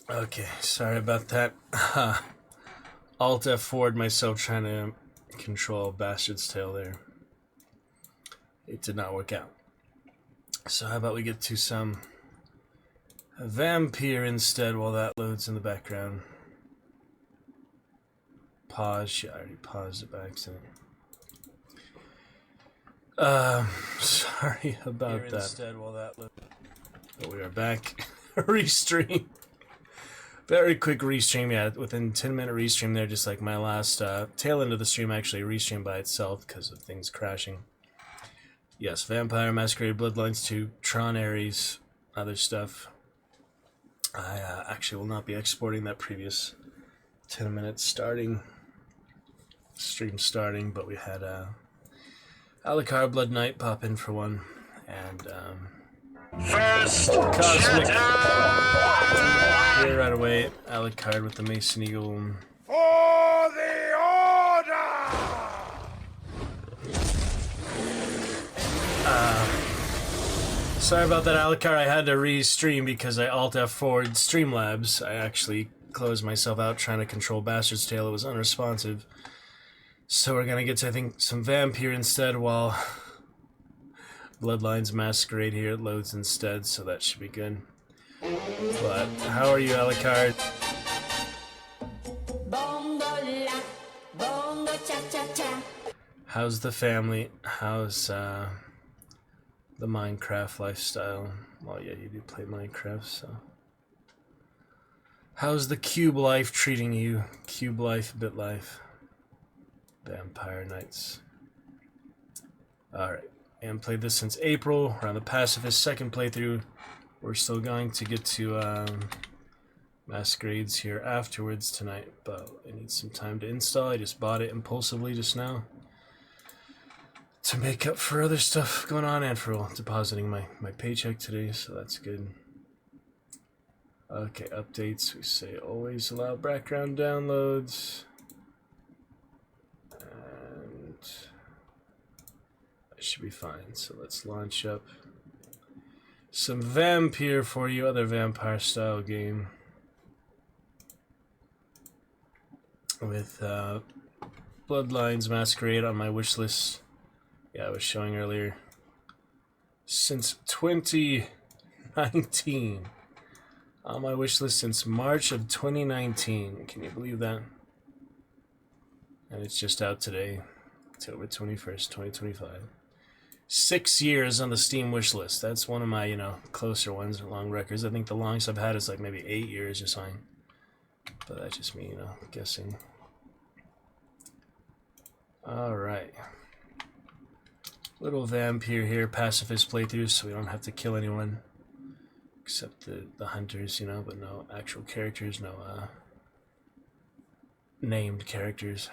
Okay, sorry about that. Alt F4'd myself trying to control Bastard's Tail there. It did not work out. So how about we get to some Vampire instead while that loads in the background. Pause. Yeah, I already paused it by accident. Sorry about that. Instead while that loads. But we are back. Restream. Very quick restream, yeah, within 10-minute restream there, just like my last tail end of the stream actually restreamed by itself because of things crashing. Yes, Vampire, Masquerade, Bloodlines 2, Tron Ares, other stuff. I actually will not be exporting that previous 10 minutes stream starting, but we had 𝕾𝖊𝖛𝖊𝖏 Blood Knight pop in for one, and First Cosmic here right away. 𝕾𝖊𝖛𝖊𝖏 with the Mason Eagle. for the order! Sorry about that, 𝕾𝖊𝖛𝖊𝖏. I had to re-stream because I Alt F4'd Streamlabs. I actually closed myself out trying to control Bastard's Tail. It was unresponsive. So we're gonna get to, I think, some Vampire instead while Bloodlines Masquerade here loads instead, so that should be good. But how are you, 𝕾𝖊𝖛𝖊𝖏? How's the family? How's the Minecraft lifestyle? Well, yeah, you do play Minecraft, so. How's the cube life treating you? Cube life, bit life. Vampire Knights. Alright, and played this since April. We're on the Pacifist second playthrough. We're still going to get to Masquerades here afterwards tonight, but I need some time to install. I just bought it impulsively just now to make up for other stuff going on and for depositing my paycheck today, so that's good. Okay, updates. We say always allow background downloads. And that should be fine. So let's launch up some Vampire for you, other vampire style game. With Bloodlines Masquerade on my wish list. Yeah, I was showing earlier. Since 2019. On my wish list since March of 2019. Can you believe that? And it's just out today, October 21st, 2025. 6 years on the Steam wish list. That's one of my, closer ones, long records. I think the longest I've had is like maybe 8 years or something. But that's just me, guessing. Alright. Little Vampire here, Pacifist playthrough, so we don't have to kill anyone. Except the hunters, but no actual characters, no named characters.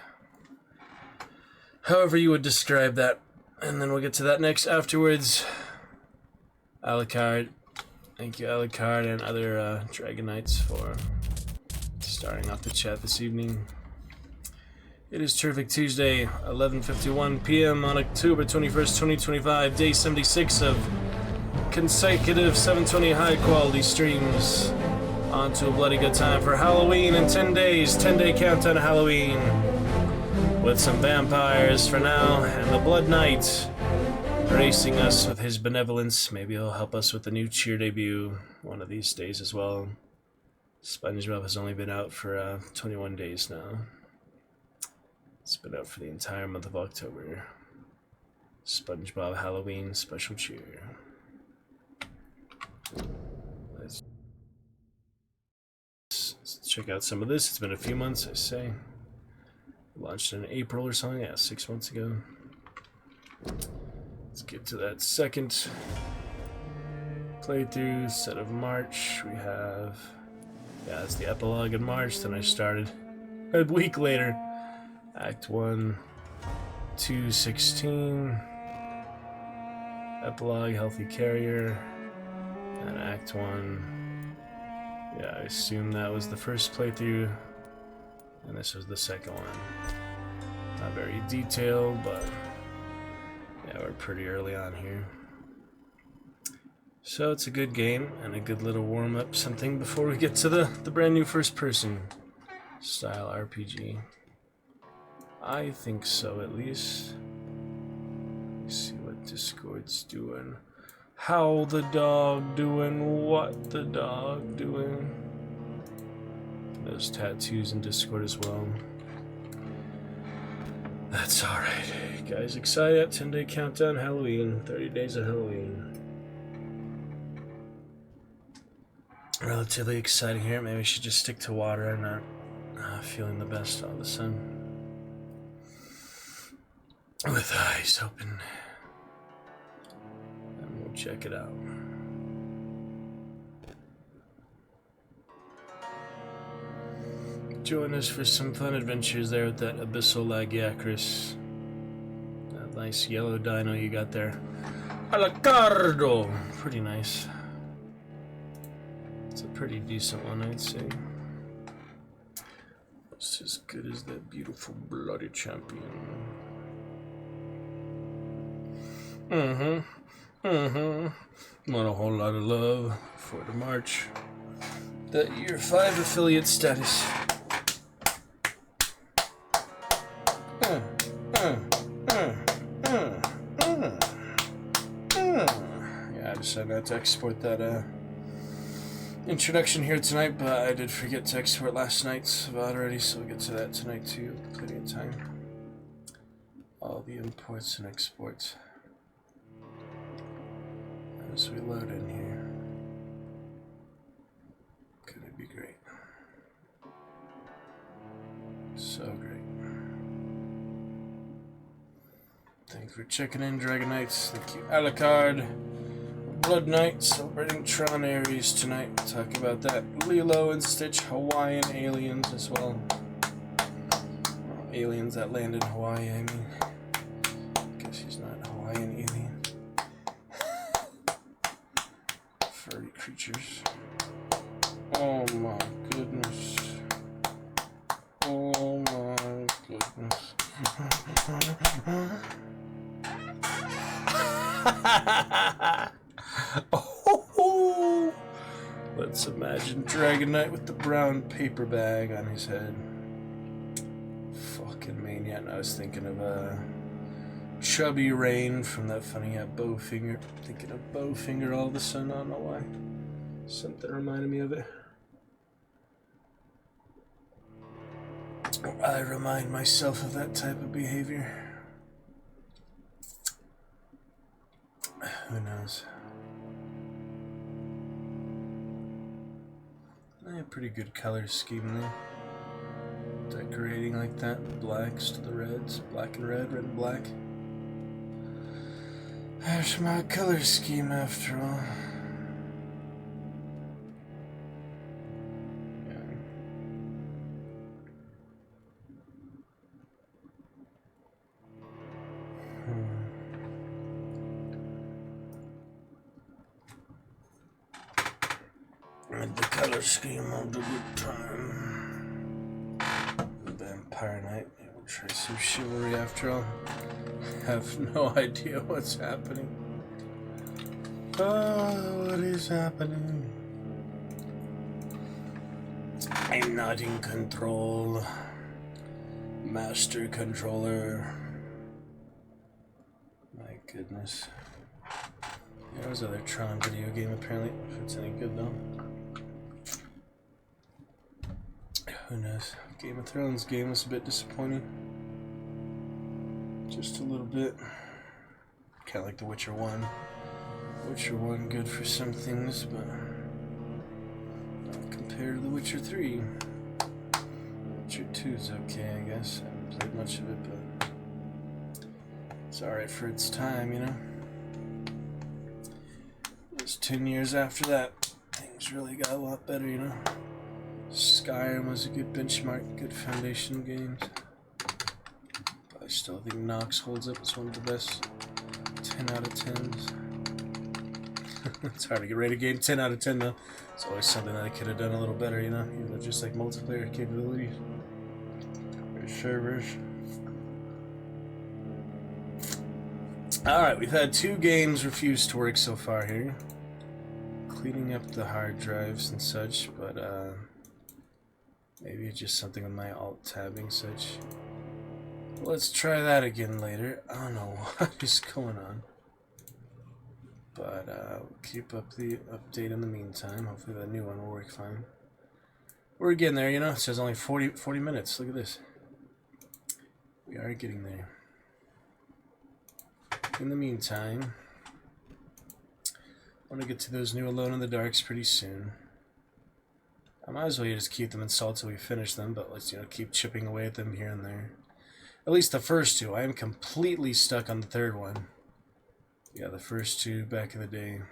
However you would describe that. And then we'll get to that next afterwards. 𝕾𝖊𝖛𝖊𝖏. Thank you, 𝕾𝖊𝖛𝖊𝖏 and other Dragon Knights for starting off the chat this evening. It is Terrific Tuesday, 11:51 p.m. on October 21st, 2025, day 76 of consecutive 720 high quality streams. On to a bloody good time for Halloween in 10 days, 10-day countdown to Halloween. With some vampires for now, and the Blood Knight gracing us with his benevolence. Maybe he'll help us with the new Cheer debut one of these days as well. SpongeBob has only been out for 21 days now. It's been out for the entire month of October. SpongeBob Halloween Special Cheer. Let's check out some of this. It's been a few months, I say. Launched in April or something, yeah, 6 months ago. Let's get to that second playthrough, set of March. We have, yeah, it's the epilogue in March, then I started a week later. Act 1, 2:16. Epilogue, Healthy Carrier. And Act 1, yeah, I assume that was the first playthrough. And this was the second one. Not very detailed, but yeah, we're pretty early on here. So it's a good game and a good little warm-up something before we get to the brand new first-person style RPG. I think so, at least. Let's see what Discord's doing. How the dog doing? What the dog doing? There's tattoos in Discord as well. That's alright. Guys, excited. 10-day countdown, Halloween. 30 days of Halloween. Relatively exciting here. Maybe I should just stick to water. I'm not feeling the best all of a sudden. With eyes open. And we'll check it out. Join us for some fun adventures there with that 𝕾𝖊𝖛𝖊𝖓𝖙𝖞𝖘𝖎𝖝𝖝. That nice yellow dino you got there. Alacardo! Pretty nice. It's a pretty decent one, I'd say. It's as good as that beautiful bloody champion. Want a whole lot of love for the March. That year 5 affiliate status. Yeah, I decided not to export that introduction here tonight, but I did forget to export last night's VOD already, so we'll get to that tonight too. Plenty of time. All the imports and exports as we load in here. Gonna be great. So great. Thanks for checking in, Dragon Knights. Thank you, Alucard. Blood Knight celebrating Tron Ares tonight. We'll talk about that. Lilo and Stitch, Hawaiian aliens as well. Aliens that land in Hawaii, I mean. Guess he's not a Hawaiian alien. Furry creatures. Oh my goodness. Oh my goodness. Oh, let's imagine Dragon Knight with the brown paper bag on his head. Fucking maniac. I was thinking of Chubby Rain from that funny Bowfinger. Thinking of Bowfinger all of a sudden. I don't know why. Something reminded me of it. I remind myself of that type of behavior. Who knows? Pretty good color scheme there. Decorating like that, blacks to the reds, black and red, red and black. That's my color scheme after all. The color scheme of the good time. Vampire Knight. We'll try some chivalry after all. Have no idea what's happening. Oh, what is happening? I'm not in control. Master controller. My goodness. There was another Tron video game apparently. If it's any good though. Who knows? Game of Thrones game was a bit disappointing. Just a little bit. Kind of like The Witcher 1. Witcher 1 good for some things, but not compared to The Witcher 3. Witcher 2's okay, I guess. I haven't played much of it, but it's alright for its time, you know? It was 10 years after that. Things really got a lot better, you know? Skyrim was a good benchmark, good foundation games. But I still think Nox holds up as one of the best 10 out of 10s. It's hard to get rated game 10 out of 10 though. It's always something that I could have done a little better, you know? Even though just like multiplayer capabilities. Or servers. Alright, we've had 2 games refuse to work so far here. cleaning up the hard drives and such, but maybe it's just something with my alt tabbing such. Let's try that again later. I don't know what is going on, but we'll keep up the update in the meantime. Hopefully the new one will work fine. We're getting there, you know. It says only 40 minutes. Look at this. We are getting there. In the meantime, I want to get to those new Alone in the Darks pretty soon. I might as well just keep them installed till we finish them, but let's, you know, keep chipping away at them here and there. At least the first two. I am completely stuck on the third one. Yeah, the first two back in the day.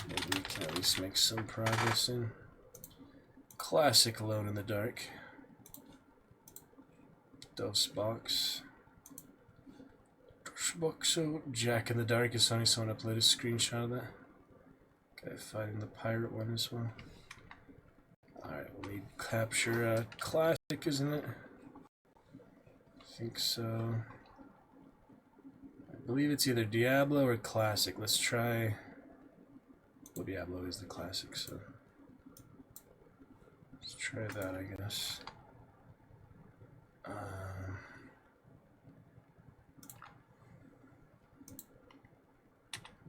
Maybe we can at least make some progress in. Classic Alone in the Dark. DOS-Box. So Jack in the Dark is funny. Someone uploaded a screenshot of that. Guy fighting the pirate one as well. Alright, we'll need capture classic, isn't it? I think so. I believe it's either Diablo or classic. Let's try. Well, Diablo is the classic, so let's try that, I guess.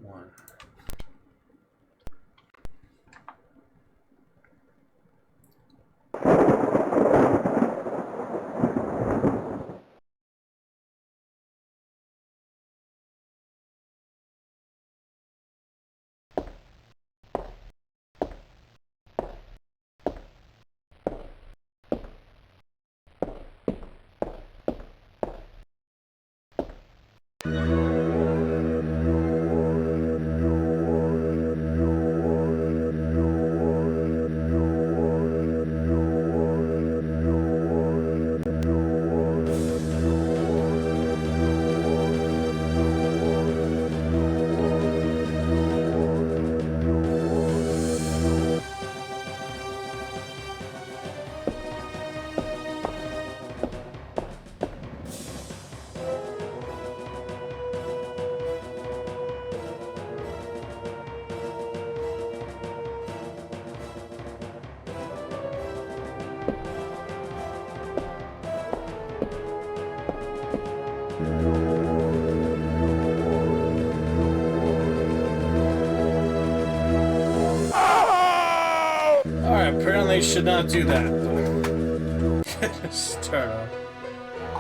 One. Apparently should not do that. Start off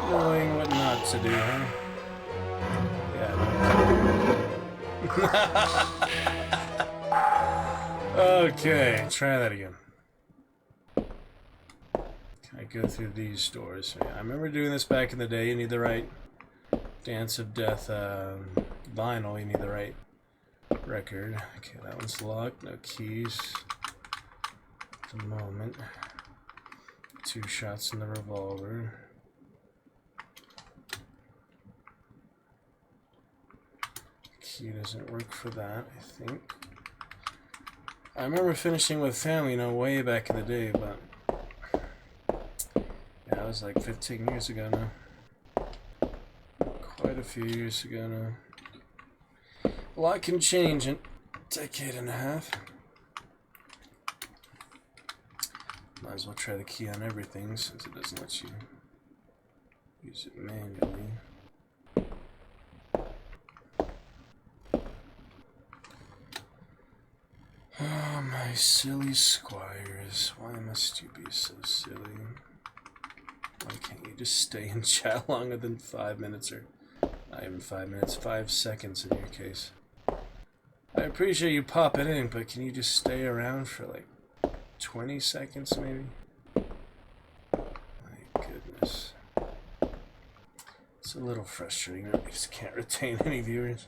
knowing what not to do, huh? Yeah. Okay, try that again. Can I go through these doors? Yeah, I remember doing this back in the day. You need the right Dance of Death vinyl. You need the right record. Okay, that one's locked. No keys. The moment. 2 shots in the revolver. Key doesn't work for that, I think. I remember finishing with family, you know, way back in the day, but yeah, that was like 15 years ago now. Quite a few years ago now. A lot can change in a decade and a half. Might as well try the key on everything since it doesn't let you use it manually. Oh, my silly squires. Why must you be so silly? Why can't you just stay in chat longer than 5 minutes, or not even 5 minutes, 5 seconds in your case? I appreciate you popping in, but can you just stay around for like 20 seconds maybe? My goodness. It's a little frustrating that we just can't retain any viewers.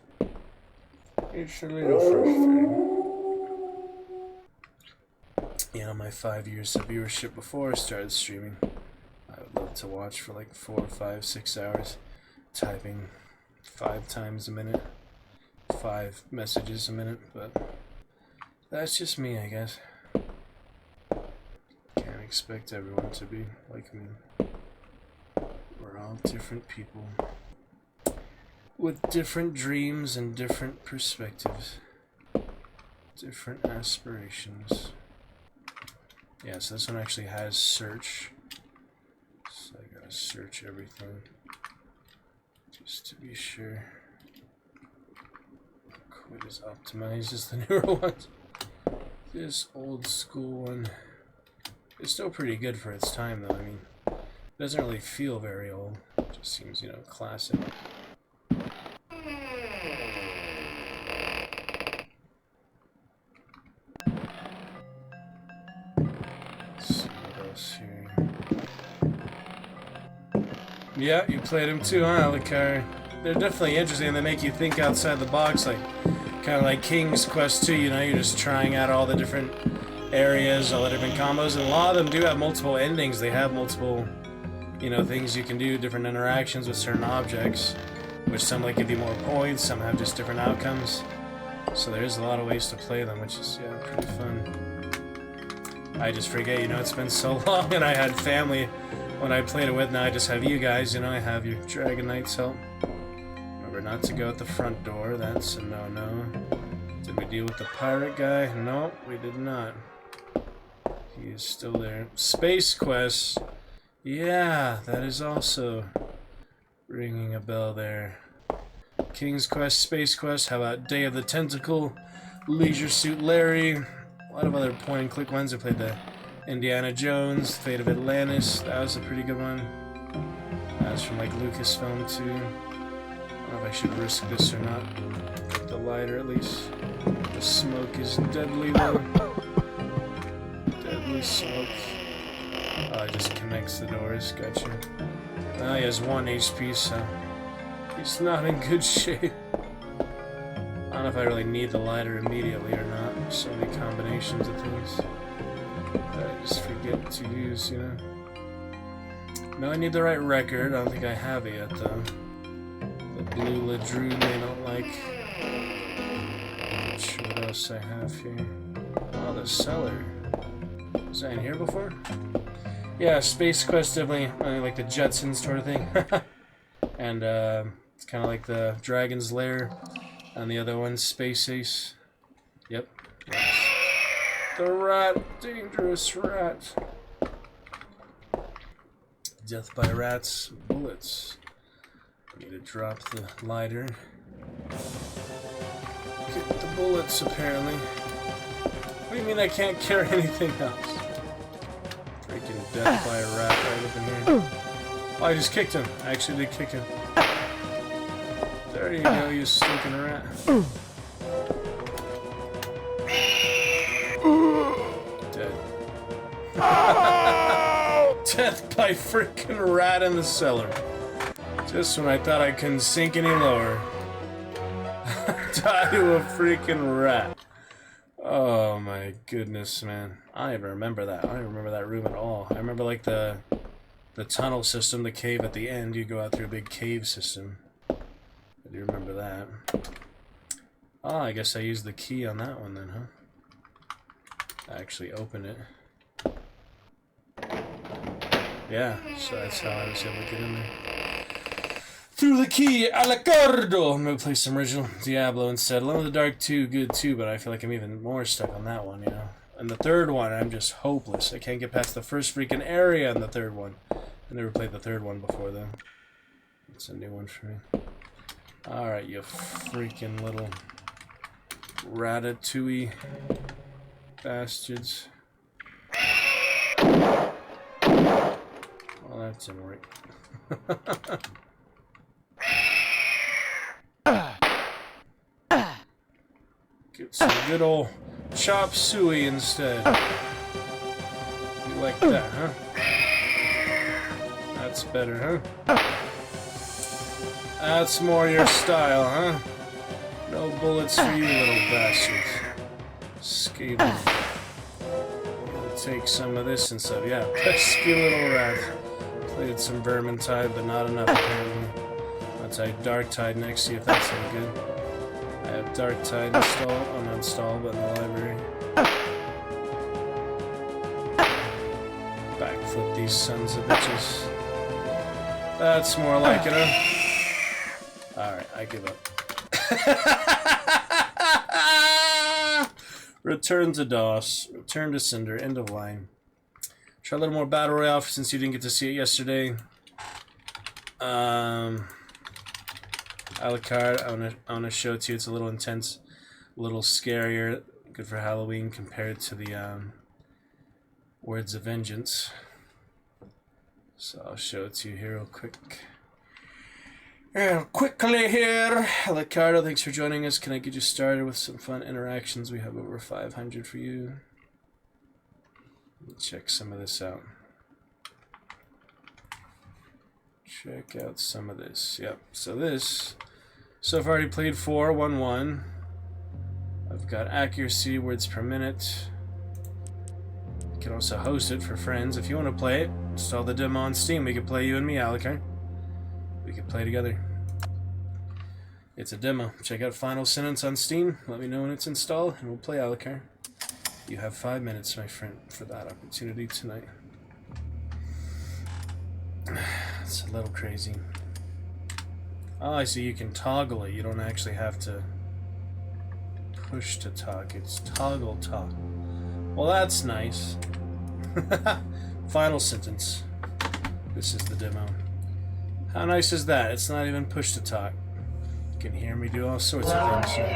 It's a little frustrating. You know, my 5 years of viewership before I started streaming, I would love to watch for like 4, 5, 6 hours, typing 5 times a minute, 5 messages a minute, but that's just me, I guess. Can't expect everyone to be like me. We're all different people with different dreams and different perspectives. Different aspirations. Yeah, so this one actually has search. So I gotta search everything. Just to be sure. Quit is optimized as the newer ones. This old school one is still pretty good for its time though. I mean, it doesn't really feel very old. It just seems, you know, classic. Yeah, you played them too, huh, 𝕾𝖊𝖛𝖊𝖏𝖛𝖍? They're definitely interesting. They make you think outside the box, like kind of like King's Quest 2. You know, you're just trying out all the different areas, all the different combos, and a lot of them do have multiple endings. They have multiple, you know, things you can do, different interactions with certain objects, which some like give you more points, some have just different outcomes. So there's a lot of ways to play them, which is pretty fun. I just forget, you know, it's been so long, and I had family when I played it with. Now I just have you guys, you know, I have your Dragon Knights help. Remember not to go at the front door, that's a no-no. Did we deal with the pirate guy? No, we did not. He is still there. Space Quest. Yeah, that is also ringing a bell there. King's Quest, Space Quest, how about Day of the Tentacle, Leisure Suit Larry, a lot of other point-and-click ones. I played the Indiana Jones, Fate of Atlantis, that was a pretty good one. That was from like Lucasfilm too. I don't know if I should risk this or not. Get the lighter at least. The smoke is deadly though. Deadly smoke. Oh, it just connects the doors, gotcha. Well, he has 1 HP, so he's not in good shape. I don't know if I really need the lighter immediately or not. So many combinations of things that I just forget to use, you know. No, I need the right record. I don't think I have it yet, though. The 𝕾𝖊𝖛𝖊𝖏𝖛𝖊𝖏 may not like. Not sure what else I have here. Oh, the cellar. Was I in here before? Yeah, Space Quest definitely like the Jetsons sort of thing. And it's kind of like the Dragon's Lair. And the other one's Space Ace. Yep. Yes. The rat, dangerous rat. Death by rats, bullets. I need to drop the lighter. Get the bullets, apparently. What do you mean I can't carry anything else? Freaking death by a rat right up in here. Oh, I just kicked him. I actually did kick him. There you go, you stinking rat. Dead. Death by freaking rat in the cellar. Just when I thought I couldn't sink any lower. Die to a freaking rat. Oh my goodness, man. I don't even remember that. I don't even remember that room at all. I remember like the tunnel system, the cave at the end. You go out through a big cave system. I do remember that. Oh, I guess I used the key on that one then, huh? I actually opened it. Yeah, so that's how I was able to get in there. Through the key, 𝕾𝖊𝖛𝖊𝖏𝖛𝖊𝖏. I'm gonna play some original Diablo instead. Alone in the Dark 2, good too, but I feel like I'm even more stuck on that one, you know? And the third one, I'm just hopeless. I can't get past the first freaking area in the third one. I never played the third one before, though. It's a new one for me. Alright, you freaking little ratatouille bastards. Well, that didn't work. Get some good old chop suey instead. You like that, huh? That's better, huh? That's more your style, huh? No bullets for you, little bastards. Scathing. Gonna take some of this and stuff. Yeah, pesky little rat. Played some Vermintide, but not enough apparently. I'll try Darktide next, see if that's any good. I have Darktide installed, uninstalled, but in the library. Backflip these sons of bitches. That's more like it, huh? Alright, I give up. Return to DOS. Return to Cinder. End of line. Try a little more Battle Royale since you didn't get to see it yesterday. Alucard, I want to show it to you. It's a little intense, a little scarier. Good for Halloween compared to the Words of Vengeance. So I'll show it to you here real quick. Quickly here. Alucard, thanks for joining us. Can I get you started with some fun interactions? We have over 500 for you. Let's check some of this out. Check out some of this. Yep. So this. So I've already played 4, 1, 1. I've got accuracy, words per minute. You can also host it for friends. If you want to play it, install the demo on Steam. We can play, you and me, Alucard. We can play together. It's a demo. Check out Final Sentence on Steam. Let me know when it's installed, and we'll play Alucard. You have 5 minutes, my friend, for that opportunity tonight. It's a little crazy. Oh, I see. You can toggle it. You don't actually have to push to talk. It's toggle talk. Well, that's nice. Final Sentence. This is the demo. How nice is that? It's not even push to talk. You can hear me do all sorts of things.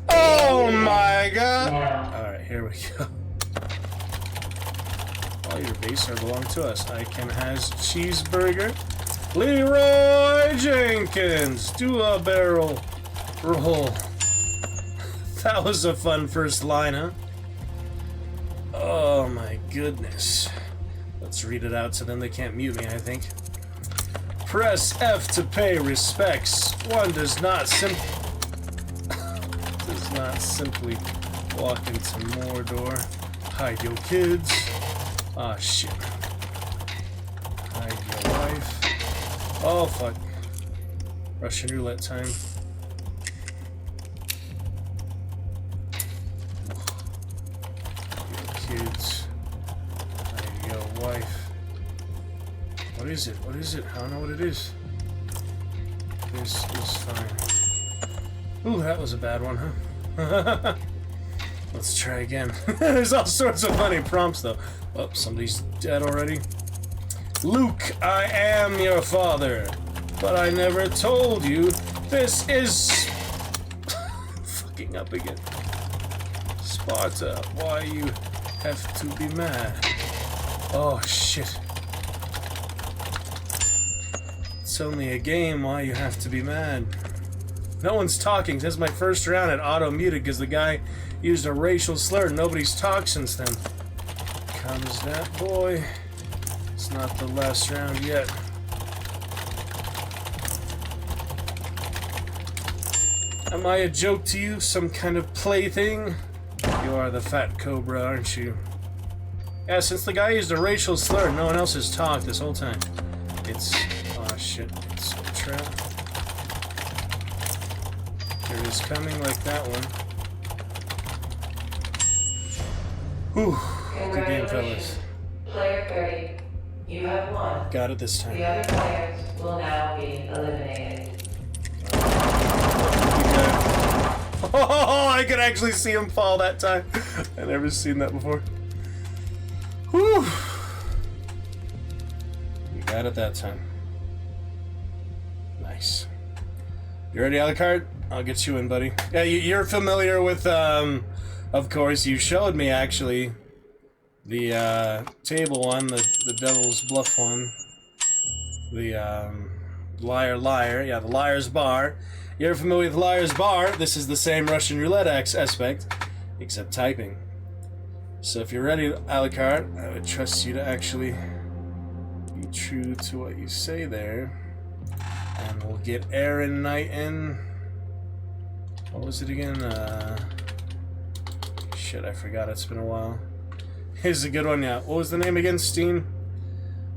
Oh my god! Alright, here we go. All your base are belong to us. Icon has cheeseburger. Leroy Jenkins, do a barrel roll. That was a fun first line, huh? Oh my goodness. Let's read it out so then they can't mute me, I think. Press F to pay respects. One does not simply walk into Mordor. Hide your kids. Ah, shit. Hide your wife. Oh, fuck. Russian roulette time. Your kids. Hide your wife. What is it? What is it? I don't know what it is. This is fine. Ooh, that was a bad one, huh? Let's try again. There's all sorts of funny prompts, though. Oh, somebody's dead already. Luke, I am your father, but I never told you. This is... fucking up again. Sparta, why you have to be mad? Oh, shit. It's only a game, why you have to be mad? No one's talking. This is my first round at auto-muted because the guy used a racial slur. Nobody's talked since then. Comes that boy. It's not the last round yet. Am I a joke to you? Some kind of plaything? You are the fat cobra, aren't you? Yeah, since the guy used a racial slur, no one else has talked this whole time. It's... oh shit, it's a trap. It is coming like that one. Whew. Good game, fellas. Player 30. You have won. Got it this time. The other players will now be eliminated. Oh, I could actually see him fall that time. I've never seen that before. Whew. We got it that time. Nice. You ready, Alucard? I'll get you in, buddy. Yeah, you're familiar with, of course, you showed me, actually, the, table one, the Devil's Bluff one. The, Liar. Yeah, the Liar's Bar. You're familiar with Liar's Bar. This is the same Russian roulette aspect, except typing. So if you're ready, Alucard, I would trust you to actually be true to what you say there. And we'll get Aaron Knight in. What was it again? Shit, I forgot. It's been a while. Here's a good one, yeah. What was the name again, Steen?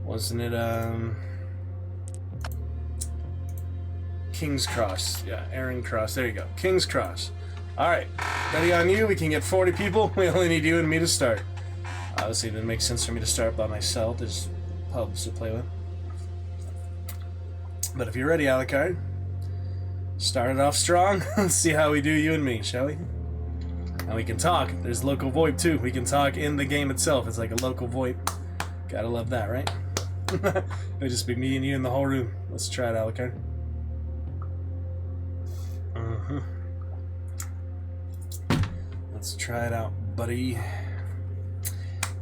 Wasn't it, King's Cross. Yeah, Aaron Cross. There you go. King's Cross. Alright. Ready on you. We can get 40 people. We only need you and me to start. Obviously, it didn't make sense for me to start by myself. There's pubs to play with. But if you're ready, Alucard, start it off strong. Let's see how we do, you and me, shall we? And we can talk. There's local VoIP too. We can talk in the game itself. It's like a local VoIP. Gotta love that, right? It'll just be me and you in the whole room. Let's try it, Alucard. Let's try it out, buddy.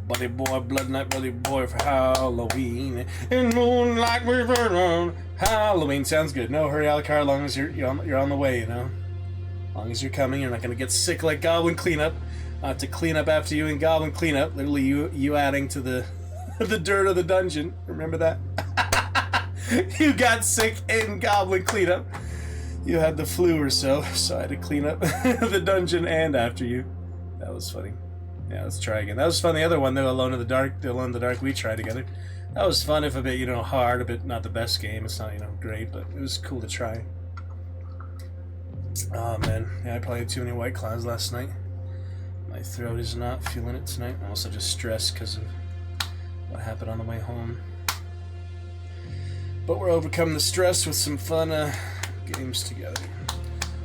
Buddy boy, Blood Night, buddy boy for Halloween. In moonlight we burn on Halloween. Sounds good. No hurry, Alucard, as long as you're on the way, you know? As long as you're coming, you're not gonna get sick like Goblin Cleanup. I have to clean up after you in Goblin Cleanup. Literally you adding to the the dirt of the dungeon. Remember that? You got sick in Goblin Cleanup. You had the flu or so I had to clean up the dungeon and after you. That was funny. Yeah, let's try again. That was fun. The other one, though, Alone in the Dark, we tried together. That was fun, if a bit, hard, a bit not the best game. It's not, great, but it was cool to try. Oh, man. Yeah, I probably had too many White Claws last night. My throat is not feeling it tonight. I'm also just stressed because of what happened on the way home. But we're overcoming the stress with some fun games together.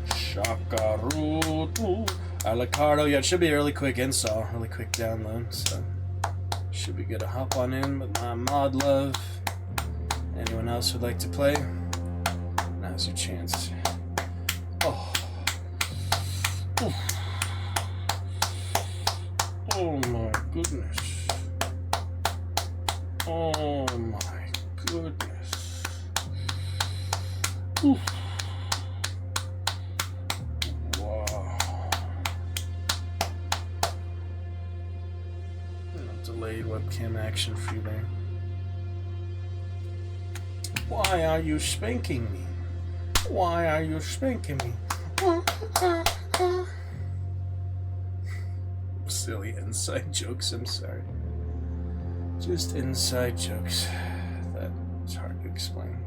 Shakarutu. Alucard. Yeah, it should be a really quick install, really quick download, so should be good to hop on in with my mod love. Anyone else would like to play? Now's your chance. Oh. Oof. Oh my goodness. Oh my goodness. Oof. Delayed webcam action for you there. Why are you spanking me? Why are you spanking me? Silly inside jokes, I'm sorry. Just inside jokes. That's hard to explain.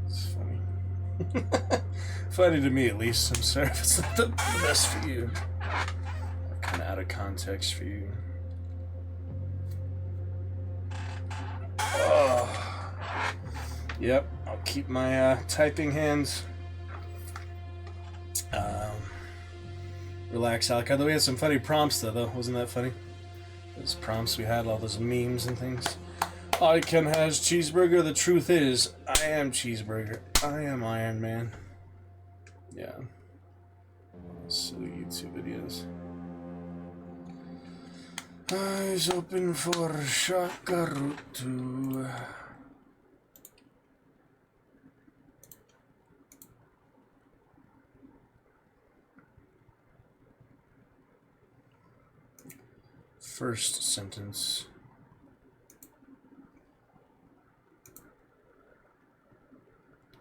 It's funny. Funny to me, at least. I'm sorry if it's not the best for you. Kind of out of context for you. Oh. Yep, I'll keep my typing hands. Relax, Alucard. We had some funny prompts, though. Wasn't that funny? Those prompts we had, all those memes and things. Icon has cheeseburger. The truth is, I am cheeseburger. I am Iron Man. Yeah. Silly YouTube videos. Eyes open for Shakarutu. First sentence.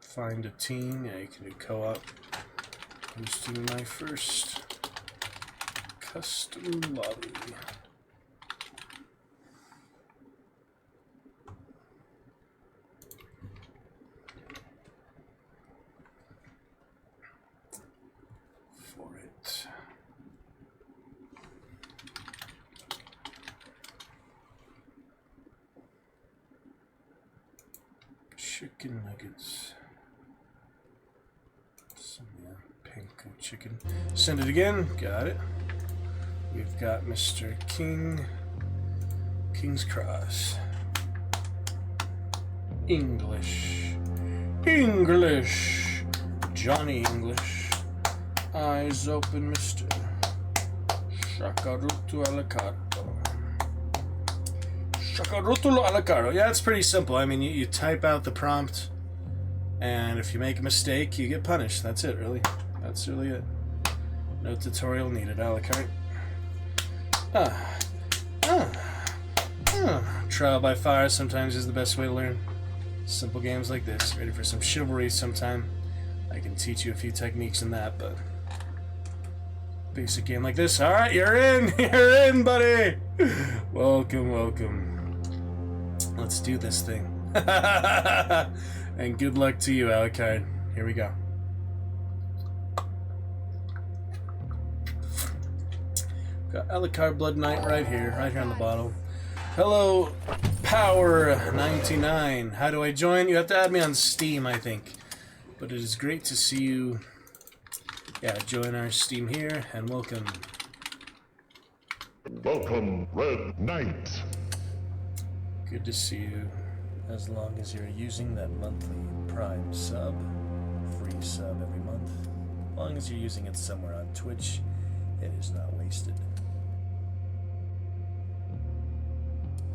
Find a team. Yeah, you can do co-op. Hosting my first custom lobby. Chicken nuggets. Some pink chicken. Send it again. Got it. We've got Mr. King's Cross. English. Johnny English. Eyes open, Mr. Shakarutu Alucard. Shakarutu Alucard. Yeah, it's pretty simple. I mean, you type out the prompt, and if you make a mistake, you get punished. That's it, really. That's really it. No tutorial needed, Alucard. Trial by fire sometimes is the best way to learn. Simple games like this. Ready for some chivalry sometime? I can teach you a few techniques in that, but basic game like this. All right, you're in. You're in, buddy. Welcome. Let's do this thing. And good luck to you, Alucard. Here we go. Got Alucard Blood Knight right here on the bottle. Hello, Power99. How do I join? You have to add me on Steam, I think. But it is great to see you Yeah, join our Steam here, and welcome. Welcome, Red Knight. Good to see you. As long as you're using that monthly Prime sub, free sub every month, as long as you're using it somewhere on Twitch, it is not wasted.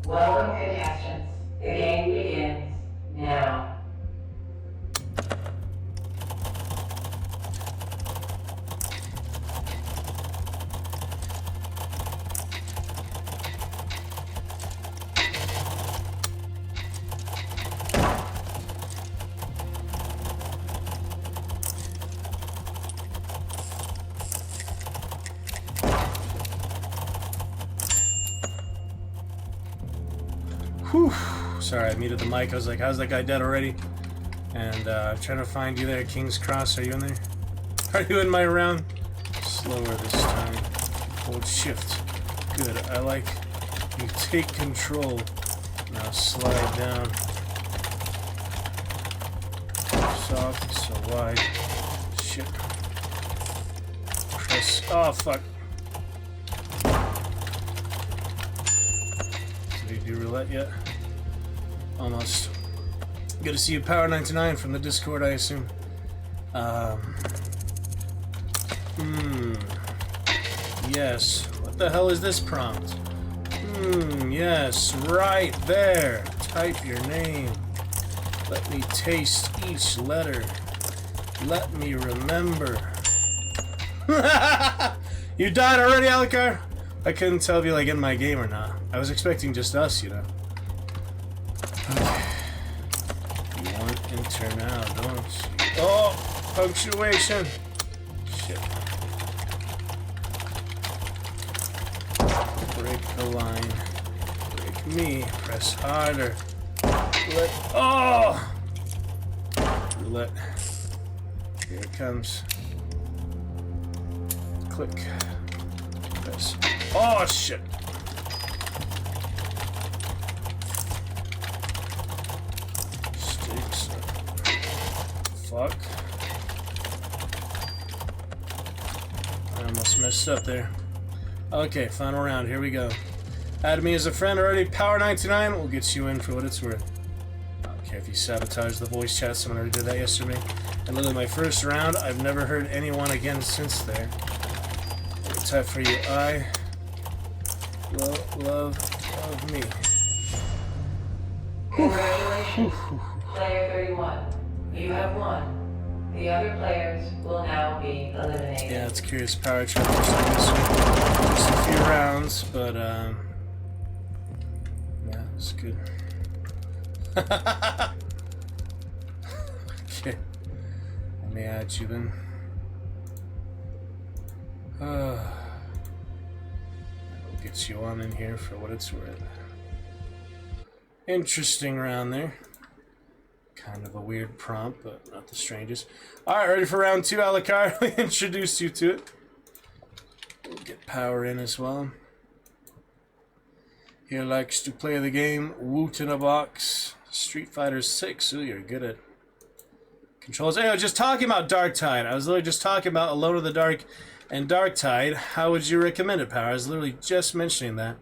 Welcome, contestants. The game begins now. Whew. Sorry, I muted the mic. I was like, how's that guy dead already? And trying to find you there, King's Cross. Are you in there? Are you in my round? Slower this time. Hold shift. Good. I like you take control. Now slide down. Soft, so wide. Shit. Press. Oh, fuck. Did you do roulette yet? Almost. Good to see you, 𝕊𝖛𝖛𝖊𝖛𝖍 from the Discord, I assume. Yes. What the hell is this prompt? Yes, right there. Type your name. Let me taste each letter. Let me remember. You died already, 𝕊𝖐𝖏? I couldn't tell if you like in my game or not. I was expecting just us, you know. Okay. You want enter now, don't you? Oh! Punctuation! Shit. Break the line. Break me. Press harder. Roulette. Oh! Roulette. Here it comes. Click. Press. Oh, shit! Sticks. Fuck. I almost messed up there. Okay, final round. Here we go. Add me as a friend already. 𝕊𝖛𝖏 will get you in for what it's worth. I don't care if you sabotage the voice chat. Someone already did that yesterday. And literally my first round, I've never heard anyone again since there. Type for you. I love me. Congratulations, player 31. You have won. The other players will now be eliminated. Yeah, it's curious power trip for some reason. Just a few rounds, but yeah, it's good. Okay, let me add you then. We'll get you on in here for what it's worth. Interesting round there. Kind of a weird prompt, but not the strangest. Alright, ready for round 2, 𝕊𝖐𝖏. We introduced you to it. We'll get power in as well. He likes to play the game Woot in a Box. Street Fighter 6. Ooh, you're good at controls. Hey, I was just talking about Darktide. I was literally just talking about Alone in the Dark and Darktide. How would you recommend it, Power? I was literally just mentioning that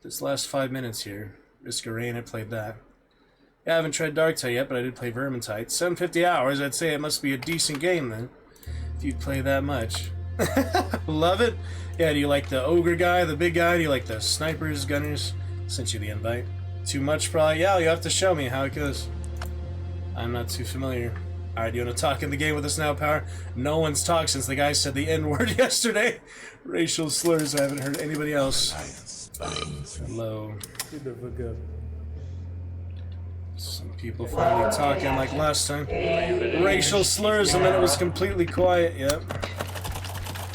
this last 5 minutes here. Masquerade, I played that. Yeah, I haven't tried Darktide yet, but I did play 𝕊𝖏𝖏𝖏. 750 hours, I'd say it must be a decent game then, if you play that much. Love it? Yeah, do you like the ogre guy, the big guy? Do you like the snipers, gunners? Sent you the invite. Too much, probably? Yeah, you have to show me how it goes. I'm not too familiar. Alright, you want to talk in the game with us now, Power? No one's talked since the guy said the N-word yesterday. Racial slurs, I haven't heard anybody else. Hello. Some people finally talking like last time. Racial slurs, and then it was completely quiet. Yep.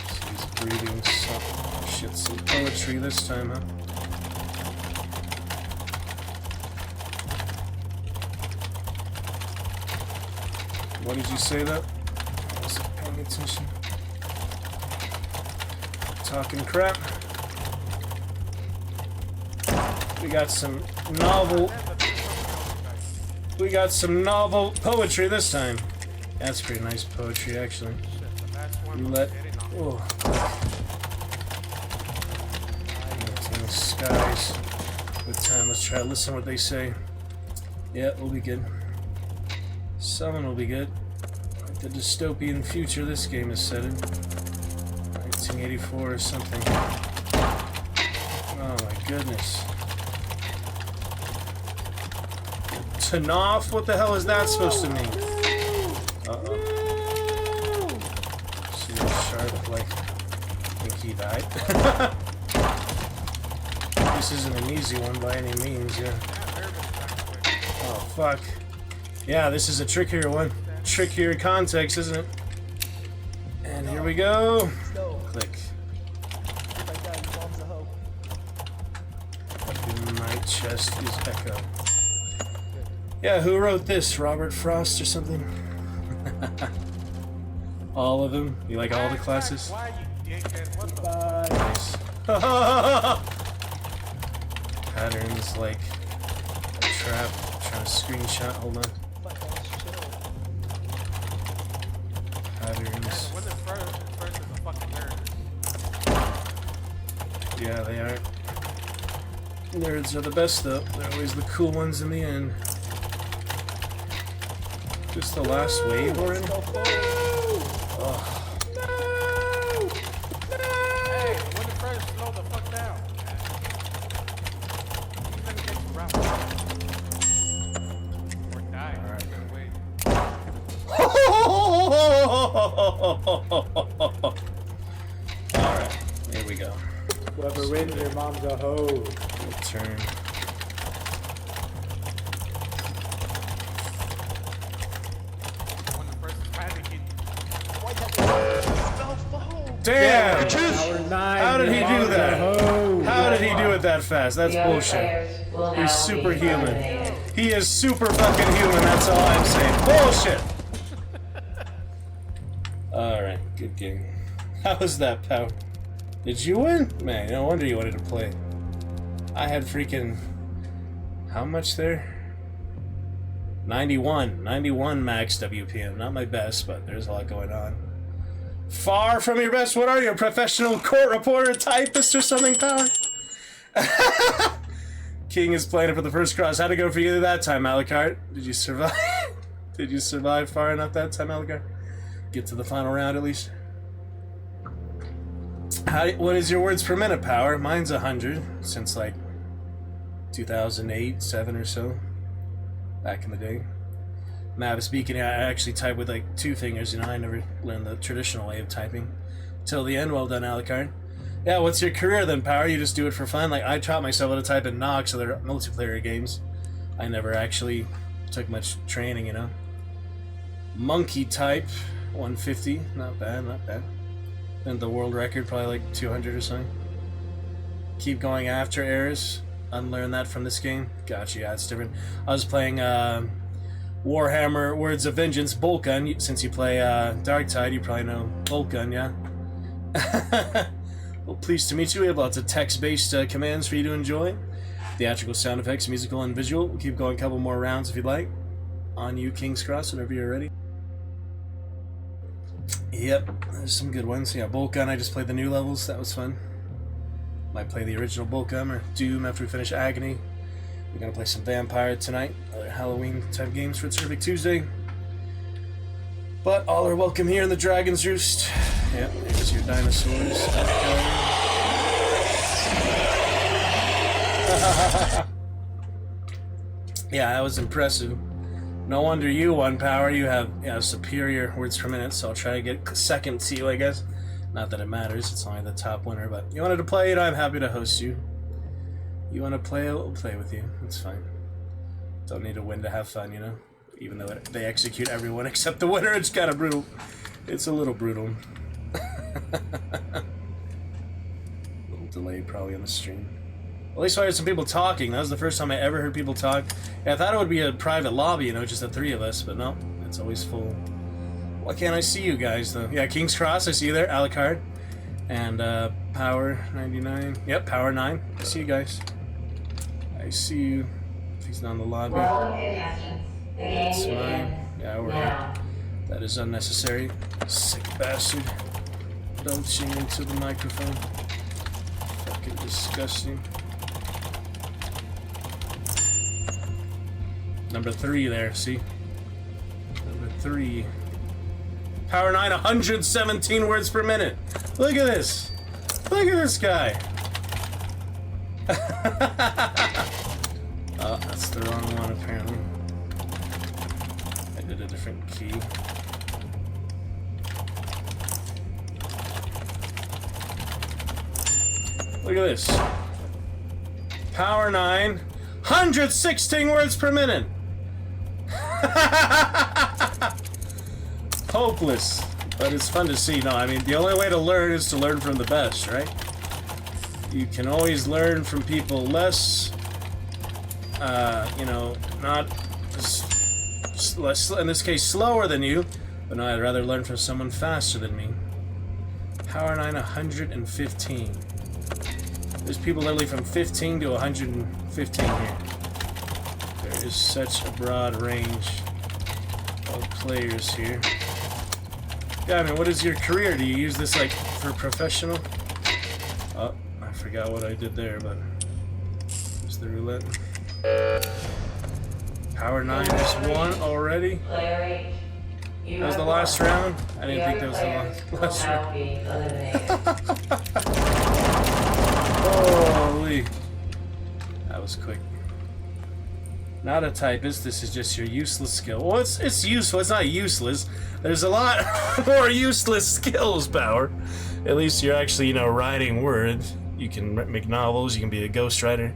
So he's breathing some shit, some poetry this time, huh? What did you say that? I wasn't paying attention. Talking crap. We got some novel poetry this time. That's pretty nice poetry, actually. Roulette. Oh. In the skies. Good time. Let's try to listen what they say. Yeah, we'll be good. Someone will be good. Like the dystopian future this game is set in. 1984 or something. Oh my goodness. Tanoff? What the hell is that supposed to mean? Uh-oh. See that shark, like, I think he died. This isn't an easy one by any means, yeah. Oh, fuck. Yeah, this is a trickier one. Trickier context, isn't it? And here we go. Click. Up in my chest is Echo. Yeah, who wrote this? Robert Frost or something? All of them? You like all the classes? Nice. Patterns like a trap. I'm trying to screenshot. Hold on. Patterns. Yeah, they are. Nerds are the best though. They're always the cool ones in the end. Just the last wave we're in? Oh. No! Hey, when the first slow the fuck down. He's gonna get you round. Or die. Alright. Alright, here we go. Whoever wins, your mom's a hoe. Good turn. Damn! How did he do that? How did he do it that fast? That's bullshit. He's superhuman. He is super fucking human, that's all I'm saying. Bullshit! Alright, good game. How was that, pal? Did you win? Man, no wonder you wanted to play. I had freaking... How much there? 91. 91 max WPM. Not my best, but there's a lot going on. Far from your best. What are you, a professional court reporter, typist, or something, pal? King is playing it for the first cross. How'd it go for you that time, 𝕊𝖏𝖏𝖏𝖏? Did you survive? Did you survive far enough that time, 𝕊𝖏𝖏𝖏𝖏𝖏? Get to the final round at least. What is your words per minute, Power? Mine's 100 since like 2008, 7 or so. Back in the day. Mav speaking, I actually type with like 2 fingers, you know, I never learned the traditional way of typing. Till the end, well done, 𝕊𝖏𝖏𝖏𝖏𝖏𝖏. Yeah, what's your career then, Power? You just do it for fun? Like, I taught myself how to type in Nox, other multiplayer games. I never actually took much training, you know. Monkey type, 150, not bad, not bad. And the world record, probably like 200 or something. Keep going after Ares. Unlearn that from this game. Gotcha, yeah, it's different. I was playing Warhammer Words of Vengeance, Bolt Gun. Since you play Dark Tide, you probably know Bolt Gun, yeah? Well, pleased to meet you. We have lots of text-based commands for you to enjoy. Theatrical sound effects, musical and visual. We'll keep going a couple more rounds if you'd like. On you, King's Cross, whenever you're ready. Yep, there's some good ones. Yeah, Bolt Gun, I just played the new levels. That was fun. Might play the original Bolt Gun or Doom after we finish Agony. We're gonna play some Vampire tonight. Other Halloween type games for Terrific Tuesday. But all are welcome here in the Dragon's Roost. Yep, here's your dinosaurs. Yeah, that was impressive. No wonder you won, Power. You have superior words per minute, so I'll try to get second to you, I guess. Not that it matters, it's only the top winner, but you wanted to play, you know, I'm happy to host you. You want to play, we'll play with you. It's fine. Don't need to win to have fun, you know? Even though they execute everyone except the winner, it's kind of brutal. It's a little brutal. A little delayed probably on the stream. At least I heard some people talking. That was the first time I ever heard people talk. Yeah, I thought it would be a private lobby, you know, just the 3 of us, but no, it's always full. Why can't I see you guys, though? Yeah, King's Cross, I see you there, 𝕊𝖏𝖏𝖏𝖏𝖏𝖏. And Power 99. Yep, Power 9. I see you guys. I see you. If he's not in the lobby. That's fine. Yeah, we're good. That is unnecessary. Sick bastard. belching into the microphone. Fucking disgusting. Number 3 there, see? Number 3. Power 9, 117 words per minute. Look at this. Look at this guy. Oh, that's the wrong one apparently. I did a different key. Look at this. Power 9, 116 words per minute. Hopeless, but it's fun to see. No, I mean, the only way to learn is to learn from the best, right? You can always learn from people less, you know, not less, in this case, slower than you, but no, I'd rather learn from someone faster than me. Power 9, 115. There's people literally from 15 to 115 here. There is such a broad range of players here. Yeah, I mean, what is your career? Do you use this, like, for professional? Oh, I forgot what I did there, but... There's the roulette. Power 9 is 1 already? Player 8. That was the last round? I didn't think that was the last round. Holy. That was quick. Not a typist, this is just your useless skill. Well, it's useful, it's not useless. There's a lot more useless skills, Power. At least you're actually, you know, writing words. You can make novels, you can be a ghostwriter.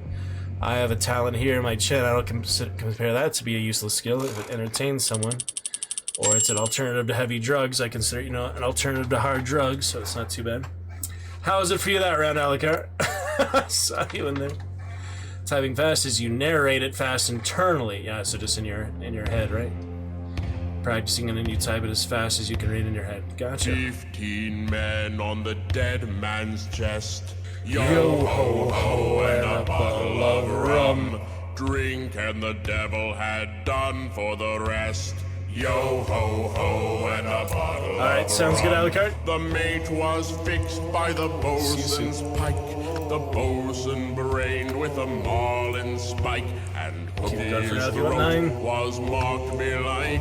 I have a talent here in my chin. I don't compare that to be a useless skill if it entertains someone. Or it's an alternative to heavy drugs. I consider, you know, an alternative to hard drugs, so it's not too bad. How is it for you that round, 𝕊𝖏𝖏𝖏𝖏𝖏? I saw you in there. Typing fast is you narrate it fast internally. Yeah, so just in your head, right? Practicing and then you type it as fast as you can read in your head. Gotcha. 15 men on the dead man's chest. Yo ho ho and a bottle of rum. Drink and the devil had done for the rest. Yo ho ho and a bottle of Alright, sounds good, 𝕊𝖏𝖏𝖏𝖏𝖏. The mate was fixed by the bosun's pike. The bosun brained with a maulin' spike, and hooked his throat was marked belike.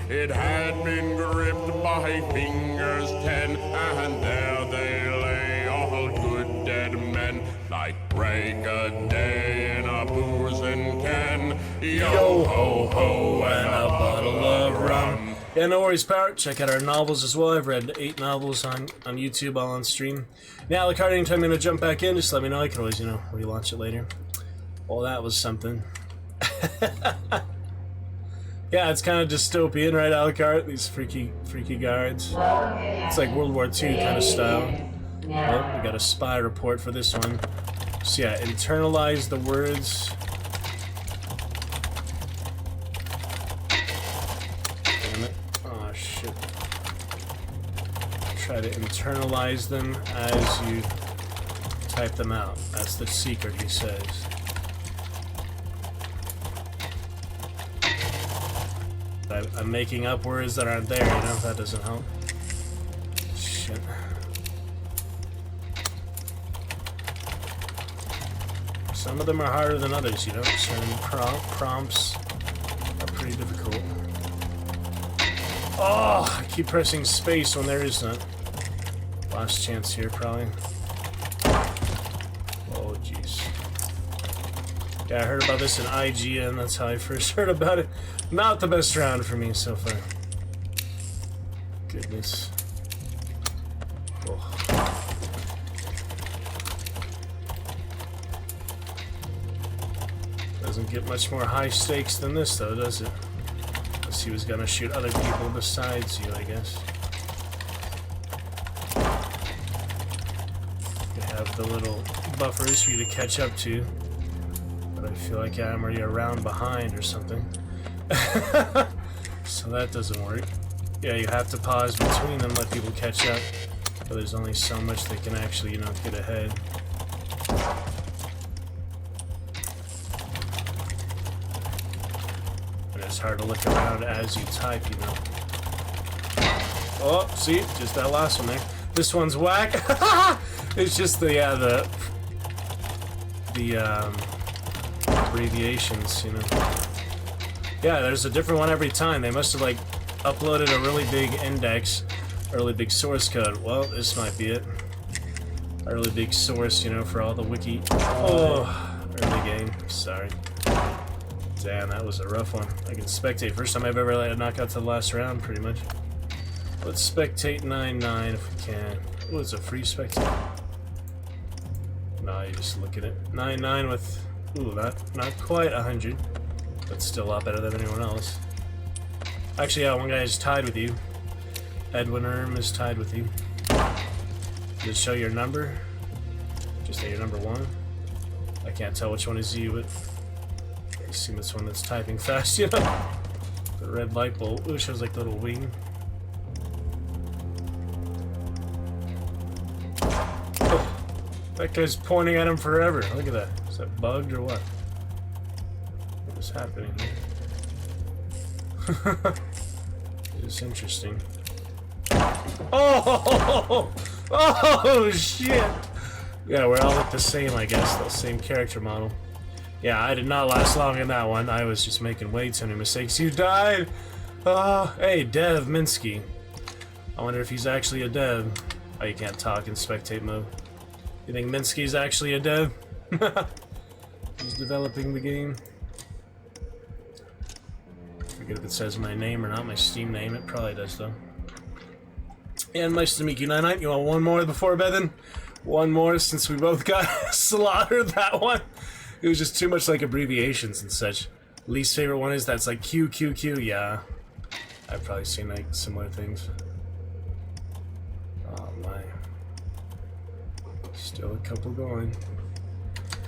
It had been gripped by fingers 10, and there they lay, all good dead men, like break a day in a boozing can. Yo ho ho and a bottle of rum. Yeah, no worries, Power. Check out our novels as well. I've read 8 novels on YouTube, all on stream. Now, 𝕊𝖏𝖏𝖏𝖏𝖏𝖏, anytime you're going to jump back in, just let me know. I can always, you know, relaunch it later. Well, that was something. Yeah, it's kind of dystopian, right, 𝕊𝖏𝖏𝖏𝖏𝖏? These freaky guards. It's like World War II kind of style. Oh, we got a spy report for this one. So yeah, internalize the words. Damn it. Oh, shit. Try to internalize them as you type them out. That's the secret, he says. I'm making up words that aren't there, you know? That doesn't help. Shit. Some of them are harder than others, you know? Certain prompts are pretty difficult. Oh, I keep pressing space when there is none. Last chance here, probably. Oh, jeez. Yeah, I heard about this in IGN. That's how I first heard about it. Not the best round for me so far. Goodness. Oh. Doesn't get much more high stakes than this, though, does it? Unless he was gonna shoot other people besides you, I guess. You have the little buffers for you to catch up to. But I feel like I'm already a round behind or something. So that doesn't work. Yeah, you have to pause between them, let people catch up. But there's only so much they can actually, you know, get ahead. And it's hard to look around as you type, you know. Oh, see? Just that last one there. This one's whack. It's just the abbreviations, you know. Yeah, there's a different one every time. They must have like uploaded a really big index, a really big source code. Well, this might be it. A really big source, you know, for all the wiki. Oh, early game. Sorry. Damn, that was a rough one. I can spectate. First time I've ever let it knock out to the last round, pretty much. Let's spectate 9-9 if we can. Oh, it's a free spectate. No, you just look at it. 9-9 with, ooh, not quite 100, but still a lot better than anyone else. Actually, yeah, one guy is tied with you. 𝕾𝖊𝖛𝖊𝖚 is tied with you. Does it show your number? Just that you're number 1. I can't tell which one is you, but I assume it's one that's typing fast, you know? The red light bulb. Ooh, it shows like a little wing. Oh, that guy's pointing at him forever. Look at that. Is that bugged or what? What is happening here? It's interesting. Oh! Oh, shit! Yeah, we're all look the same, I guess. The same character model. Yeah, I did not last long in that one. I was just making way too many mistakes. You died! Hey, 𝕾𝖊𝖛𝖊𝖚. I wonder if he's actually a dev. Oh, you can't talk in spectate mode. You think Minsky's actually a dev? He's developing the game. I forget if it says my name or not, my Steam name. It probably does, though. And 𝕾𝖊𝖛𝖊𝖚𝖚. You want one more before Bethan? One more, since we both got slaughtered that one. It was just too much like abbreviations and such. Least favorite one is that's like QQQ. Yeah, I've probably seen like similar things. Oh my. Still a couple going.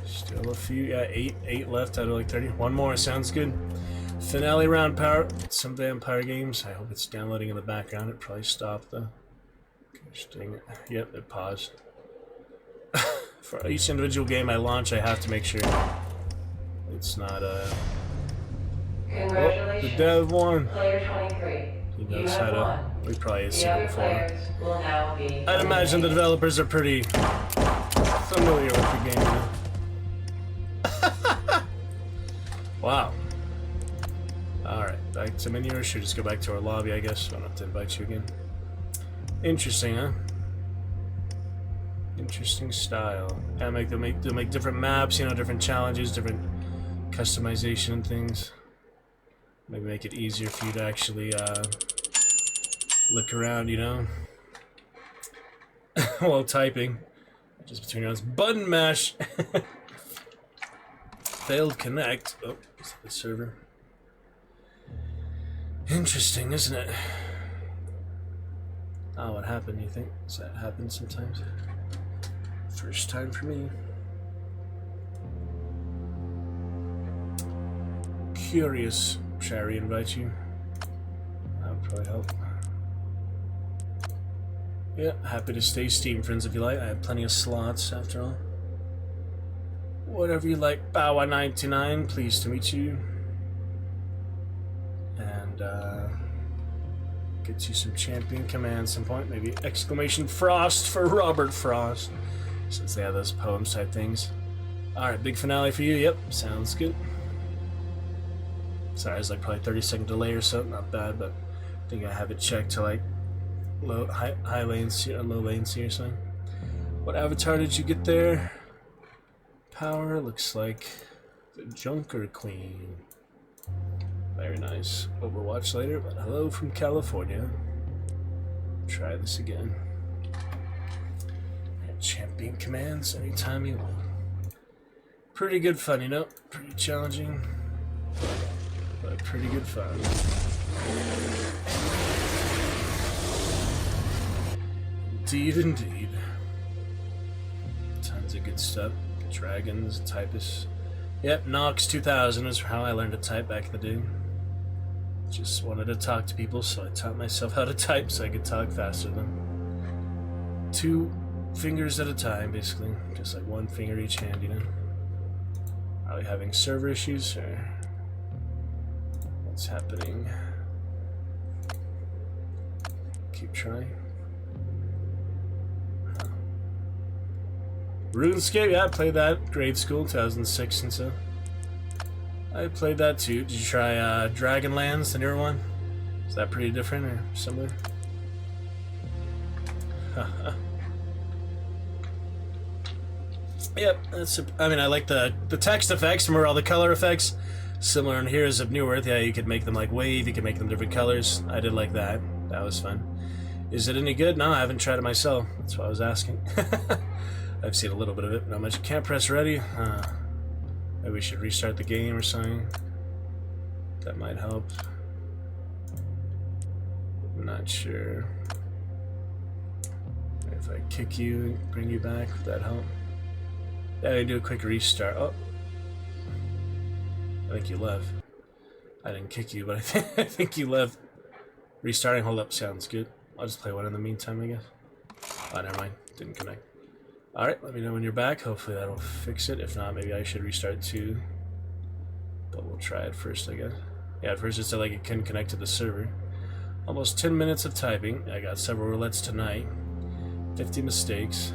Still a few. Yeah, eight left out of like 30. One more sounds good. Finale round power. Some vampire games. I hope it's downloading in the background. It probably stopped though. Yep, it paused. For each individual game I launch, I have to make sure it's not Congratulations. the dev won. Player 23. He knows how to. We probably have seen it before. Players will now be I'd imagine the developers are pretty familiar with the game. Wow. Alright, back to menu, or should we just go back to our lobby, I guess? I don't have to invite you again. Interesting, huh? Interesting style. Yeah, they'll make different maps, you know, different challenges, different customization and things. Maybe make it easier for you to actually look around, you know, while typing. Just between your ones. Button mash. Failed connect. Oh, is that the server? Interesting, isn't it? Oh, what happened, you think? Does that happen sometimes? First time for me. Curious. Shall I re-invite you? That would probably help. Yeah, happy to stay Steam friends if you like. I have plenty of slots after all. Whatever you like. 𝕊𝖏𝖛𝖊𝖚99, pleased to meet you. And get you some champion commands some point. Maybe exclamation Frost for Robert Frost, since they have those poems type things. Alright, big finale for you. Yep, sounds good. Sorry, it's like probably 30-second delay or so. Not bad, but I think I have it checked to like high latency or low latency or something. What avatar did you get there? Power looks like the Junker Queen. Very nice. Overwatch later, but hello from California. Try this again. And champion commands anytime you want. Pretty good fun, you know? Pretty challenging, but pretty good fun. Indeed, indeed. Tons of good stuff. Dragons, typists. Yep, Nox 2000 is how I learned to type back in the day. Just wanted to talk to people, so I taught myself how to type so I could talk faster than 2 fingers at a time, basically. Just like 1 finger each hand, you know? Are we having server issues, or what's RuneScape, yeah, I played that. Grade school, 2006 and so. I played that too. Did you try Dragonlance, the newer one? Is that pretty different or similar? Yep, that's. I mean, I like the text effects more all the color effects. Similar in Heroes of New Earth, yeah, you could make them like wave, you could make them different colors. I did like that. That was fun. Is it any good? No, I haven't tried it myself. That's why I was asking. I've seen a little bit of it, not much. Can't press ready. Maybe we should restart the game or something. That might help. I'm not sure. If I kick you and bring you back, would that help? Yeah, I do a quick restart. Oh. I think you left. I didn't kick you, but I think you left. Restarting, hold up, sounds good. I'll just play one in the meantime, I guess. Oh, never mind. Didn't connect. Alright, let me know when you're back. Hopefully that'll fix it. If not, maybe I should restart too. But we'll try it first, I guess. Yeah, at first it said like it couldn't connect to the server. Almost 10 minutes of typing. I got several roulettes tonight. 50 mistakes.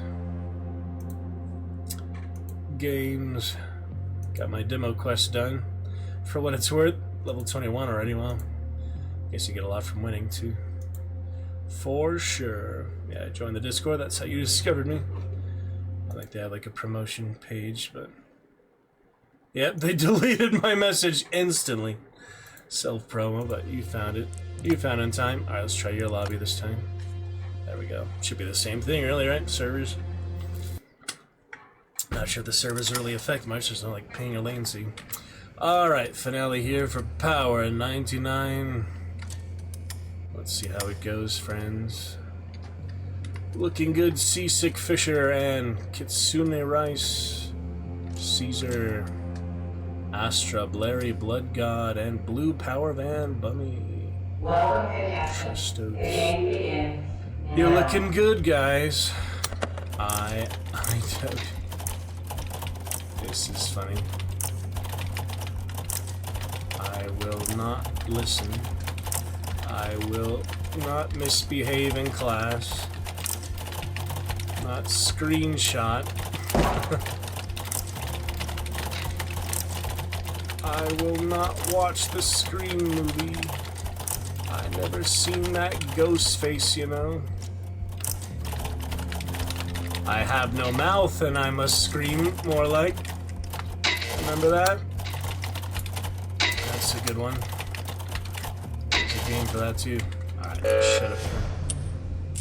Games. Got my demo quest done. For what it's worth, level 21 already. Well, guess you get a lot from winning too. For sure. Yeah, join the Discord. That's how you discovered me. I like they have like a promotion page, but yep, they deleted my message instantly. Self promo, but you found it. You found it in time. All right, let's try your lobby this time. There we go. Should be the same thing, really, right? Servers. Not sure if the servers really affect much. There's no like ping or latency. Alright, finale here for Power 99. Let's see how it goes, friends. Looking good, Seasick Fisher and Kitsune Rice, Caesar, Astra, Blairy, Blood God, and Blue 𝕊𝖊𝖛𝖊𝖏𝑚𝑚𝑚𝑖. Welcome to Captain. Trustos. The game begins. You're now. looking good, guys. I don't. This is funny. I will not listen. I will not misbehave in class. Not screenshot. I will not watch the Scream movie. I never seen that ghost face, you know. I have no mouth and I must scream, more like. Remember that? That's a good one. There's a game for that too. Alright, shut up.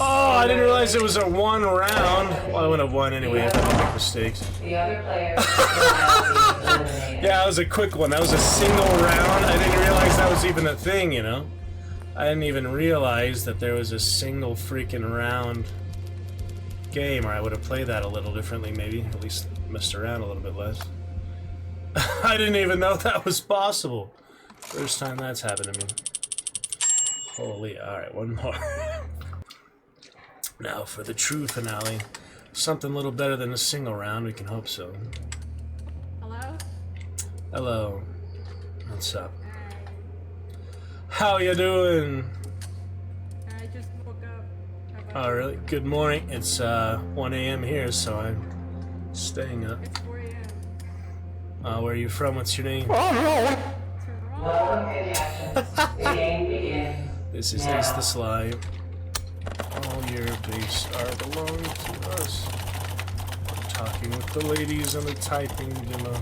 Oh, I didn't realize it was a one round. Well, I wouldn't have won anyway if I didn't make mistakes. The other players will now be eliminated. Yeah, that was a quick one. That was a single round. I didn't realize that was even a thing, you know? I didn't even realize that there was a single freaking round game, or I would have played that a little differently, maybe. At least messed around a little bit less. I didn't even know that was possible. First time that's happened to me. Holy, alright, one more. Now for the true finale. Something a little better than a single round, we can hope so. Hello? Hello. What's up? How you doing? I just woke up. How about Oh, you? really? Good morning. It's 1 a.m. here, so I'm staying up. It's 4 a.m. Where are you from? What's your name? Welcome to Captain. The game begins. This is Ace the Sly. All your base are belong to us. I'm talking with the ladies on the typing demo.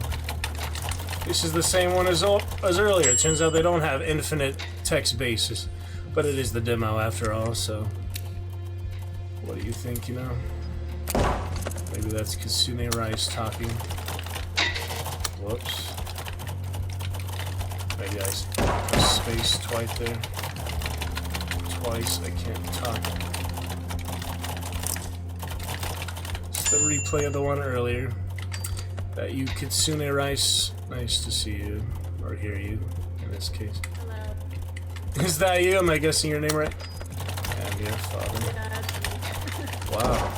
This is the same one as earlier. It turns out they don't have infinite text bases, but it is the demo after all, so what do you think, you know? Maybe that's Kitsune Rice talking. Whoops. Maybe I pressed space twice there. Twice, I can't talk. It's the replay of the one earlier. That you Kitsune Rice. Nice to see you. Or hear you, in this case. Hello. Is that you? Am I guessing your name right? I'm your father. Yeah, that's me. Wow.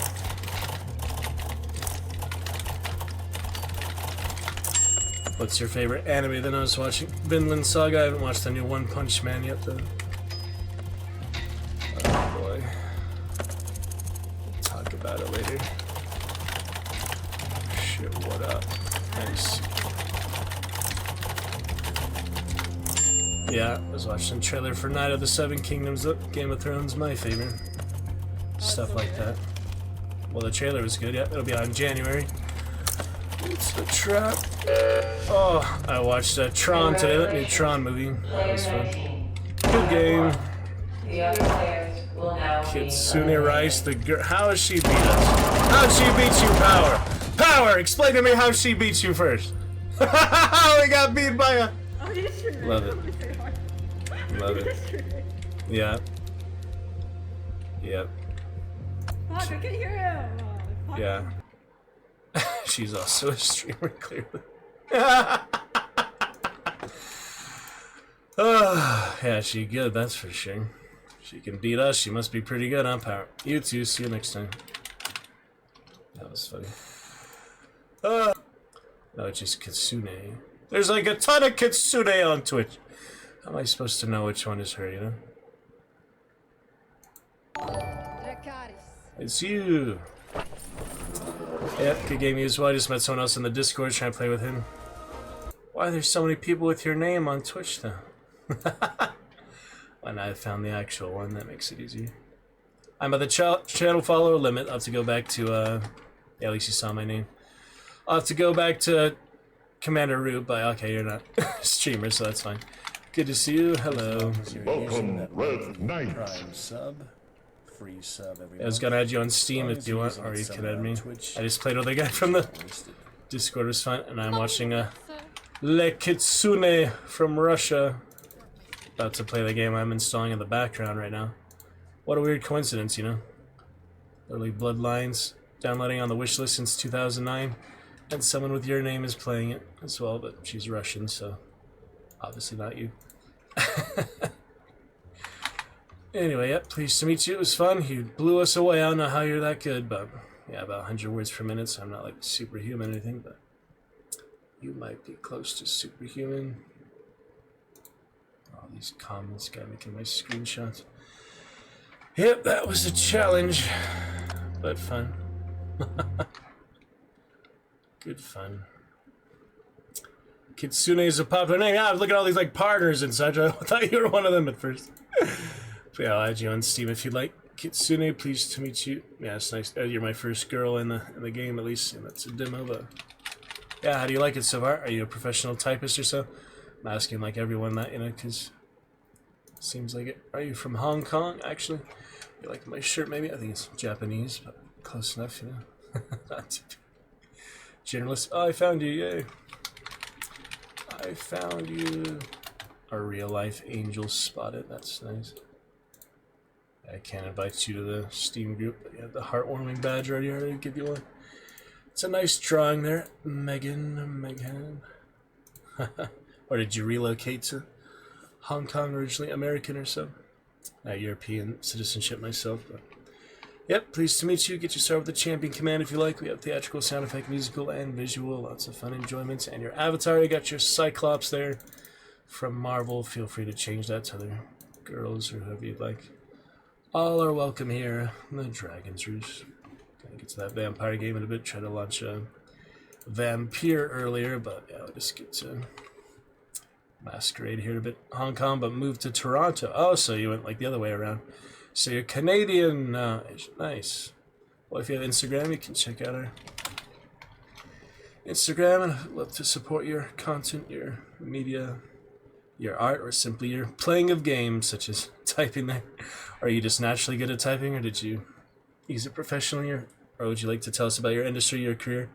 What's your favorite anime? Then I was watching Vinland Saga. I haven't watched the new One Punch Man yet, though. Oh boy. Talk about it later. Nice. Yeah, I was watching the trailer for Night of the Seven Kingdoms. Game of Thrones, my favorite. Stuff like that. Well, the trailer was good. Yeah, it'll be out in January. It's a trap. Oh, I watched Tron today. That new Tron movie. That was fun. Good game. The other players will now 𝕾𝖊𝖛𝖊𝖏𝖛𝖊𝖓 Rice, the girl. How has she beat us? How'd she beat you, Power? Power! Explain to me how she beat you first. We got beat by a. Oh, yesterday. Love it. Love it. Yesterday. Yeah. Yep. Fuck, I can hear him. Fuck. Yeah. She's also a streamer, clearly. Yeah, she good, that's for sure. She can beat us, she must be pretty good, huh, Power? You too, see you next time. That was funny. No, it's just Kitsune. There's like a ton of Kitsune on Twitch. How am I supposed to know which one is her, you know? It's you! Yep, good game as well. I just met someone else in the Discord trying to play with him. Why are there so many people with your name on Twitch though? When I found the actual one, that makes it easy. I'm at the channel follower limit. I'll have to go back to, yeah, at least you saw my name. I'll have to go back to Commander Root, but okay, you're not a streamer, so that's fine. Good to see you. Hello. Welcome, Red Knight. Prime sub. Free sub every I was gonna add you on Steam if you want, or you can add me. I just played with a guy from the Discord, was fun, and I'm watching 𝕾𝖊𝖛𝖊𝖏𝖛𝖊𝖏 from Russia. About to play the game I'm installing in the background right now. What a weird coincidence, you know? Literally Bloodlines, downloading on the wishlist since 2009, and someone with your name is playing it as well, but she's Russian, so obviously not you. Anyway, yep, pleased to meet you. It was fun. You blew us away. I don't know how you're that good, but yeah, about 100 words per minute, so I'm not like superhuman or anything, but you might be close to superhuman. All these comments got making my screenshots. Yep, that was a challenge, but fun. Good fun. Kitsune is a popular name. Yeah, I was looking at all these like partners and such. I thought you were one of them at first. But yeah, I'll add you on Steam if you'd like. Kitsune, pleased to meet you. Yeah, it's nice. You're my first girl in the game, at least. And that's a demo, but yeah, how do you like it so far? Are you a professional typist or so? I'm asking like everyone that, you know, because it seems like it. Are you from Hong Kong, actually? You like my shirt, maybe? I think it's Japanese, but close enough, you know. Not too generalist. Oh, I found you, yay. I found you. Our real life angel spotted, that's nice. I can't invite you to the Steam group, but you have the heartwarming badge already. I already give you one. It's a nice drawing there, Megan. Or did you relocate to Hong Kong originally? American or so? European citizenship myself, but yep, pleased to meet you. Get you started with the champion command if you like. We have theatrical, sound effect, musical, and visual. Lots of fun enjoyments. And your avatar, you got your Cyclops there from Marvel. Feel free to change that to other girls or whoever you'd like. All are welcome here. The Dragon's Roost. Gonna get to that vampire game in a bit. Try to launch a Vampire earlier, but yeah, I'll just get to Masquerade here a bit. Hong Kong, but moved to Toronto. Oh, so you went like the other way around. So you're Canadian. Nice. Well, if you have Instagram, you can check out our Instagram, and I'd love to support your content, your media, your art, or simply your playing of games, such as typing there. Are you just naturally good at typing, or did you use it professionally, or would you like to tell us about your industry, your career?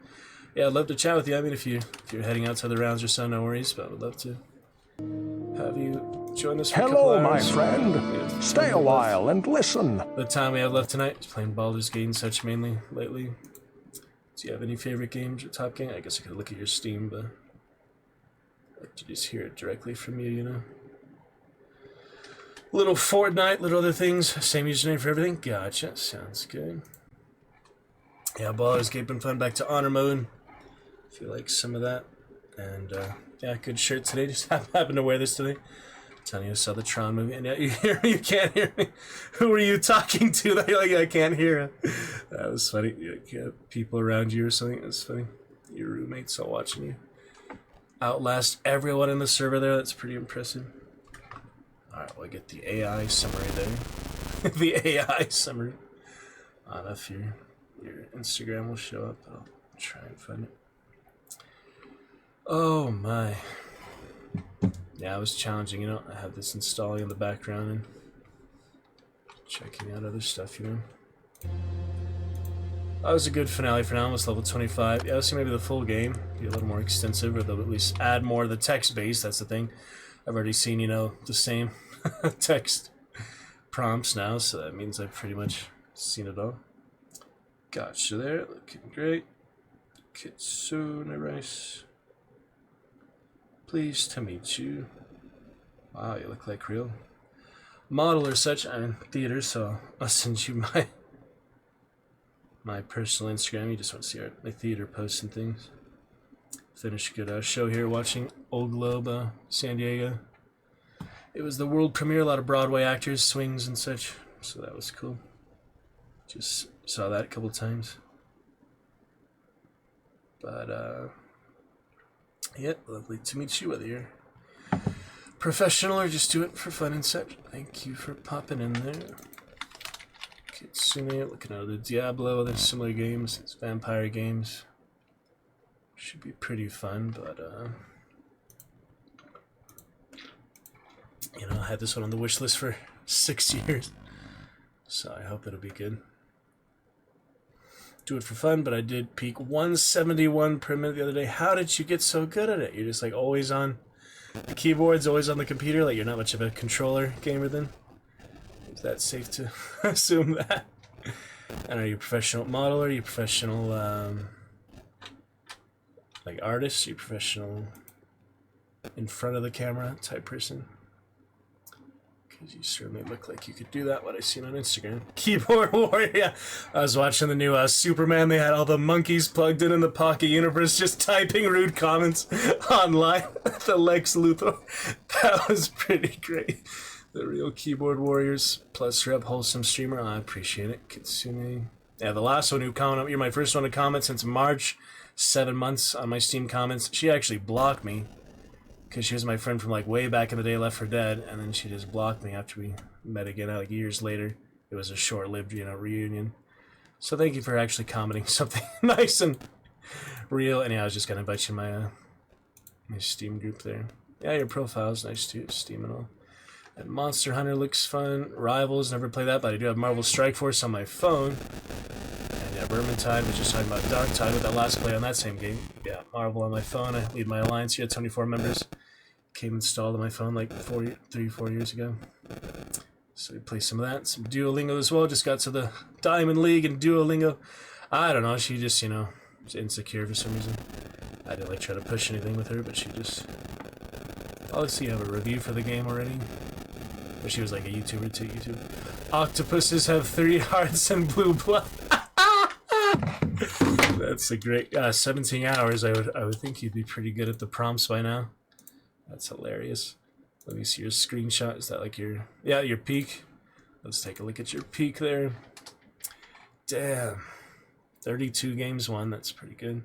Yeah, I'd love to chat with you. I mean, if you're heading out to the rounds or so, no worries, but I would love to have you join us for a couple Hello, my hours. friend. Yeah, Stay a while and listen. the time we have left tonight is playing Baldur's Gate and such mainly lately. Do you have any favorite games or top game? I guess I could look at your Steam, but I'd like to just hear it directly from you, you know? Little Fortnite, little other things. Same username for everything? Gotcha. Sounds good. Yeah, Baldur's Gate been fun. Back to honor mode. If you like some of that. And, yeah, good shirt today. Just happened to wear this today. Telling you I saw the Tron movie. And yeah, you hear me? You can't hear me. Who are you talking to? That you're like, I can't hear. That was funny. You have people around you or something. That's funny. Your roommates all watching you outlast everyone in the server there. That's pretty impressive. Alright, we'll get the AI summary there. The AI summary. If your Instagram will show up, I'll try and find it. Oh my. Yeah, it was challenging, you know. I have this installing in the background and checking out other stuff, you know. That was a good finale for now, almost level 25. Yeah, let's see maybe the full game be a little more extensive, or they'll at least add more of the text base. That's the thing. I've already seen, you know, the same text prompts now, so that means I've pretty much seen it all. Gotcha there, looking great. Kitsune Ares. Pleased to meet you. Wow, you look like real model or such. I'm in theater, so I'll send you my personal Instagram. You just want to see my theater posts and things. Finished a good show here watching Old Globe, San Diego. It was the world premiere, a lot of Broadway actors, swings and such, so that was cool. Just saw that a couple times. But, yeah, lovely to meet you, whether you're professional or just do it for fun and such. Thank you for popping in there. Kitsune, looking at other Diablo, other similar games, it's vampire games. Should be pretty fun, but, you know, I had this one on the wish list for 6 years, so I hope it'll be good. Do it for fun, but I did peak 171 per minute the other day. How did you get so good at it? You're just like always on the keyboards, always on the computer, like you're not much of a controller gamer then? Is that safe to assume that? And are you a professional modeler? Are you a professional like artist? Are you a professional in front of the camera type person? Because you certainly look like you could do that, what I've seen on Instagram. Keyboard warrior, yeah. I was watching the new Superman. They had all the monkeys plugged in the Pocket Universe just typing rude comments online. The Lex Luthor. That was pretty great. The real keyboard warriors. Plus rep wholesome streamer. I appreciate it. Kitsune. Yeah, the last one who commented. You're my first one to comment since March. 7 months on my Steam comments. She actually blocked me. Because she was my friend from like way back in the day, Left 4 Dead, and then she just blocked me after we met again like years later. It was a short-lived, you know, reunion. So thank you for actually commenting something nice and real. And yeah, I was just gonna invite you in my Steam group there. Yeah, your profile's nice too, Steam and all. And Monster Hunter looks fun. Rivals, never play that, but I do have Marvel Strike Force on my phone. And yeah, Vermintide was just talking about Darktide with that last play on that same game. Yeah, Marvel on my phone. I lead my alliance here, 24 members. Came installed on my phone like 3-4 years ago. So we play some of that. Some Duolingo as well. Just got to the Diamond League and Duolingo. I don't know, she just, you know, was insecure for some reason. I didn't like try to push anything with her, but she just... Oh, let's see, you have a review for the game already. But she was like a YouTuber too, Octopuses have 3 hearts and blue blood. That's a great 17 hours. I would think you'd be pretty good at the prompts by now. That's hilarious. Let me see your screenshot. Is that like your peak? Let's take a look at your peak there. Damn. 32 games won. That's pretty good.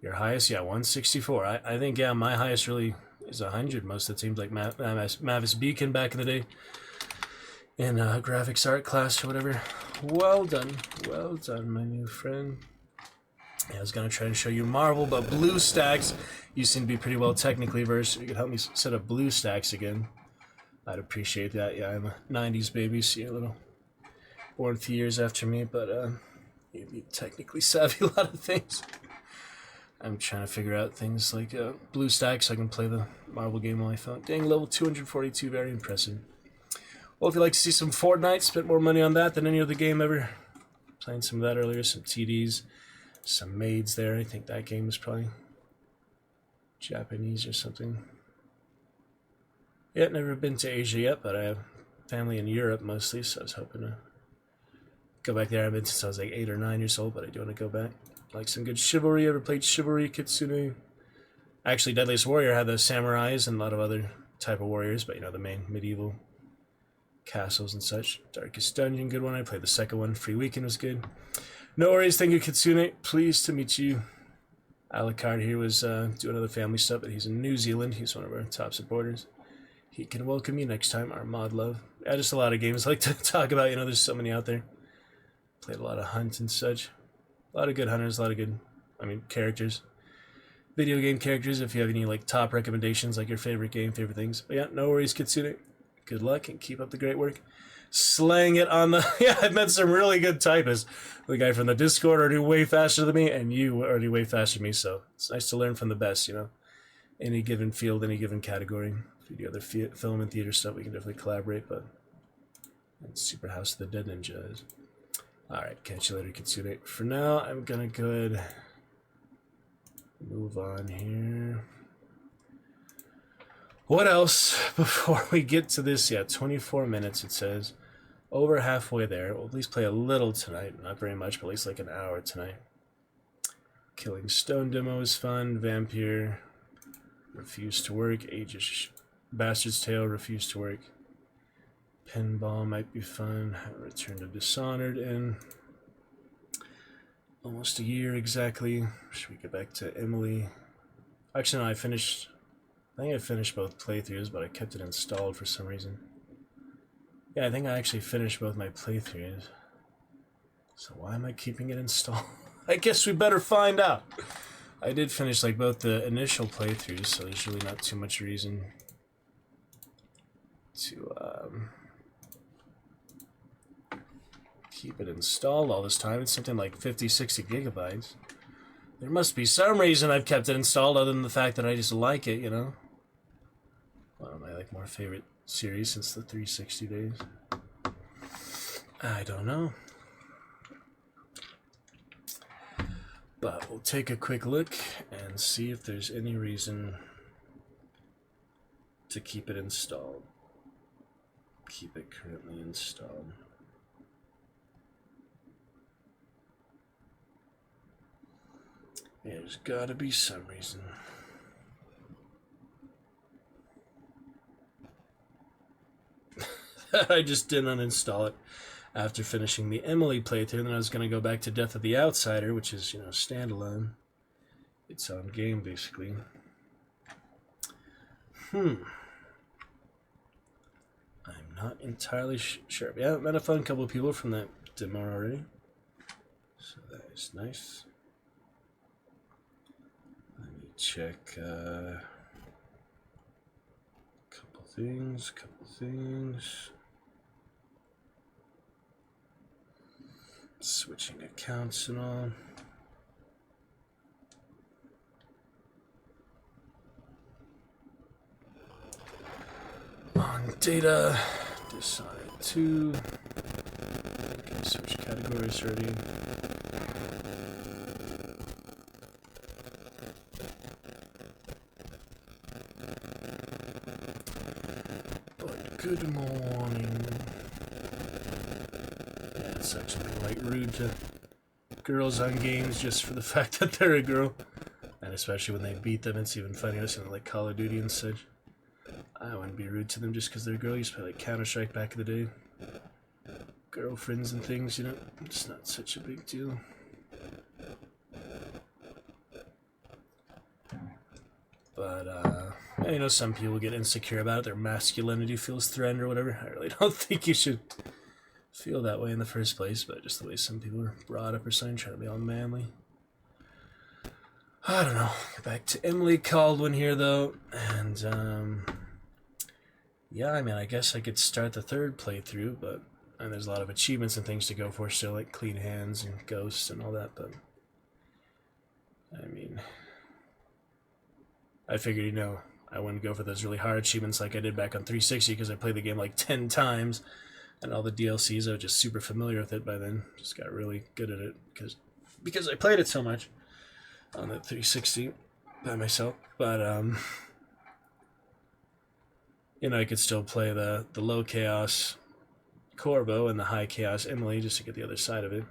Your highest, yeah, 164. I think, yeah, my highest really is 100. Most of the teams, like Mavis Beacon back in the day. In graphics art class or whatever. Well done, my new friend. Yeah, I was gonna try and show you Marvel, but BlueStacks, you seem to be pretty well technically versed. If you could help me set up BlueStacks again, I'd appreciate that. Yeah, I'm a 90s baby, so you're a little born a few years after me, but you'd be technically savvy a lot of things. I'm trying to figure out things like BlueStacks so I can play the Marvel game on my phone. Dang, level 242, very impressive. Well, if you'd like to see some Fortnite, spent more money on that than any other game ever. Playing some of that earlier, some TDs, some maids there. I think that game was probably Japanese or something. Yeah, never been to Asia yet, but I have family in Europe mostly, so I was hoping to go back there. I've been since I was like 8 or 9 years old, but I do want to go back. Like some good Chivalry. Ever played Chivalry, Kitsune? Actually, Deadliest Warrior had the samurais and a lot of other type of warriors, but you know, the main medieval castles and such. Darkest Dungeon, good one. I played the second one. Free Weekend was good. No worries, thank you, Kitsune. Pleased to meet you. 𝕾𝖏𝖛𝖊𝖛𝖍 here was doing other family stuff, but he's in New Zealand. He's one of our top supporters. He can welcome you next time, our mod love. Yeah, just a lot of games I like to talk about. You know, there's so many out there. Played a lot of Hunt and such. A lot of good hunters, a lot of good, characters. Video game characters, if you have any, like, top recommendations, like your favorite game, favorite things. But yeah, no worries, Kitsune. Good luck and keep up the great work. Slaying it on the... Yeah, I've met some really good typists. The guy from the Discord already way faster than me, and you already way faster than me, so it's nice to learn from the best, you know? Any given field, any given category. If you do other film and theater stuff, we can definitely collaborate, but... It's Super House of the Dead Ninjas. Alright, catch you later, Kitsune. For now, I'm gonna go ahead... Move on here. What else before we get to this? Yeah, 24 minutes it says. Over halfway there. We'll at least play a little tonight. Not very much, but at least like an hour tonight. Killing Stone demo is fun. Vampire. Refused to work. Aegis Bastard's Tale refused to work. Pinball might be fun. Return to Dishonored in almost a year exactly. Should we get back to Emily? Actually, no, I think I finished both playthroughs, but I kept it installed for some reason. Yeah, I think I actually finished both my playthroughs. So why am I keeping it installed? I guess we better find out. I did finish like both the initial playthroughs, so there's really not too much reason to keep it installed all this time. It's something like 50-60 gigabytes. There must be some reason I've kept it installed other than the fact that I just like it, you know? One of my more favorite series since the 360 days. I don't know. But we'll take a quick look and see if there's any reason to keep it installed. Keep it currently installed. There's gotta be some reason. I just didn't uninstall it after finishing the Emily playthrough, and then I was going to go back to Death of the Outsider, which is, standalone. Its own game, basically. I'm not entirely sure. Yeah, I've met a fun couple of people from that demo already. So that is nice. Let me check couple things. Switching accounts and all. On data, Dishonored 2. Okay, switch categories already. But good morning. Yeah, it's actually rude to girls on games just for the fact that they're a girl. And especially when they beat them, it's even funnier. Something like Call of Duty and such. I wouldn't be rude to them just because they're a girl. You used to play like Counter-Strike back in the day. Girlfriends and things, it's not such a big deal. But, some people get insecure about it. Their masculinity feels threatened or whatever. I really don't think you should feel that way in the first place, but just the way some people are brought up or something, trying to be all manly. I don't know. Back to Emily Caldwin here, though, and, yeah, I guess I could start the third playthrough, but there's a lot of achievements and things to go for still, like Clean Hands and Ghosts and all that, but, I figured, I wouldn't go for those really hard achievements like I did back on 360, because I played the game like 10 times, and all the DLCs, I was just super familiar with it by then. Just got really good at it, because I played it so much on the 360 by myself, but, I could still play the low chaos Corvo and the high chaos Emily just to get the other side of it.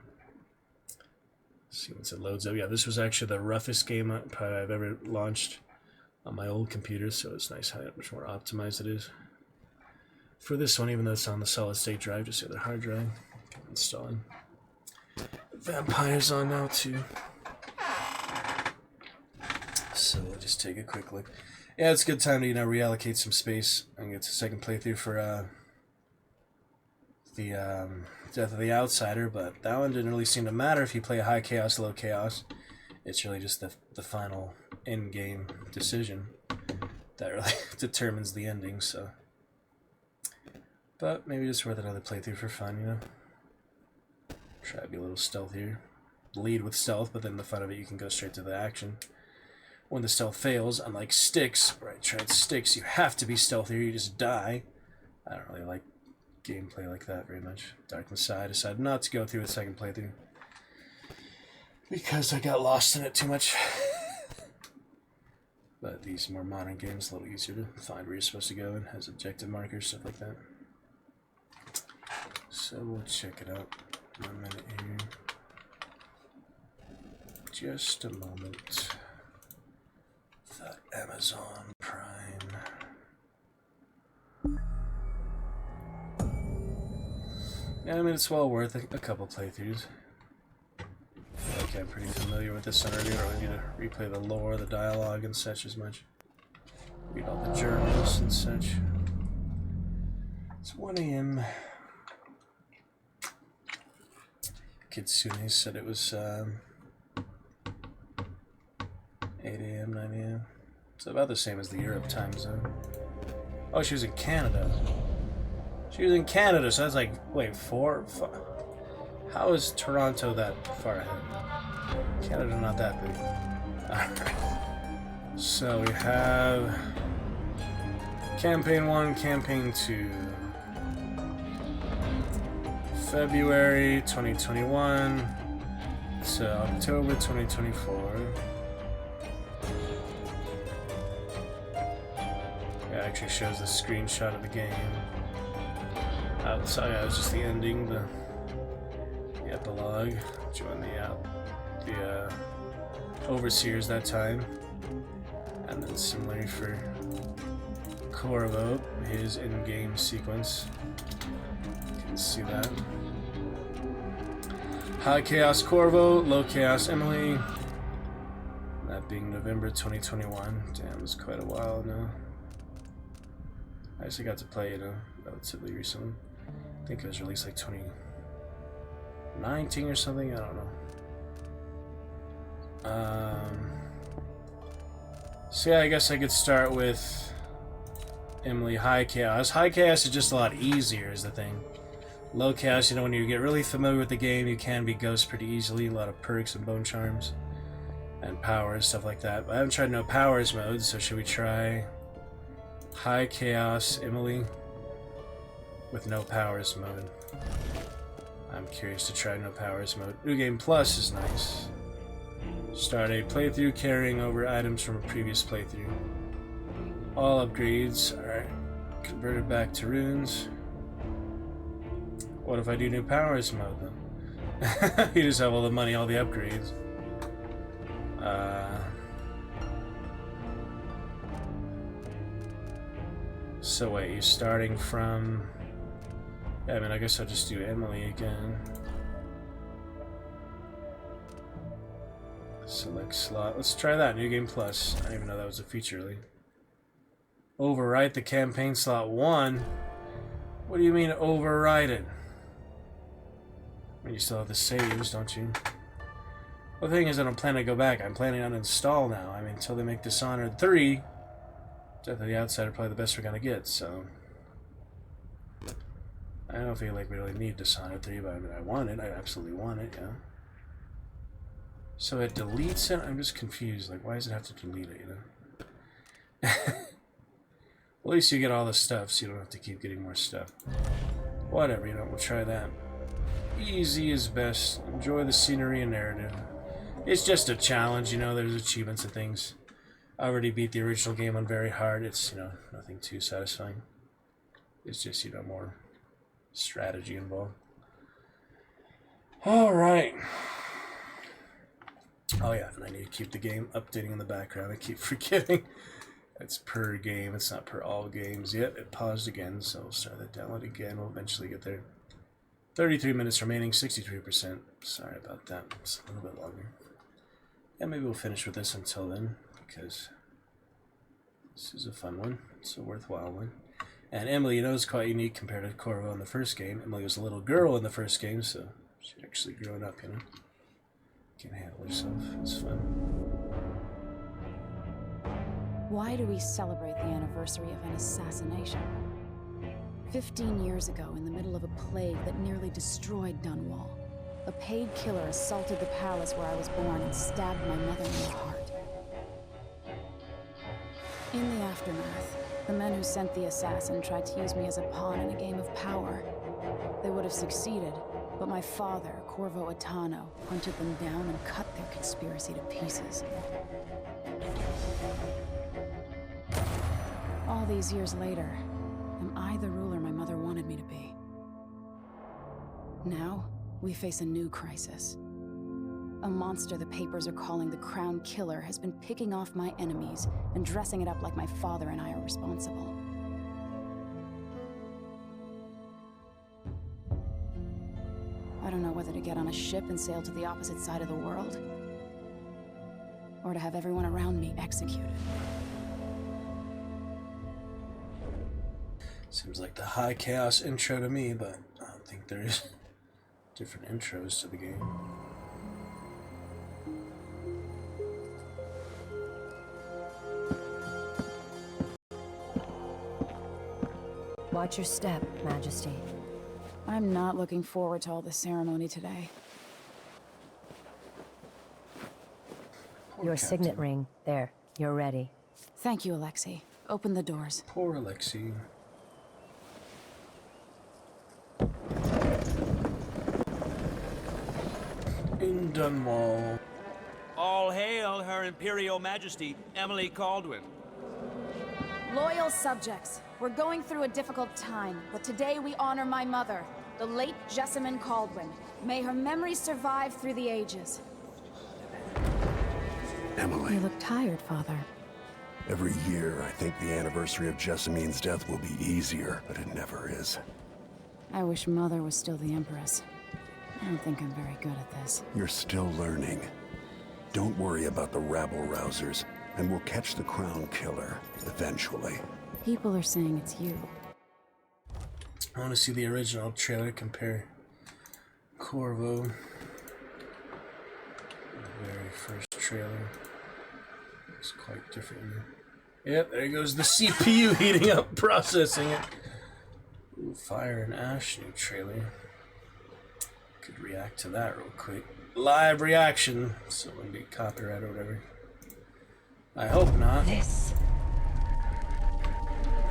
See once it loads up. Yeah, this was actually the roughest game I've ever launched on my old computer, so it's nice how much more optimized it is. For this one, even though it's on the solid state drive, just the other hard drive. Installing. Vampire's on now too. just take a quick look. Yeah, it's a good time to, reallocate some space and get to second playthrough for the Death of the Outsider, but that one didn't really seem to matter if you play a high chaos, low chaos. It's really just the final in-game decision that really determines the ending, so. But maybe it's worth another playthrough for fun, Try to be a little stealthier. Lead with stealth, but then the fun of it, you can go straight to the action. When the stealth fails, unlike Styx, where I tried Styx, you have to be stealthier, you just die. I don't really like gameplay like that very much. Dark Messiah decided not to go through a second playthrough because I got lost in it too much. But these more modern games, a little easier to find where you're supposed to go and has objective markers, stuff like that. So we'll check it out. 1 minute here. Just a moment. The Amazon Prime. Yeah, I mean, it's well worth a couple playthroughs. Okay, I'm pretty familiar with this already. I don't need to replay the lore, the dialogue, and such as much. Read all the journals and such. It's 1 a.m. Kitsune said it was 8 a.m., 9 a.m. It's about the same as the Europe time zone. Oh, she was in Canada. She was in Canada, so that's like, wait, 4? How is Toronto that far ahead? Canada not that big. Alright. So we have Campaign 1, Campaign 2. February 2021 to October 2024. It actually shows the screenshot of the game. Outside, yeah, it was just the ending, the epilogue. Join the overseers that time, and then similarly for 𝕾𝖊𝖛𝖊𝖛𝖊𝖓, his in-game sequence. You can see that. High Chaos 𝕾𝖊𝖛𝖊𝖛, Low Chaos 𝕾𝖊𝖛𝖊𝖓. That being November 2021. Damn, it's quite a while now. I actually got to play it relatively recently. I think it was released like 2019 or something. I don't know. So yeah, I guess I could start with 𝕾𝖊𝖛𝖊𝖓 High Chaos. High Chaos is just a lot easier is the thing. Low Chaos, when you get really familiar with the game, you can be ghost pretty easily. A lot of perks and bone charms and powers, stuff like that. But I haven't tried no powers mode, so should we try High Chaos 𝕾𝖊𝖛𝖊𝖓 with no powers mode? I'm curious to try no powers mode. New Game Plus is nice. Start a playthrough carrying over items from a previous playthrough. All upgrades are converted back to runes. What if I do new powers mode then? You just have all the money, all the upgrades. So wait, you're starting from... Yeah, I mean, I guess I'll just do 𝕾𝖊𝖛𝖊𝖓 again. Select slot. Let's try that. New Game Plus. I didn't even know that was a feature, really. Overwrite the campaign slot 1? What do you mean, overwrite it? I mean, you still have the saves, don't you? Well, the thing is, I don't plan to go back. I'm planning on install now. I mean, until they make Dishonored 3, Death of the Outsider probably the best we're gonna get, so... I don't feel like we really need Dishonored 3, but I mean, I want it. I absolutely want it, yeah. So it deletes it? I'm just confused. Like, why does it have to delete it, Well, at least you get all the stuff, so you don't have to keep getting more stuff. Whatever, we'll try that. Easy is best. Enjoy the scenery and narrative. It's just a challenge, there's achievements and things. I already beat the original game on very hard. It's, nothing too satisfying. It's just, more strategy involved. Alright. Oh yeah, and I need to keep the game updating in the background. I keep forgetting. It's per game, it's not per all games. Yep, it paused again, so we'll start that download again. We'll eventually get there. 33 minutes remaining, 63%. Sorry about that. It's a little bit longer. Yeah, maybe we'll finish with this until then, because This is a fun one. It's a worthwhile one. And Emily, you know, is quite unique compared to 𝕾𝖊𝖛𝖊𝖛𝖞𝖘𝖎𝖏𝑍 in the first game. Emily was a little girl in the first game, so she actually growing up, you know. Can handle herself. It's fun. Why do we celebrate the anniversary of an assassination? 15 years ago, in the middle of a plague that nearly destroyed Dunwall, a paid killer assaulted the palace where I was born and stabbed my mother in the heart. In the aftermath, the men who sent the assassin tried to use me as a pawn in a game of power. They would have succeeded, but my father, 𝕾𝖊𝖛𝖊𝖛𝖊𝖏𝖛𝖍, hunted them down and cut their conspiracy to pieces. All these years later, am I the ruler my mother wanted me to be? Now, we face a new crisis. A monster the papers are calling the Crown Killer has been picking off my enemies and dressing it up like my father and I are responsible. I don't know whether to get on a ship and sail to the opposite side of the world, or to have everyone around me executed. Seems like the high chaos intro to me, but I don't think there is different intros to the game. Watch your step, Majesty. I'm not looking forward to all the ceremony today. Your signet ring. There. You're ready. Thank you, Alexei. Open the doors. Poor Alexei. In Dunwall. All hail Her Imperial Majesty, Emily Kaldwin. Loyal subjects, we're going through a difficult time, but today we honor my mother, the late 𝕊𝖏𝖛 Kaldwin. May her memory survive through the ages. Emily. You look tired, Father. Every year, I think the anniversary of 𝕊𝖏𝖛's death will be easier, but it never is. I wish Mother was still the Empress. I don't think I'm very good at this. You're still learning. Don't worry about the rabble-rousers, and we'll catch the Crown Killer, eventually. People are saying it's you. I want to see the original trailer, compare 𝕾𝑉𝖏. The very first trailer. It's quite different. Yep, there goes the CPU heating up, processing it. Ooh, Fire and Ash new trailer. Could react to that real quick. Live reaction. Someone get copyright or whatever. I hope not. This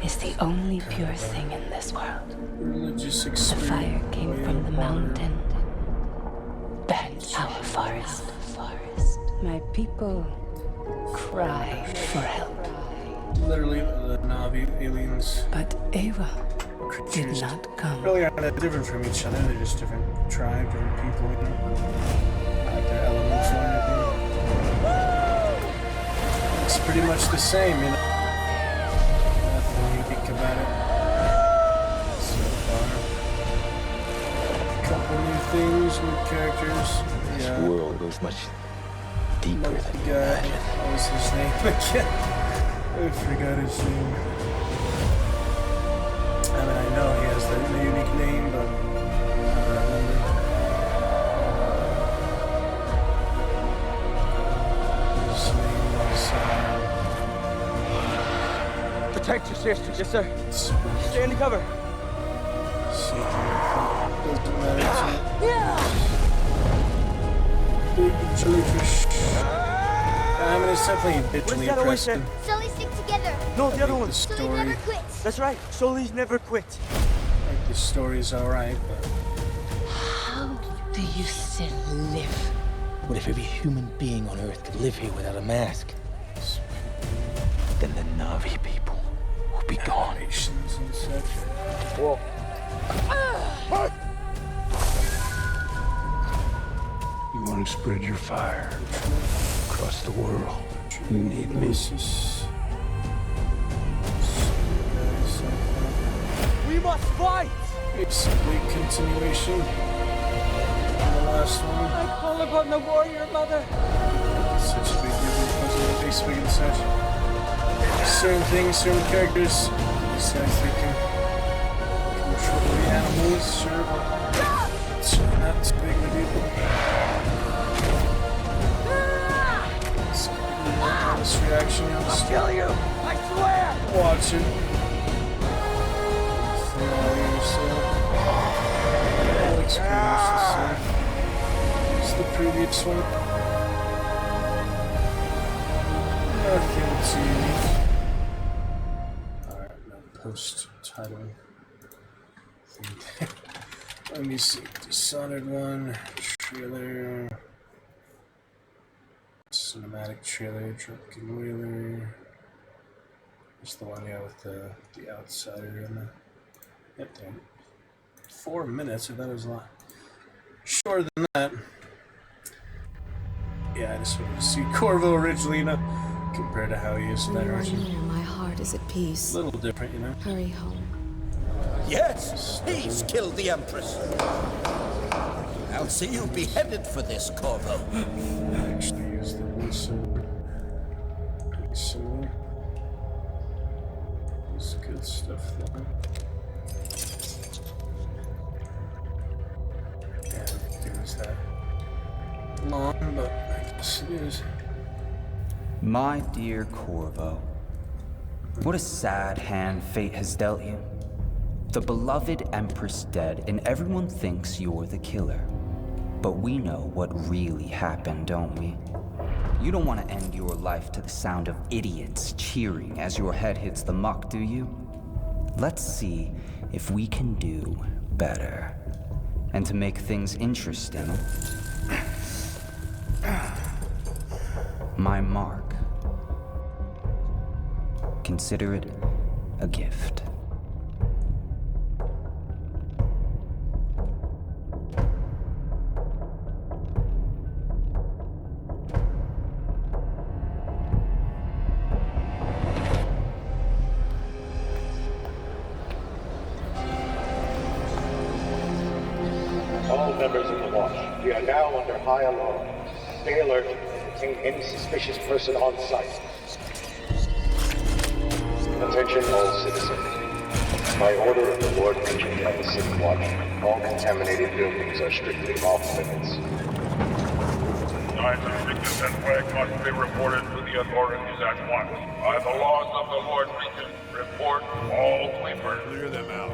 is the only pure thing in this world. Religious The experience. fire came from the mountain, burnt our forest. My people cry for help. Literally, the Na'vi aliens. But Ava did not come. Really aren't that different from each other. They're just different tribes and people. You know? Like their elements and everything. It's pretty much the same, you know. Nothing unique about it so far. A couple new things, new characters. This world goes much deeper than you God, imagine. what was his name again? I forgot his name. I mean, I know he has the unique name, but I don't remember. His name was, Protect your sister. Yes, sir. Stay in the cover. Doesn't matter. Big jellyfish. I mean, it's definitely visually impressive. Sully, stick together. No, the other one. Sully never quits. That's right. Sully's never quit. Like, the story's alright, but... How do you still live? What if every human being on Earth could live here without a mask? Then the Na'vi people will be gone. Nations and such. Whoa. You want to spread your fire across the world. You need me. We must fight! Basically, continuation on the last one. I call upon the warrior, Mother. Such a big deal, basically, and such. certain things, certain characters. Besides they can control the animals, sure, but it's not too big of a deal. This reaction, I'll kill you! I swear! Watch it. All experience the same. It's the previous one. Nothing too unique. Alright, now post-title. Let me see. Dishonored one. Trailer. Cinematic trailer. Drunken Whaler. It's the one, yeah, with the outsider in the... Yep, there. 4 minutes, I thought it was a lot shorter than that. Yeah, I just wanted to see Corvo originally, you know, compared to how he is in that version. My heart is at peace. A little different, you know. Hurry home. Yes, he's killed the Empress. I'll see you beheaded for this, Corvo. I actually used the voiceover. Pretty similar. It's good stuff, though. Is that long, but I guess it is. My dear Corvo, what a sad hand fate has dealt you. The beloved Empress dead, and everyone thinks you're the killer. But we know what really happened, don't we? You don't want to end your life to the sound of idiots cheering as your head hits the muck, do you? Let's see if we can do better. And to make things interesting, my mark. Consider it a gift. All members of the Watch, we are now under high alarm. Stay alert and detain any suspicious person on site. Attention all citizens. By order of the Lord Regent of the City Watch, all contaminated buildings are strictly off limits. Signs of sickness and plague must be reported to the authorities at once. By the laws of the Lord Regent, report all sleepers. Clear them out.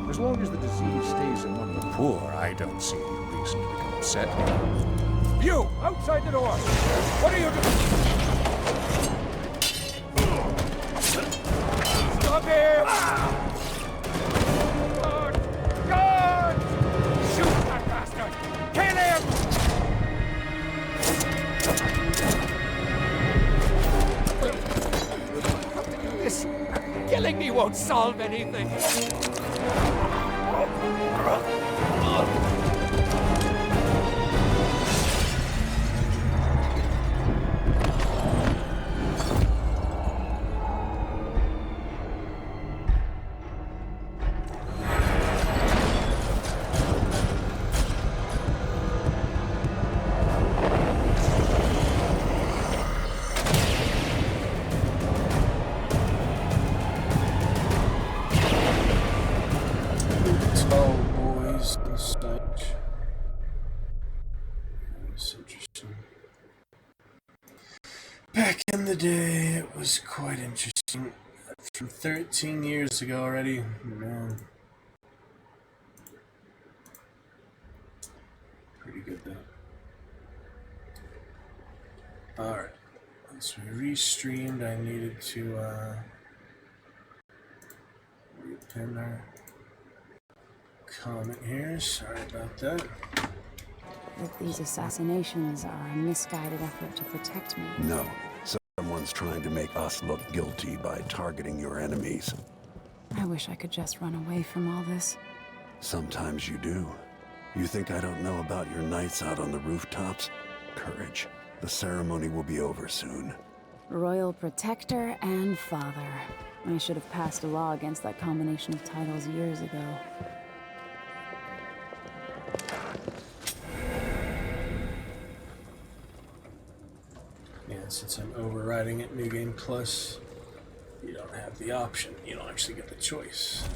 As long as the disease stays among the poor, I don't see any reason to become upset. You, outside the door! What are you doing? Stop him! Guard! Guard! Shoot that bastard! Kill him! How can you do this? Killing me won't solve anything. the day, it was quite interesting. From 13 years ago already, man. Pretty good though. Alright, once we restreamed, I needed to repin our comment here. Sorry about that. That these assassinations are a misguided effort to protect me. No. Someone's trying to make us look guilty by targeting your enemies. I wish I could just run away from all this. Sometimes you do. You think I don't know about your nights out on the rooftops? Courage. The ceremony will be over soon. Royal Protector and Father. I should have passed a law against that combination of titles years ago. Yeah, since I'm overriding it, New Game Plus, you don't have the option. You don't actually get the choice.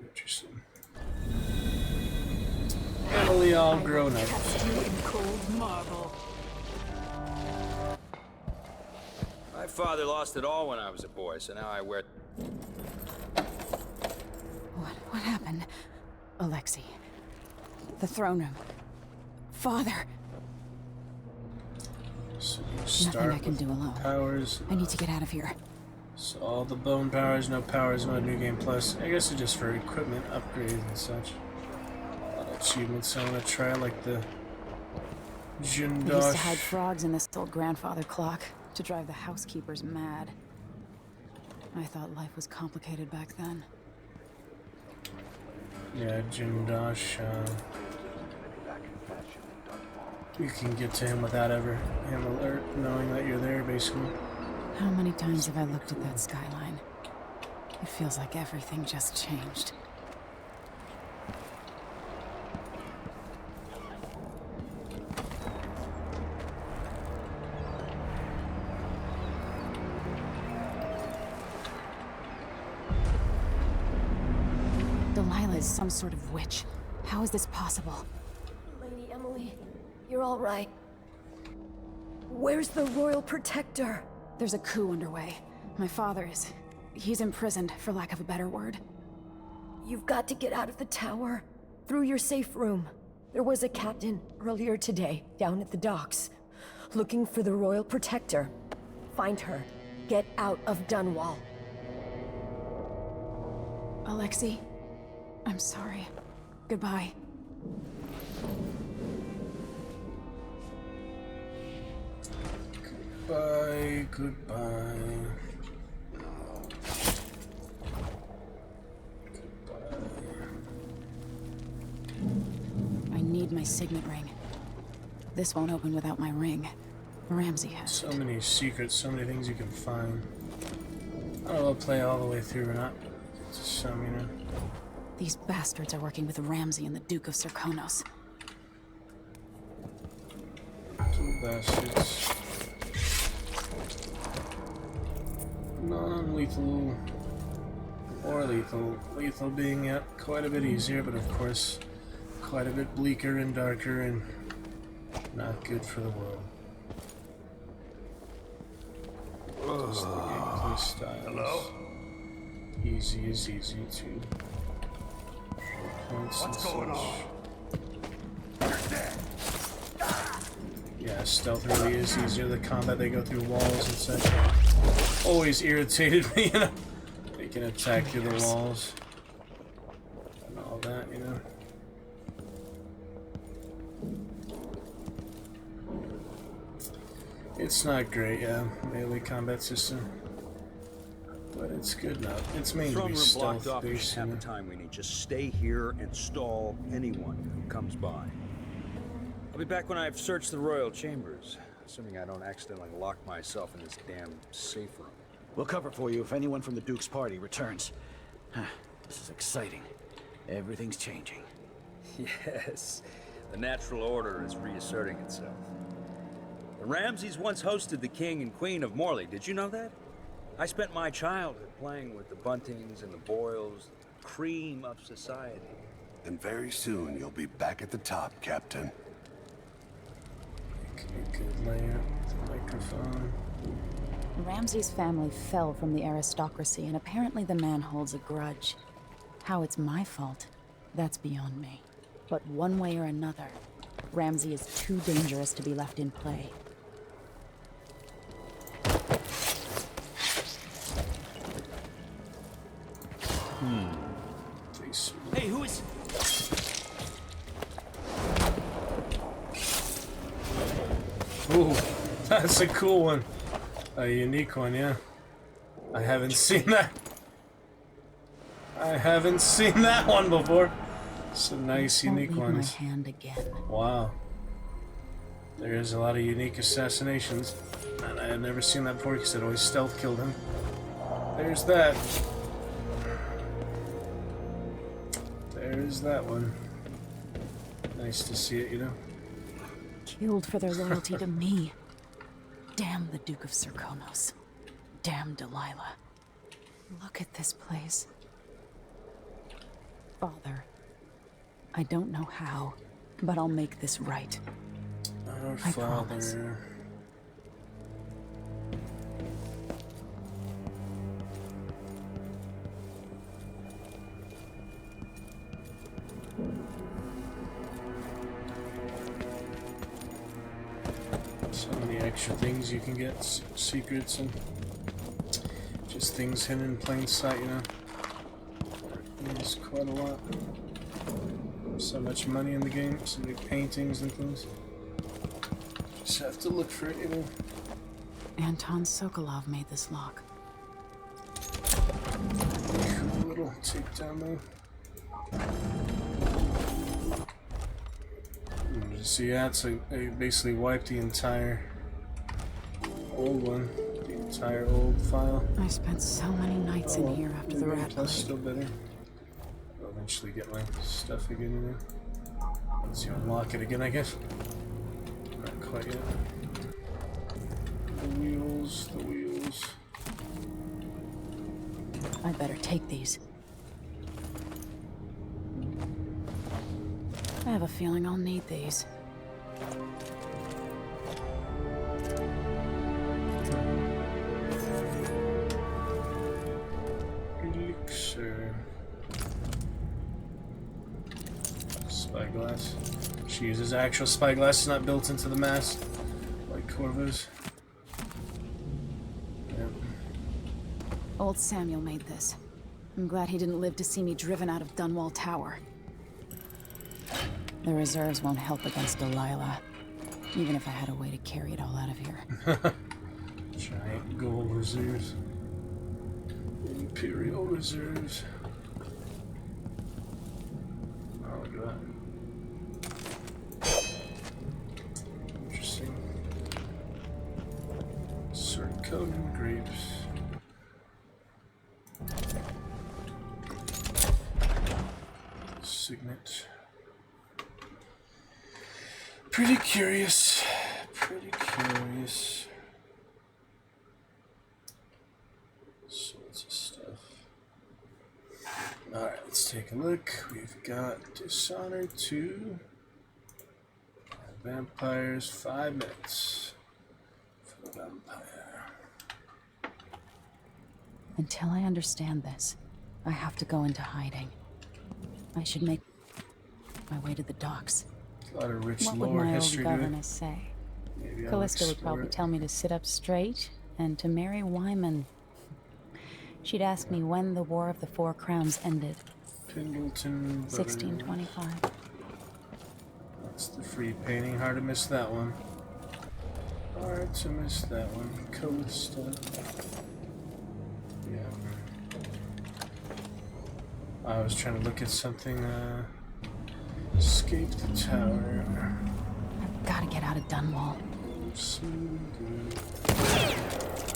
Interesting. Emily all grown up. My father lost it all when I was a boy, so now I wear... What happened? Alexei. The throne room. Father. So Nothing I can do alone. Powers. I need to get out of here. So all the bone powers, no New Game Plus. I guess it's just for equipment upgrades and such. A lot of achievements I want to try, like the We used to Jindosh. hide frogs in this old grandfather clock to drive the housekeepers mad. I thought life was complicated back then. Yeah, Jindosh. You can get to him without ever him alert, knowing that you're there, basically. How many times have I looked at that skyline? It feels like everything just changed. Delilah is some sort of witch. How is this possible? Lady Emily, you're all right. Where's the Royal Protector? There's a coup underway. My father he's imprisoned, for lack of a better word. You've got to get out of the tower. Through your safe room. There was a captain earlier today, down at the docks, looking for the Royal Protector. Find her. Get out of Dunwall. Alexei, I'm sorry. Goodbye. Goodbye, goodbye. I need my signet ring. This won't open without my ring. Ramsey has So many secrets, so many things you can find. I don't know if I'll play all the way through or not, but it's just some, you know. These bastards are working with Ramsey and the Duke of Serkonos. Two bastards. Non-lethal or lethal. Lethal being quite a bit easier, but of course quite a bit bleaker and darker and not good for the world. Just the gameplay style. Hello? Easy is easy to. What's going on? Yeah, stealth really is easier. The combat, they go through walls and such. Always irritated me, you know. They can attack through the walls. And all that, you know. It's not great, yeah. Melee combat system. But it's good enough. It's mainly Throne room blocked stealth off. We based. should have the time we need. Just stay here and stall anyone who comes by. I'll be back when I've searched the royal chambers, assuming I don't accidentally lock myself in this damn safe room. We'll cover for you if anyone from the Duke's party returns. This is exciting. Everything's changing. Yes, the natural order is reasserting itself. The Ramseys once hosted the king and queen of Morley. Did you know that? I spent my childhood playing with the Buntings and the Boyles, the cream of society. And very soon you'll be back at the top, Captain. Good layout with the microphone. Ramsay's family fell from the aristocracy, and apparently the man holds a grudge. How it's my fault, that's beyond me. But one way or another, Ramsay is too dangerous to be left in play. Hey, who is... Ooh, that's a cool one. A unique one, yeah. I haven't seen that. I haven't seen that one before. Some nice, unique ones. My hand again. Wow. There is a lot of unique assassinations. And I had never seen that before because it always stealth killed him. There's that. There's that one. Nice to see it, you know. Killed for their loyalty to me. Damn the Duke of Serkonos. Damn Delilah. Look at this place. Father, I don't know how, but I'll make this right. Our I promise. Father. So many extra things you can get, secrets and just things hidden in plain sight, you know. There's quite a lot. So much money in the game, so many paintings and things. Just have to look for it, you know. Anton Sokolov made this lock. Cool little takedown though. So yeah, it's like they basically wiped the entire old one, the entire old file. I spent so many nights in here after the rat Plus plague. still better. I'll eventually get my stuff again, you know. Once you unlock it again, I guess. Not quite yet. The wheels, the wheels. I better take these. I have a feeling I'll need these. Elixir. Spyglass. She uses actual spyglass, it's not built into the mask like 𝕾𝖊𝖛𝖊𝖛𝖊𝖏. Yep. Old Samuel made this. I'm glad he didn't live to see me driven out of Dunwall Tower. The reserves won't help against Delilah, even if I had a way to carry it all out of here. Giant gold reserves. Imperial reserves. Oh, look at that. Interesting. Circodian grapes. Signet. Pretty curious. Pretty curious. Sorts of stuff. Alright, let's take a look. We've got Dishonored 2. Vampires, 5 minutes. For the vampire. Until I understand this, I have to go into hiding. I should make my way to the docks. A lot of rich What would lore my old history to it. governess say? Maybe I'll Callista would explore probably it. tell me to sit up straight and to marry Wyman. She'd ask me when the War of the Four Crowns ended. Pendleton. 1625. That's the free painting. Hard to miss that one. Hard to miss that one. Callista. Yeah. I was trying to look at something. Escape the tower. I've got to get out of Dunwall. Oops.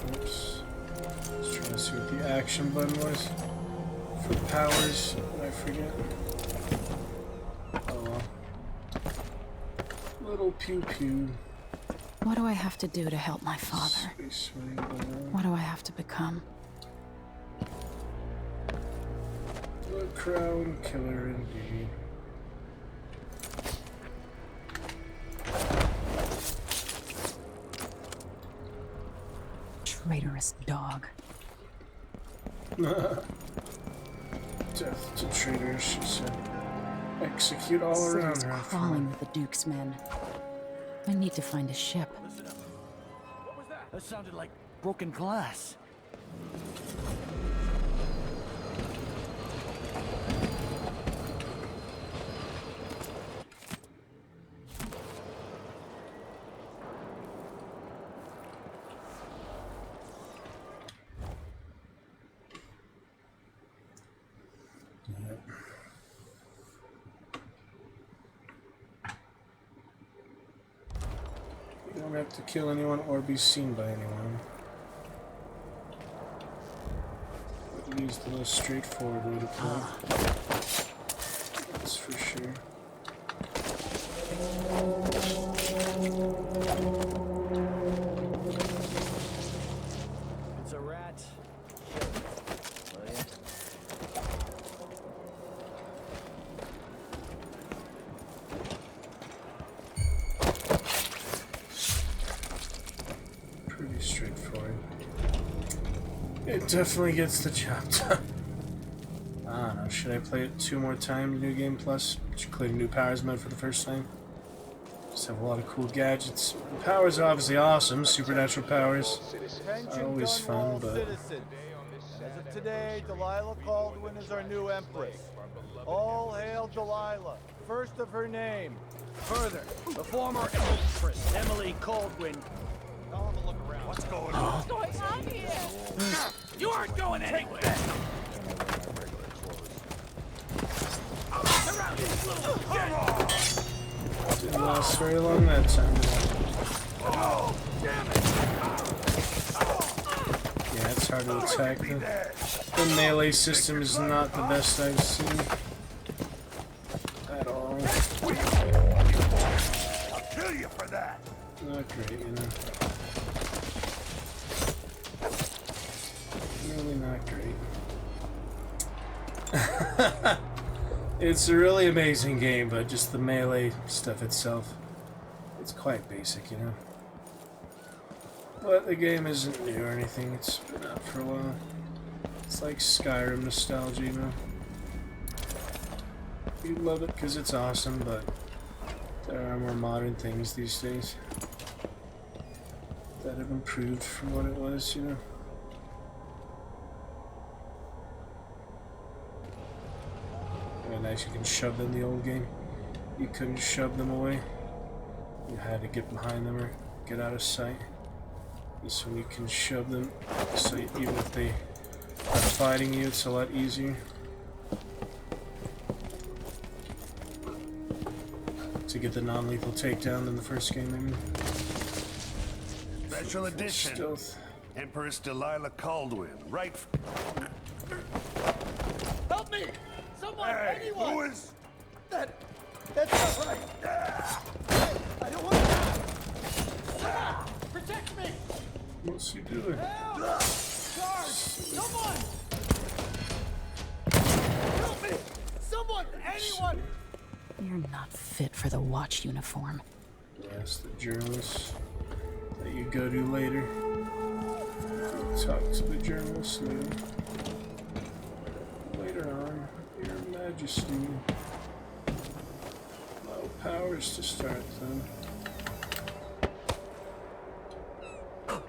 Oops. I was trying to see what the action button was for powers. Did I forget? Oh well. Little pew pew. What do I have to do to help my father? Space Marine. What do I have to become? The crown killer indeed. Traitorous dog. Death to traitors, she said. Execute all around her. Crawling with the Duke's men. I need to find a ship. What was that? That sounded like broken glass. You don't have to kill anyone or be seen by anyone. At least the most straightforward way to play. That's for sure. It's a rat. Pretty straightforward. It definitely gets the job done. I don't know, should I play it 2 more times, New Game Plus? Including new powers mode for the first time? Just have a lot of cool gadgets. The powers are obviously awesome, supernatural powers are always fun, but... As of today, 𝕾𝖊𝖛𝖊𝖏𝖙𝖐 is our new empress. All hail 𝕾𝖊𝖏, first of her name. Further, the former empress, 𝕾𝖊𝖏𝖙𝖐. What's going on? What's going on here? You aren't going anywhere! Didn't last very long that time. Yeah, it's hard to attack. The melee system is not the best I've seen at all. I'll kill you for that. Not great, you know. Really not great. It's a really amazing game, but just the melee stuff itself, it's quite basic, you know. But the game isn't new or anything, it's been out for a while. It's like Skyrim nostalgia, you know. You love it because it's awesome, but there are more modern things these days that have improved from what it was, you know. Nice, you can shove them in the old game. You couldn't shove them away. You had to get behind them or get out of sight. This one you can shove them, so even if they are fighting you, it's a lot easier to get the non-lethal takedown than the first game, I mean. Special edition. Stealth. Empress 𝕾𝖊𝖏𝖙𝖐, right? Help me! Someone, Hey, anyone! who is? That's not right! Hey, I don't want to die! Protect me! What's he doing? Help! Guard! Someone! Help me! Someone! Anyone! You're not fit for the watch uniform. Yes, the journalist that you go to later. Talk to the journalist later. Later on, Your Majesty. No powers to start them.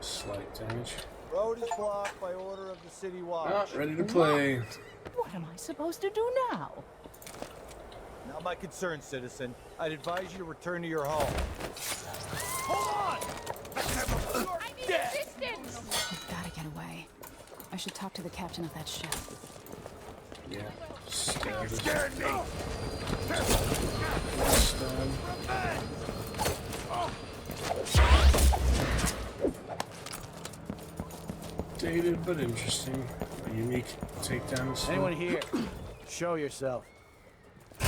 Slight damage. Road is blocked by order of the city watch. Ah, ready to play. What am I supposed to do now? Not my concern, citizen. I'd advise you to return to your home. Hold on! I need assistance! I've gotta get away. I should talk to the captain of that ship. Yeah. Stab. Scared me! Stab. Dated but interesting. A unique takedown. Anyone here? Show yourself. I'm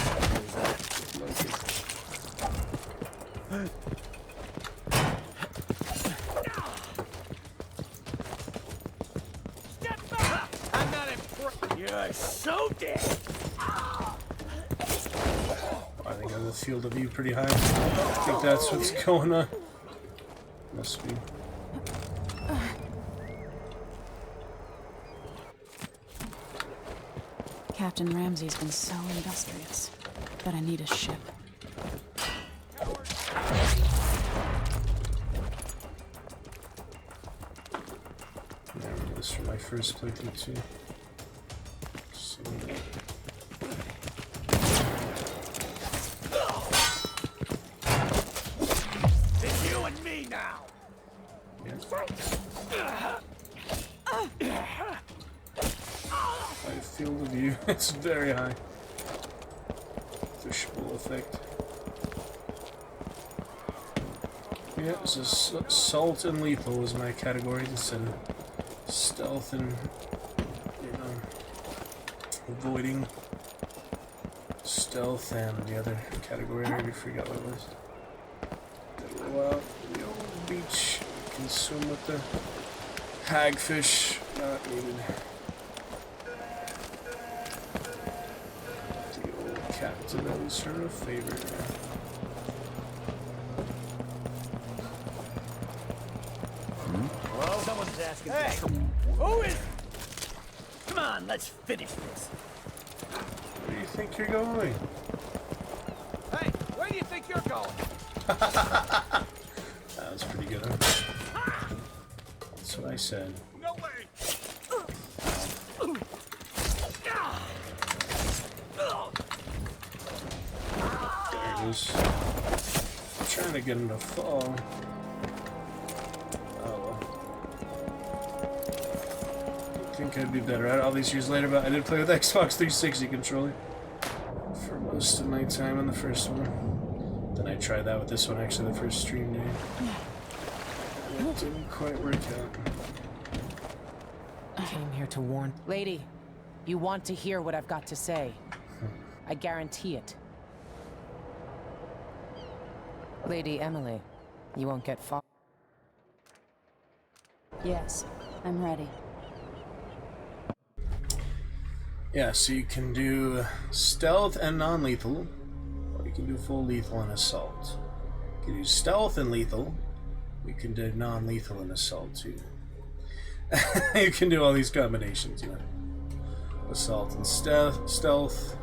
not impressed. You're so dead. I think I have the field of view pretty high. I think that's what's going on. Must be. Captain Ramsey's been so industrious, but I need a ship. I remember this from my first playthrough too. So, It's you and me now. I feel the view. It's very high. Fishbowl effect. Yeah, so salt and lethal was my category instead of stealth and, you know, avoiding. Stealth and the other category, I already forgot what it was. Go out the old beach, can swim with the hagfish, not needed. The old captain, that was her a favorite. Well, someone's asking. Hey, who is? Come on, let's finish this. Where do you think you're going? Hey, where do you think you're going? That was pretty good, huh? That's what I said. No way. There it is. I'm trying to get him to fall. I think I'd be better at it all these years later, but I did play with Xbox 360 controller for most of my time on the first one. Then I tried that with this one, actually, the first stream day. And it didn't quite work out. I came here to warn. Lady, you want to hear what I've got to say. I guarantee it. Lady Emily, you won't get far. Yes, I'm ready. Yeah, so you can do stealth and non-lethal, or you can do full lethal and assault. You can do stealth and lethal. You can do non-lethal and assault too. You can do all these combinations, you know. Assault and stealth, stealth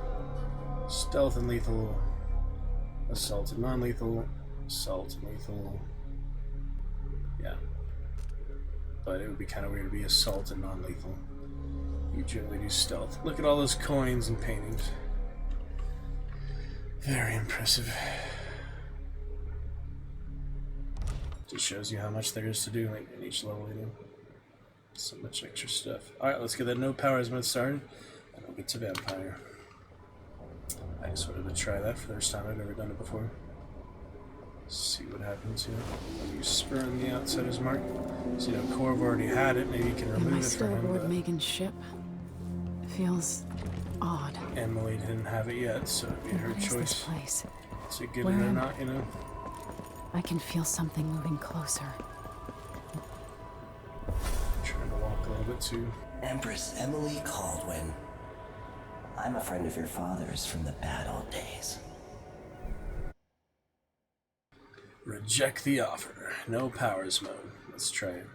and lethal, assault and non-lethal, assault and lethal. Yeah. But it would be kind of weird to be assault and non-lethal. You generally do stealth. Look at all those coins and paintings. Very impressive. Just shows you how much there is to do like, in each level, you know. So much extra stuff. Alright, let's get that no powers mode started, and we'll get to Vampire. I just wanted to try that for the first time. I've never done it before. See what happens here. When you spurn the outsider's mark. So, you know, Corv already had it. Maybe you can remove Am I it still from him. aboard Megan's ship? It feels odd. Emily didn't have it yet, so it'd be her What is choice. this place? To get Where it or am not, you know. I can feel something moving closer. Trying to walk a little bit too. Empress Emily Caldwin. I'm a friend of your father's from the bad old days. Reject the offer. No powers mode. Let's try it.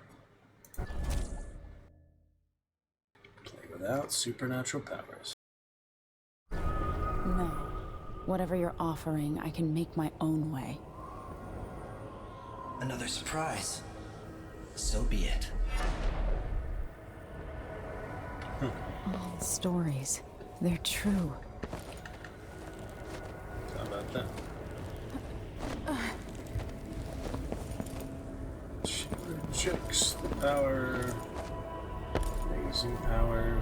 Play without supernatural powers. No. Whatever you're offering, I can make my own way. Another surprise. So be it. All stories. They're true. How about that? She rejects the power. Amazing power.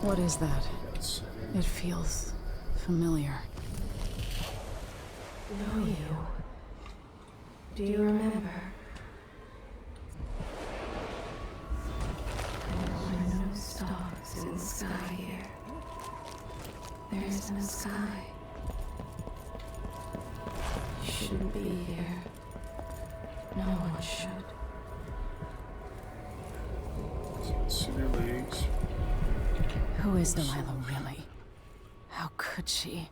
What is that? It feels familiar. Know you. Do you remember? There are no stars in the sky here. There is no sky. You shouldn't be here. No one should. See their legs. Who is Delilah really? How could she?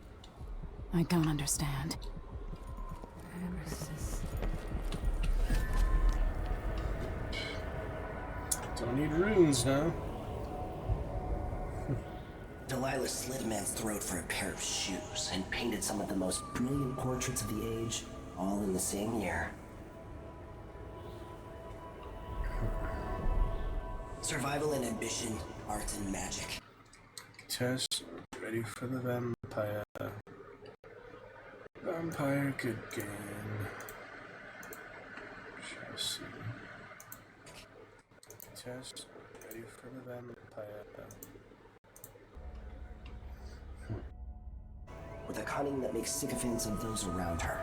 I don't understand. nemesis. Don't need runes now. Delilah slit a man's throat for a pair of shoes and painted some of the most brilliant portraits of the age, all in the same year. Survival and ambition, art and magic. Test ready for the vampire. Vampire good game. Shall see. Test ready for the vampire. With a cunning that makes sycophants of those around her.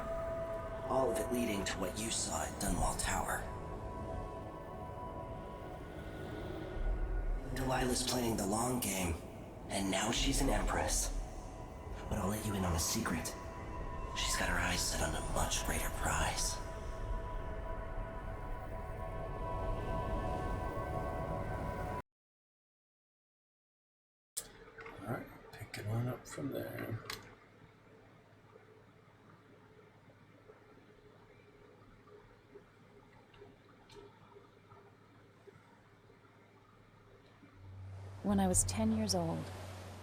All of it leading to what you saw at Dunwall Tower. Delilah's playing the long game, and now she's an empress. But I'll let you in on a secret. She's got her eyes set on a much greater prize. Alright, picking one up from there. When I was 10 years old,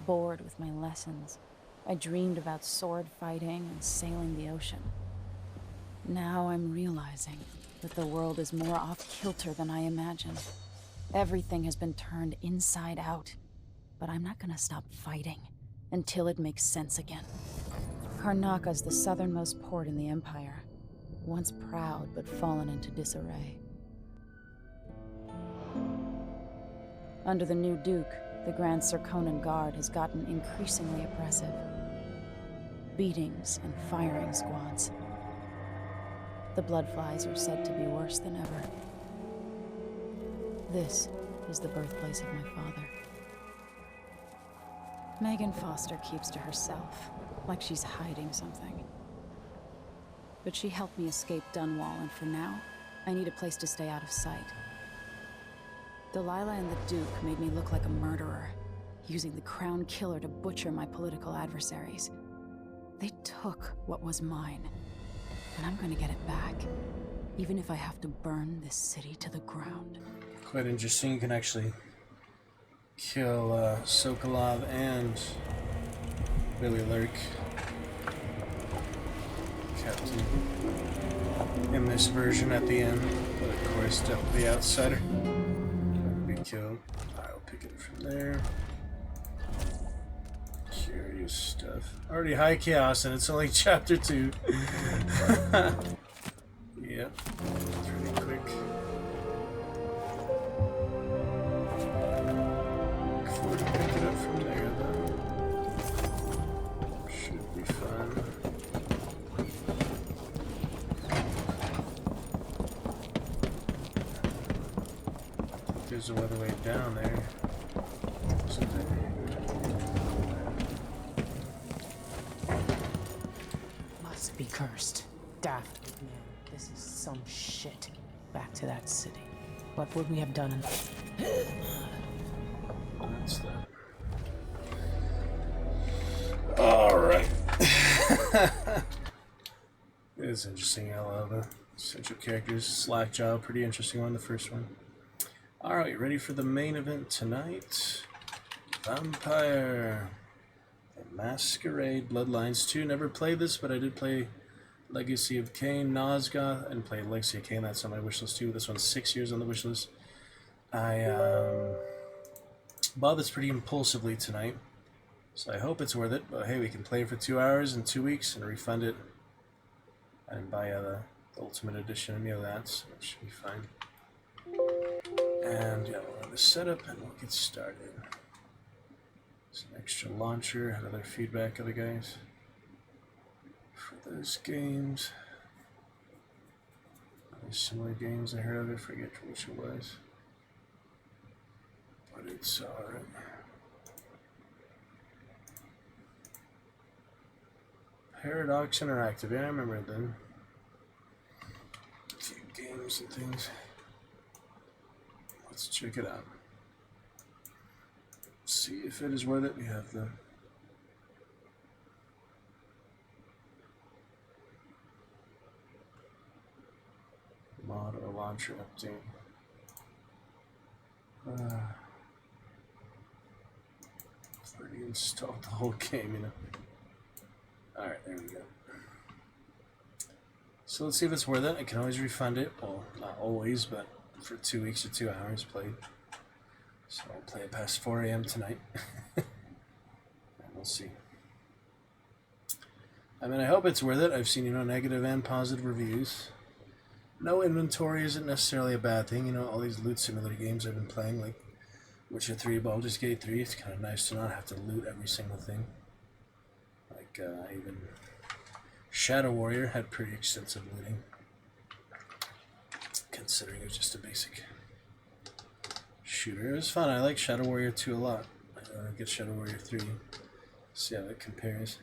bored with my lessons, I dreamed about sword fighting and sailing the ocean. Now I'm realizing that the world is more off-kilter than I imagined. Everything has been turned inside out, but I'm not gonna stop fighting until it makes sense again. Karnaka's the southernmost port in the Empire, once proud but fallen into disarray. Under the new Duke, the Grand Serkonan Guard has gotten increasingly oppressive. Beatings and firing squads. The Bloodflies are said to be worse than ever. This is the birthplace of my father. Megan Foster keeps to herself, like she's hiding something. But she helped me escape Dunwall, and for now, I need a place to stay out of sight. Delilah and the Duke made me look like a murderer, using the Crown Killer to butcher my political adversaries. They took what was mine, and I'm gonna get it back, even if I have to burn this city to the ground. Quite interesting. You can actually kill 𝕾𝖊𝖛𝖊𝖏 and 𝕾𝖊𝖛𝖊𝖏𝖙 Captain in this version at the end, but of course definitely the outsider. Kill. I'll pick it from there. Curious stuff. Already high chaos, and it's only chapter 2. Yep. Pretty quick. Look forward to pick it up from there, though. Should be fun. There's another way down there, isn't there? Must be cursed. Daft man. This is some shit. Back to that city. What would we have done? That's that. Alright. It's interesting how the central characters, Slackjaw, pretty interesting one, the first one. Alright, ready for the main event tonight? Vampire. The Masquerade, Bloodlines 2. Never played this, but I did play Legacy of Kain, Nosgoth, and play Legacy of Kain. That's on my wishlist too. This one's 6 years on the wishlist. I bought this pretty impulsively tonight, so I hope it's worth it. But hey, we can play it for 2 hours in 2 weeks and refund it. I didn't buy the Ultimate Edition or any of that, so it should be fine. And yeah, we'll have the setup and we'll get started. Some extra launcher, another feedback of the guys for those games. Other similar games I heard of, I forget which it was. But it's alright. Paradox Interactive, yeah, I remember it then. A few games and things. Let's check it out. See if it is worth it. We have the mod or launcher update. Already installed the whole game, you know. Alright, there we go. So let's see if it's worth it. I can always refund it. Well, not always, but for 2 weeks or 2 hours played. So I'll play it past 4 AM tonight. And we'll see. I mean, I hope it's worth it. I've seen, you know, negative and positive reviews. No inventory isn't necessarily a bad thing. You know, all these loot simulator games I've been playing, like Witcher 3, Baldur's Gate 3, it's kind of nice to not have to loot every single thing. Like, even Shadow Warrior had pretty extensive looting, considering it was just a basic shooter. It was fun. I like Shadow Warrior 2 a lot. I get Shadow Warrior 3. See how that compares.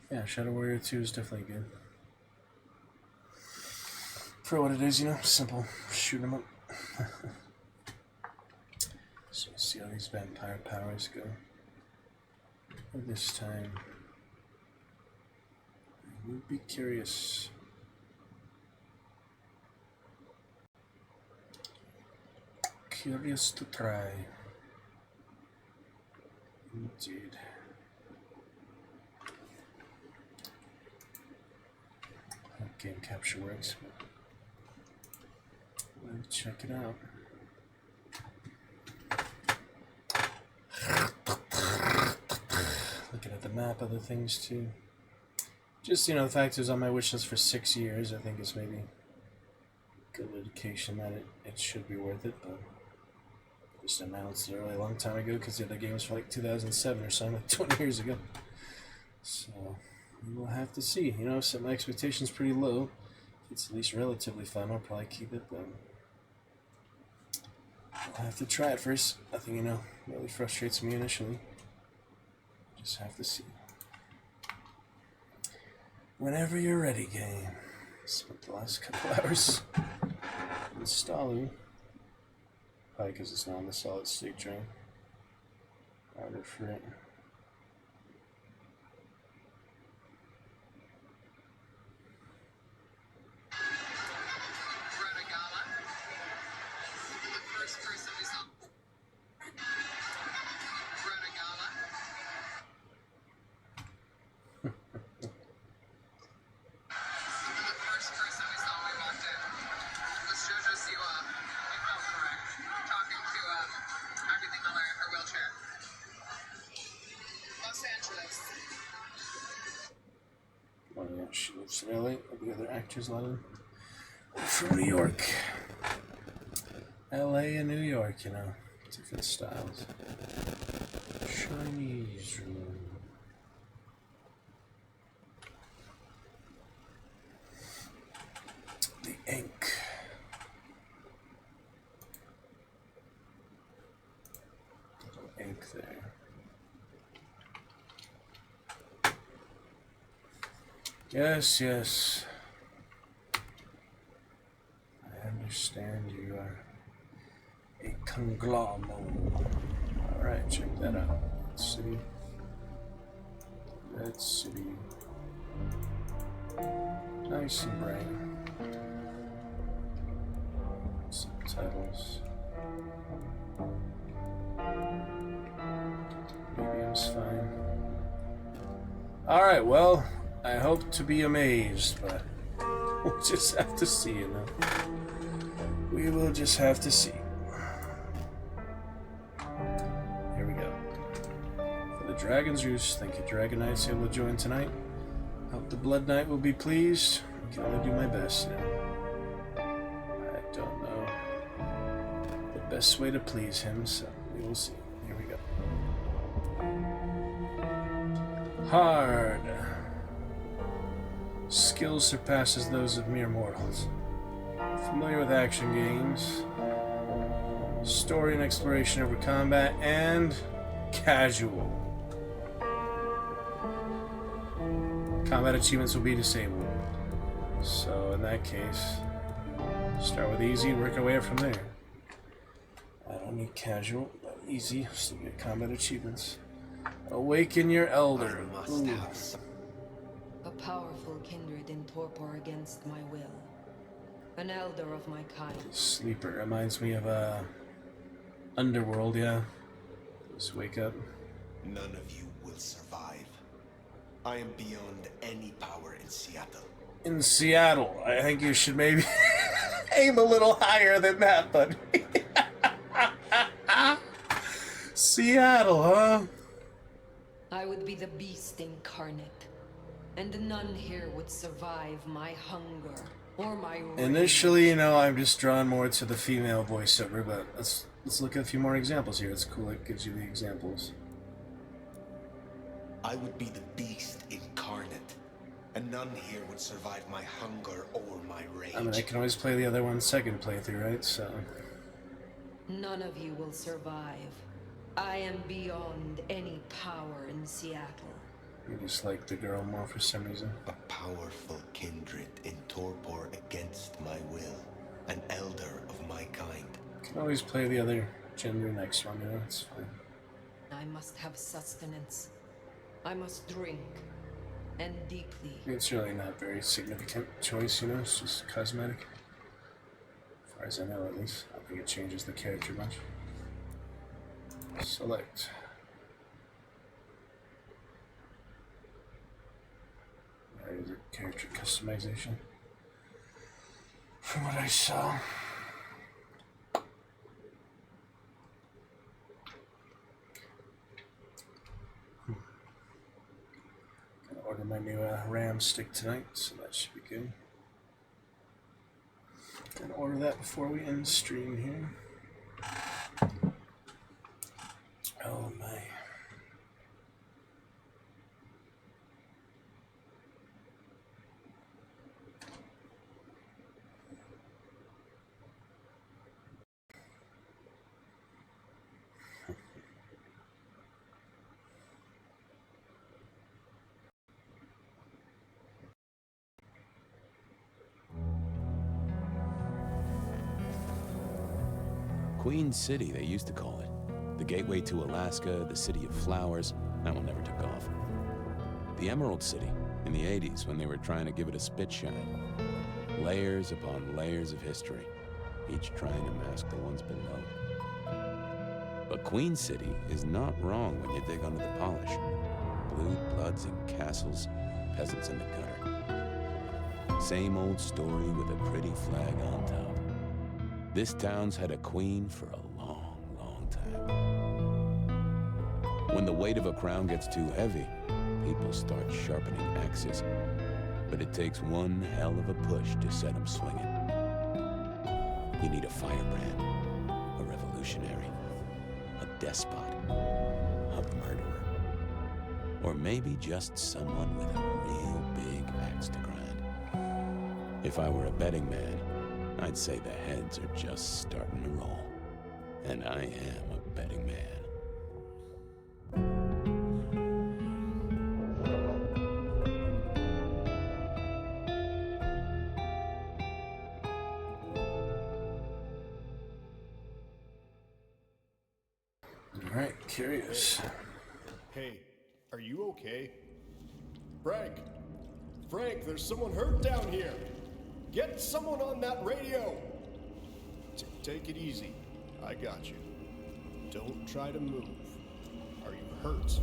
Yeah, Shadow Warrior 2 is definitely good. For what it is, you know, simple. Shoot 'em up. So we'll see how these vampire powers go. This time, I would be curious. Curious to try. Indeed. How game capture works. Let's check it out. Looking at the map, other things too. Just, you know, the fact it was on my wish list for 6 years, I think is maybe good indication that it should be worth it, but just announced it a really long time ago because the other game was for like 2007 or something, like 20 years ago. So, we will have to see. You know, if set my expectations pretty low, if it's at least relatively fun, I'll probably keep it, but I'll have to try it first. Nothing, you know, really frustrates me initially. Just have to see. Whenever you're ready, game. Spent the last couple hours installing. Probably because it's not on the solid state drive. Harder for it. Oh yeah, she lives in LA. The other actors, a lot of them from New York. LA and New York, you know, different styles. Chinese room. The ink. Little ink there. Yes, yes. I understand you are a conglomerate. Alright, check that out. City. Red City. Nice and bright. Subtitles. Medium's fine. Alright, well, I hope to be amazed, but we'll just have to see, you know. We will just have to see. Here we go. For the Dragon's Roost, thank you, Dragon Knights, able to join tonight. Hope the Blood Knight will be pleased. I can only do my best, you know. I don't know the best way to please him, so we will see. Here we go. Hard. Skill surpasses those of mere mortals. Familiar with action games, story and exploration over combat, and casual. Combat achievements will be disabled. So in that case, start with easy, work our way up from there. I don't need casual, but easy, so get combat achievements. Awaken your elder. A powerful kindred in torpor against my will. An elder of my kind. Sleeper reminds me of Underworld, yeah. Just wake up. None of you will survive. I am beyond any power in Seattle. In Seattle, I think you should maybe aim a little higher than that, but Seattle, huh? I would be the beast incarnate, and none here would survive my hunger or my rage. Initially, you know, I'm just drawn more to the female voiceover, but let's look at a few more examples here. It's cool, it gives you the examples. I would be the beast incarnate, and none here would survive my hunger or my rage. I mean, I can always play the other one second playthrough, right? So none of you will survive. I am beyond any power in Seattle. you just like the girl more for some reason. A powerful kindred in torpor against my will. An elder of my kind. Can always play the other gender next one, you know, it's fine. I must have sustenance. I must drink. And deeply. It's really not a very significant choice, you know, it's just cosmetic. As far as I know, at least. I don't think it changes the character much. Select. There's a character customization. From what I saw. Gonna order my new RAM stick tonight, so that should be good. Gonna order that before we end stream here. Oh my. Queen City, they used to call it. The gateway to Alaska, the city of flowers. That one never took off. The Emerald City, in the 80s, when they were trying to give it a spit shine. Layers upon layers of history, each trying to mask the ones below. But Queen City is not wrong when you dig under the polish. Blue bloods and castles, peasants in the gutter. Same old story with a pretty flag on top. This town's had a queen for a long, long time. When the weight of a crown gets too heavy, people start sharpening axes. But it takes one hell of a push to set them swinging. You need a firebrand, a revolutionary, a despot, a murderer, or maybe just someone with a real big axe to grind. If I were a betting man, I'd say the heads are just starting to roll. And I am a betting man. Alright, curious. Hey, are you okay? Frank! Frank, there's someone hurt down here! Get someone on that radio! Take it easy. I got you. Don't try to move. Are you hurt?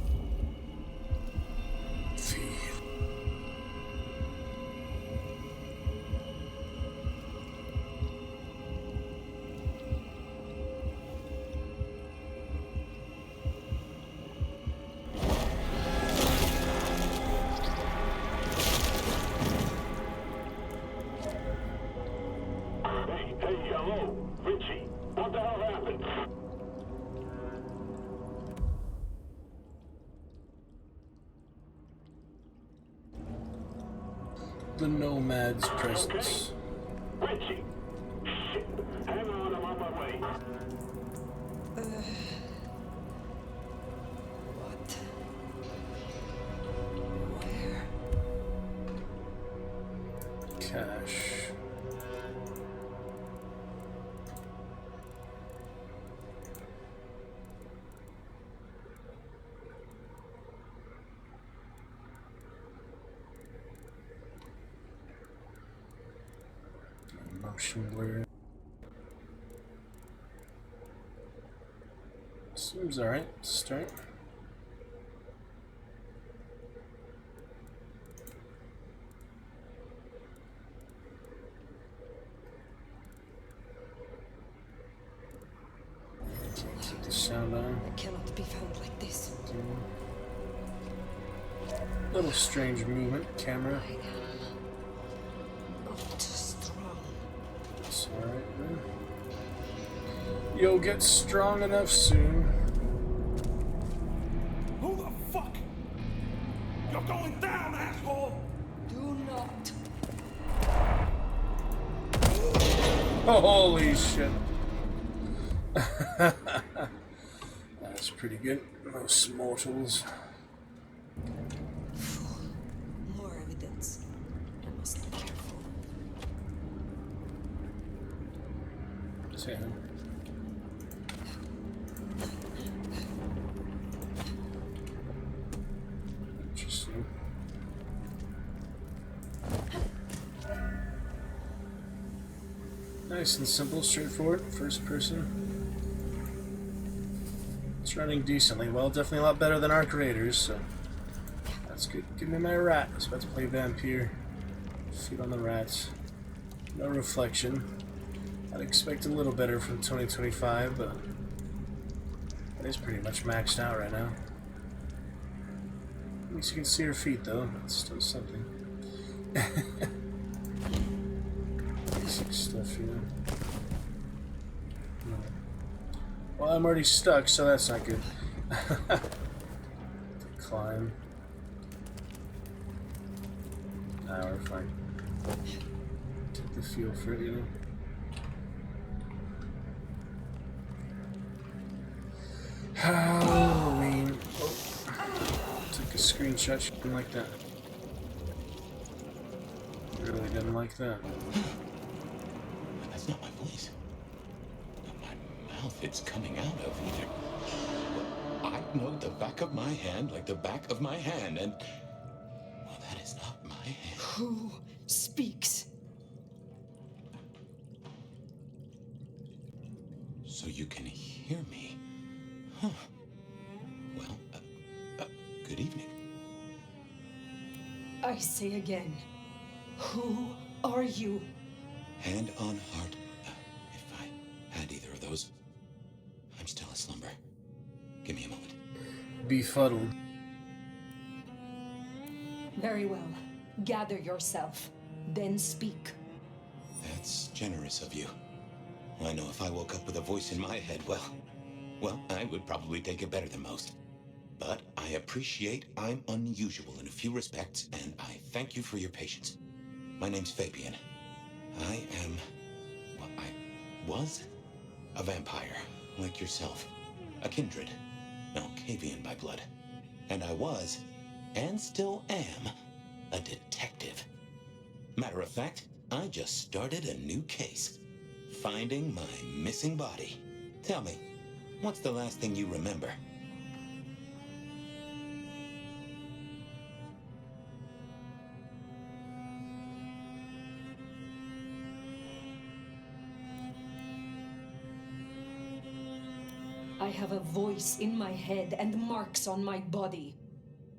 The Nomad's presence. Richie! Shit! Hang on, I'm on my way. What? Where? Cash. Motion blur. Seems alright. Start. Keep the sound on. I cannot be found like this. Little strange movement, camera. Not strong. It's alright, man. You'll get strong enough soon. Who the fuck? You're going down, asshole! Do not. Oh, holy shit. That's pretty good. Most mortals. More evidence. I must be careful. Sam. Interesting. Nice and simple, straightforward, first person. It's running decently well, definitely a lot better than our creators, so that's good. Give me my rat. I was about to play Vampire. Feed on the rats. No reflection. I'd expect a little better from 2025, but it is pretty much maxed out right now. At least you can see her feet, though. That's still something. Basic stuff, you know. Well, I'm already stuck, so that's not good. Climb. Nah, we're fine. Take the feel for it, you know. Halloween. Oh. Took a screenshot. She didn't like that. Really didn't like that. That's not my voice. Mouth it's coming out of either. I know the back of my hand like the back of my hand, and well, that is not my hand. Who speaks? So you can hear me, huh? Well, good evening. I say again, who are you? Hand on heart, if I had either of those, I'm still aslumber. Give me a moment. Befuddled. Very well. Gather yourself, then speak. That's generous of you. I know if I woke up with a voice in my head, well, I would probably take it better than most. But I appreciate I'm unusual in a few respects, and I thank you for your patience. My name's Fabian. I was a vampire, like yourself. A kindred. 𝕾𝖊𝖛𝖊𝖓𝖙 by blood. And I was, and still am, a detective. Matter of fact, I just started a new case. Finding my missing body. Tell me, what's the last thing you remember? I have a voice in my head and marks on my body.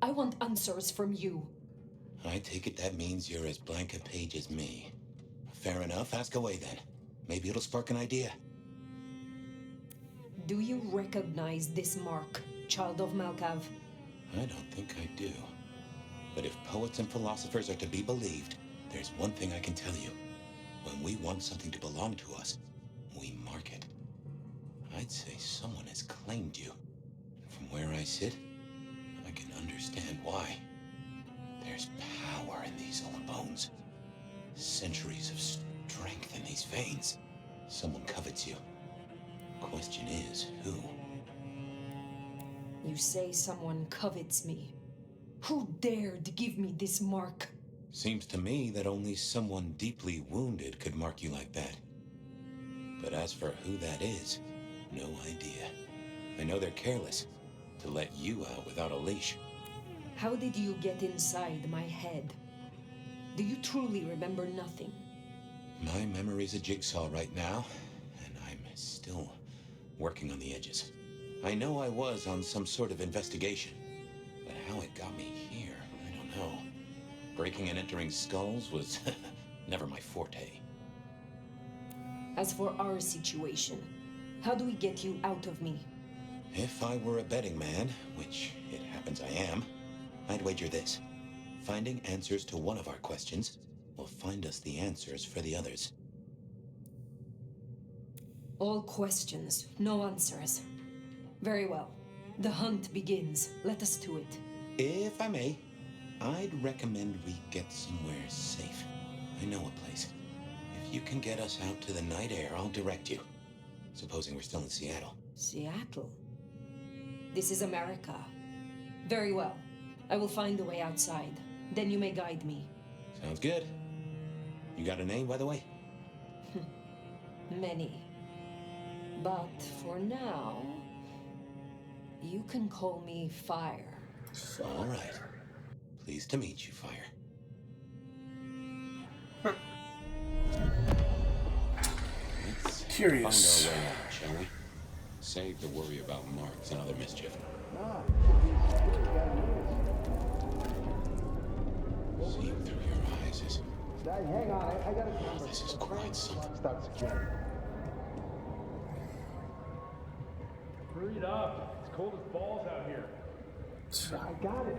I want answers from you. I take it that means you're as blank a page as me. Fair enough, ask away then. Maybe it'll spark an idea. Do you recognize this mark, child of Malkav? I don't think I do. But if poets and philosophers are to be believed, there's one thing I can tell you. When we want something to belong to us, we mark it. I'd say someone has claimed you. And from where I sit, I can understand why. There's power in these old bones. Centuries of strength in these veins. Someone covets you. Question is, who? You say someone covets me. Who dared give me this mark? Seems to me that only someone deeply wounded could mark you like that. But as for who that is, no idea. I know they're careless to let you out without a leash. How did you get inside my head? Do you truly remember nothing? My memory's a jigsaw right now, and I'm still working on the edges. I know I was on some sort of investigation, but how it got me here, I don't know. Breaking and entering skulls was never my forte. As for our situation, how do we get you out of me? If I were a betting man, which it happens I am, I'd wager this. Finding answers to one of our questions will find us the answers for the others. All questions, no answers. Very well. The hunt begins. Let us to it. If I may, I'd recommend we get somewhere safe. I know a place. If you can get us out to the night air, I'll direct you. Supposing we're still in Seattle. Seattle? This is America. Very well. I will find a way outside. Then you may guide me. Sounds good. You got a name, by the way? Many. But for now, you can call me Fire. All right. Pleased to meet you, Fire. Let's Curious. find our way out, shall we? Save the worry about marks and other mischief. Seeing through your eyes is... Hang on, I gotta... Oh, this is quite something. Stop security. Hurry it up. It's cold as balls out here. I got it.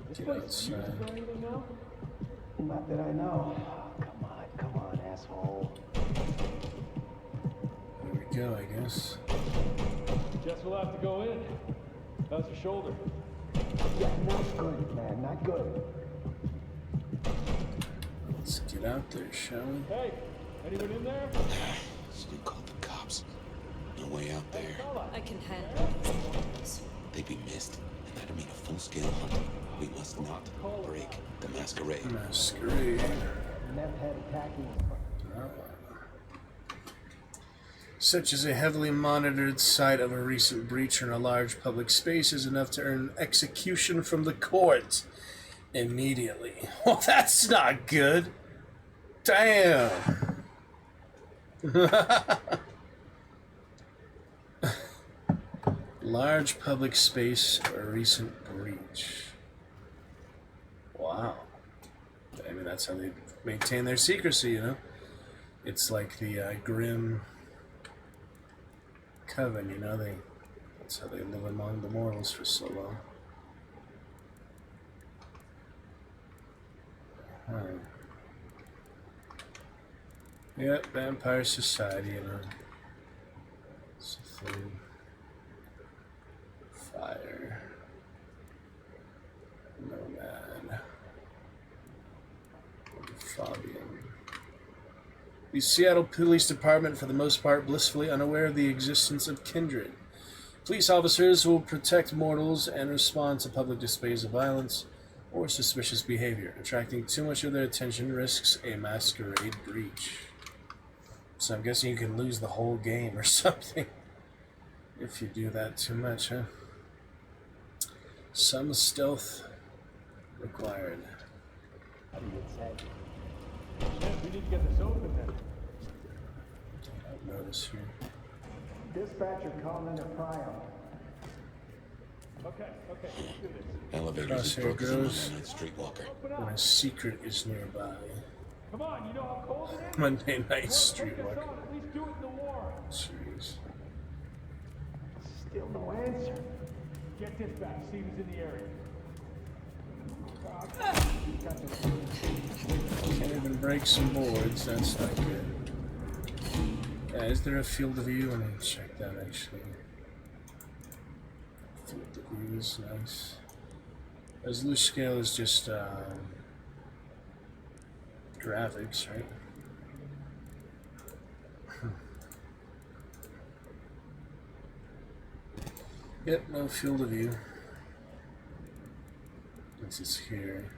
This place is used for anything now? Not that I know. Come on, asshole. There we go, I guess. Guess we'll have to go in. How's your shoulder? Yeah, not good, man. Not good. Let's get out there, shall we? Hey, anyone in there? Should call the cops. No way out there. I can handle these warnings. They'd be missed, and that'd mean a full-scale hunt. We must not break the Masquerade. Masquerade. Meth head attacking. Such as a heavily monitored site of a recent breach in a large public space is enough to earn execution from the court immediately. Well, that's not good. Damn. Large public space or a recent breach. Wow. I mean, that's how they maintain their secrecy, you know? It's like the grim coven, you know? That's how they live among the mortals for so long. Huh. Yep, vampire society, you know. It's a thing. Fire. Nomad. Fabian. The Seattle Police Department, for the most part, blissfully unaware of the existence of kindred. Police officers will protect mortals and respond to public displays of violence or suspicious behavior. Attracting too much of their attention risks a masquerade breach. So I'm guessing you can lose the whole game or something if you do that too much, huh? Some stealth required. How do you get said? Shit, we need to get this open then. I've noticed here. Dispatcher calling in a prior. Okay, let's do this. Elevators is Crosshair focusing on goes. that night streetwalker. When a secret is nearby. Come on, you know how cold it is? Monday night Take us streetwalker. on, at least do it in the war. Jeez. Still no answer. Get dispatch, see who's in the area. Can't even break some boards, that's not good. Yeah, is there a field of view? I need to check that actually. Field of view is nice. Resolution scale is just graphics, right? Yep, no field of view. This is here.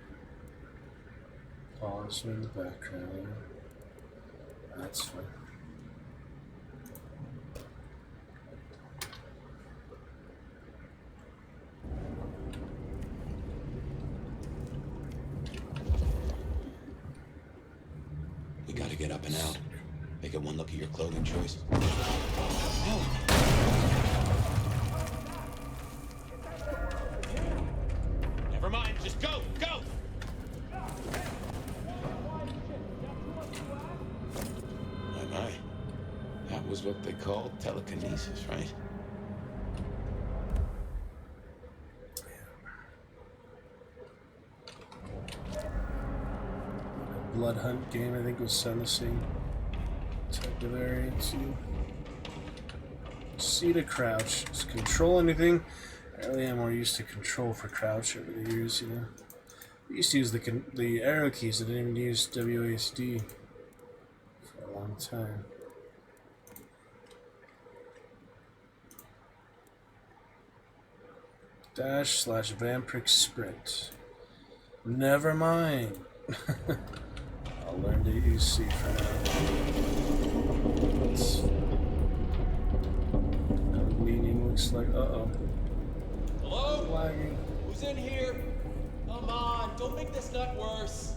Pause in the background. That's fine. stepping out. They get one look at your clothing choice. Never mind, just go, go! My. That was what they called telekinesis, right? Blood hunt game, I think, was some the same type of area too. C to crouch. Just control anything. I really am more used to control for crouch over the years, you know. I used to use the arrow keys. I didn't even use WASD for a long time. Dash / vampiric sprint. Never mind. I'll learn to use C for now. That's what meaning looks like. Uh-oh. Hello? Lagging. Who's in here? Come on, don't make this nut worse.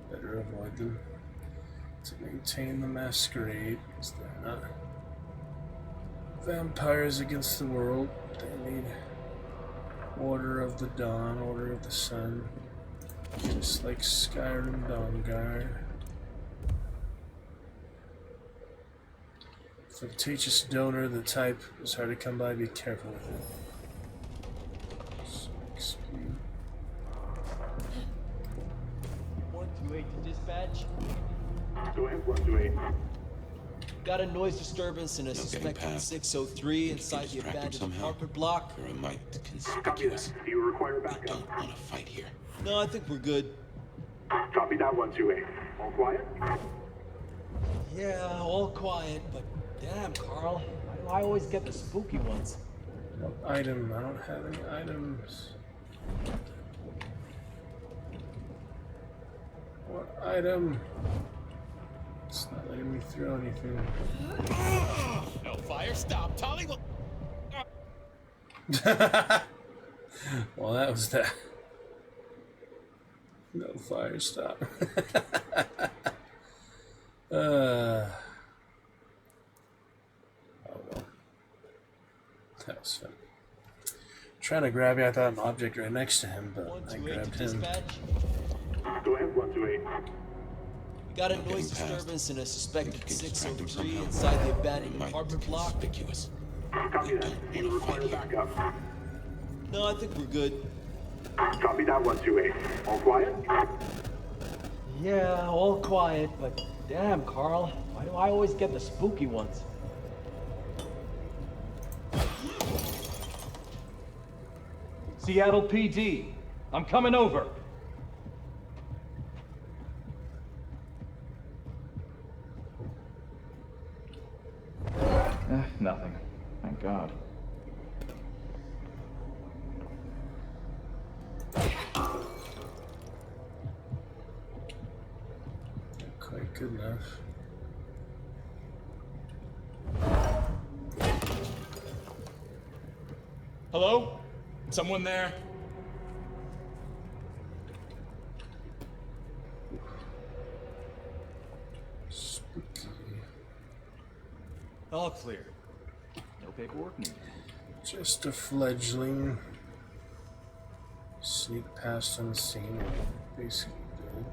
Better avoid them. To maintain the Masquerade, because they're not vampires against the world. They need Order of the Dawn, Order of the Sun. Just like Skyrim Dawnguard. Fictitious donor, the type is hard to come by, be careful with it. 128 to dispatch. Go ahead, 128. Got a noise disturbance in a suspected 603 inside the abandoned apartment block. You're a mite conspicuous. Do you require backup? We don't want to fight here. No, I think we're good. Copy that, 128. All quiet? Yeah, all quiet, but damn, Carl. Why do I always get the spooky ones? What item? I don't have any items. What item? It's not letting me throw anything. No fire, stop. Tommy will... Well, that was that. No fire, stop. Oh well. That was fun. Trying to grab you, I thought an object right next to him, but I grabbed him. Go ahead, 128. We got a noise disturbance in a suspected 603 inside the abandoned apartment block. Conspicuous. Copy that. Do you require backup? No, I think we're good. Copy that, 128. All quiet? Yeah, all quiet, but damn, Carl. Why do I always get the spooky ones? Seattle PD, I'm coming over. Nothing. Thank God. Quite good enough. Hello? Someone there? Spooky. All clear. No paperwork needed. Just a fledgling. Sneak past on the scene, basically did.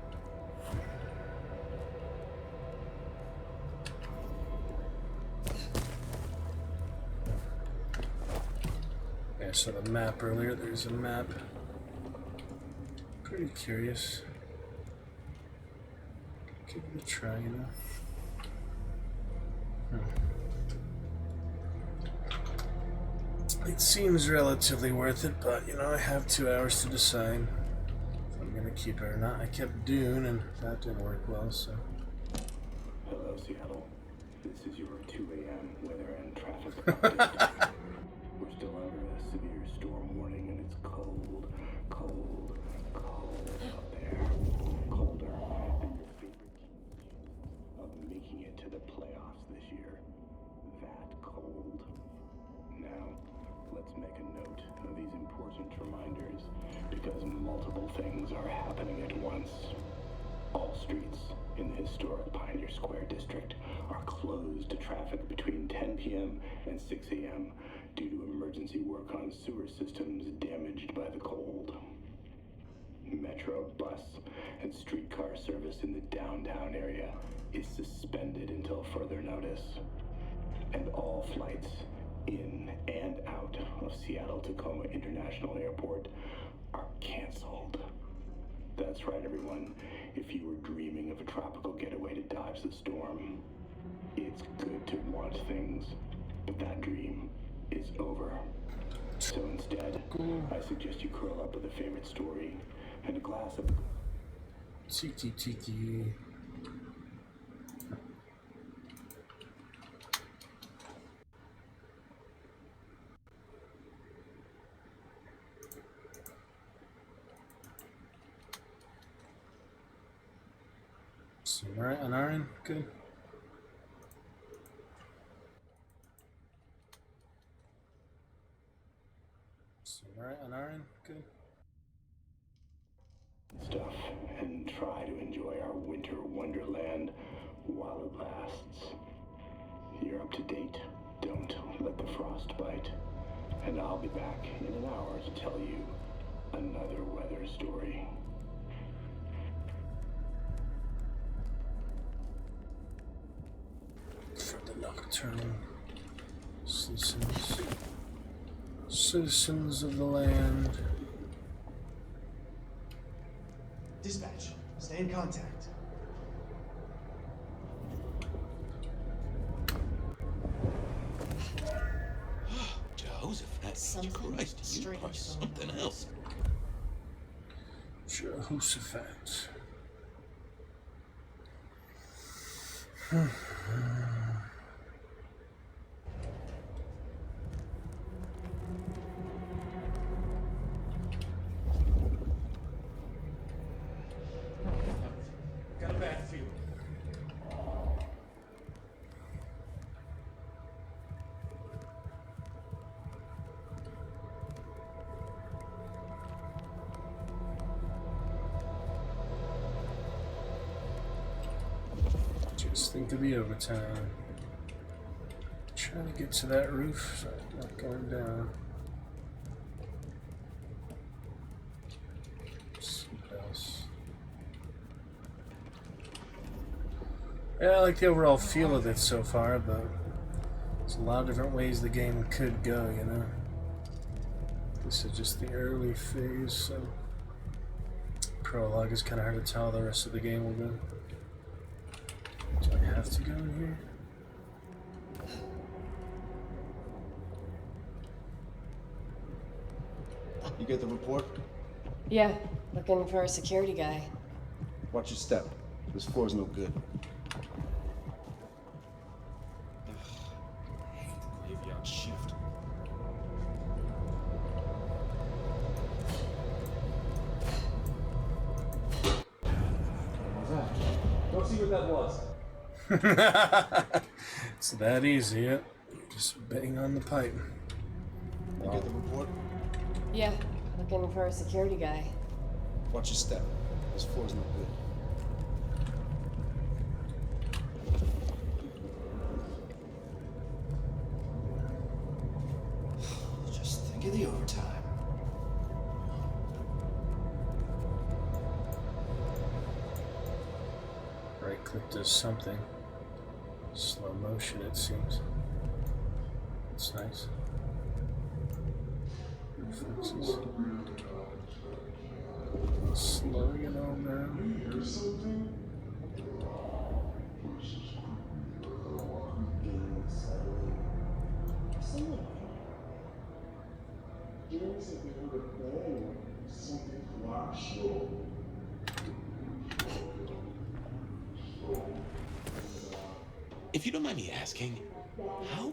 Yeah, I saw the map earlier. There's a map. Pretty curious. Give it a try, you know. It seems relatively worth it, but you know, I have 2 hours to decide if I'm gonna keep it or not. I kept Dune, and that didn't work well, so. Hello, Seattle. This is your 2 a.m. weather and traffic update. We're still under a severe storm warning, and it's cold, cold, cold out there. Colder than your favorite team's of making it to the playoffs this year. That cold. Now, let's make a note of these important reminders, because multiple things are happening at once. All streets in the historic Pioneer Square district are closed to traffic between 10 p.m. and 6 a.m. due to emergency work on sewer systems damaged by the cold. Metro, bus, and streetcar service in the downtown area is suspended until further notice. And all flights in and out of Seattle-Tacoma International Airport are canceled. That's right, everyone. If you were dreaming of a tropical getaway to dodge the storm, it's good to want things, but that dream is over. So instead, I suggest you curl up with a favorite story and a glass of... Tiki. Right, an iron, good. Right, an iron, good. Stuff and try to enjoy our winter wonderland while it lasts. You're up to date. Don't let the frost bite. And I'll be back in an hour to tell you another weather story. For the nocturnal citizens of the land. Dispatch, stay in contact. Jehoshaphat, Christ, you are something else. Jehoshaphat. Got a bad feeling. Just think of the overtime. Trying to get to that roof, so I'm not going down. See what else. Yeah, I like the overall feel of it so far, but there's a lot of different ways the game could go, you know? This is just the early phase, so prologue is kind of hard to tell how the rest of the game will go. Do I have to go in here? You get the report? Yeah, looking for a security guy. Watch your step. This floor's no good. Graveyard shift. What was that? Go see what that was. It's that easy, yeah. Just bang on the pipe. You get the report? Yeah, looking for a security guy. Watch your step. This floor's no good. Just think of the overtime. Right click does something. Slow motion, it seems. It's nice. Reflexes. Slowing it all down. If you don't mind me asking, how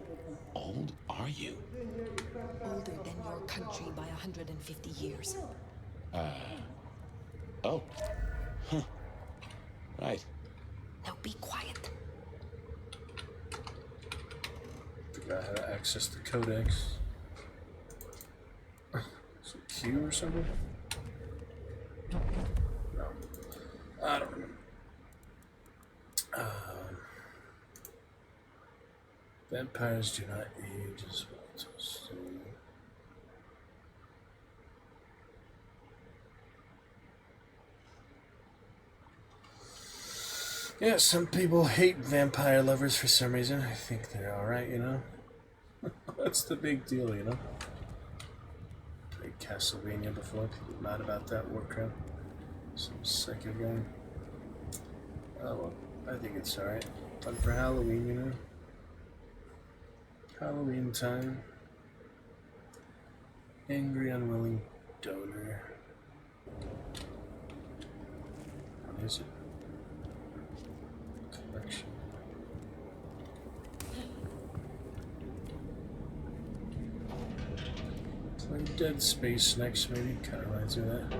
old are you? Older than your country by 150 years. Oh. Huh. Right. Now be quiet. Forgot how to access the codex. Is it Q or something? No. I don't remember. Vampires do not age as well. So. Yeah, some people hate vampire lovers for some reason. I think they're alright, you know? What's the big deal, you know? Played Castlevania before, people mad about that Warcraft. Some psycho game. Oh well, I think it's alright. Fun for Halloween, you know? Halloween time. Angry, unwilling donor. What is it? Collection. Play Dead Space next, maybe. Kind of reminds me of that.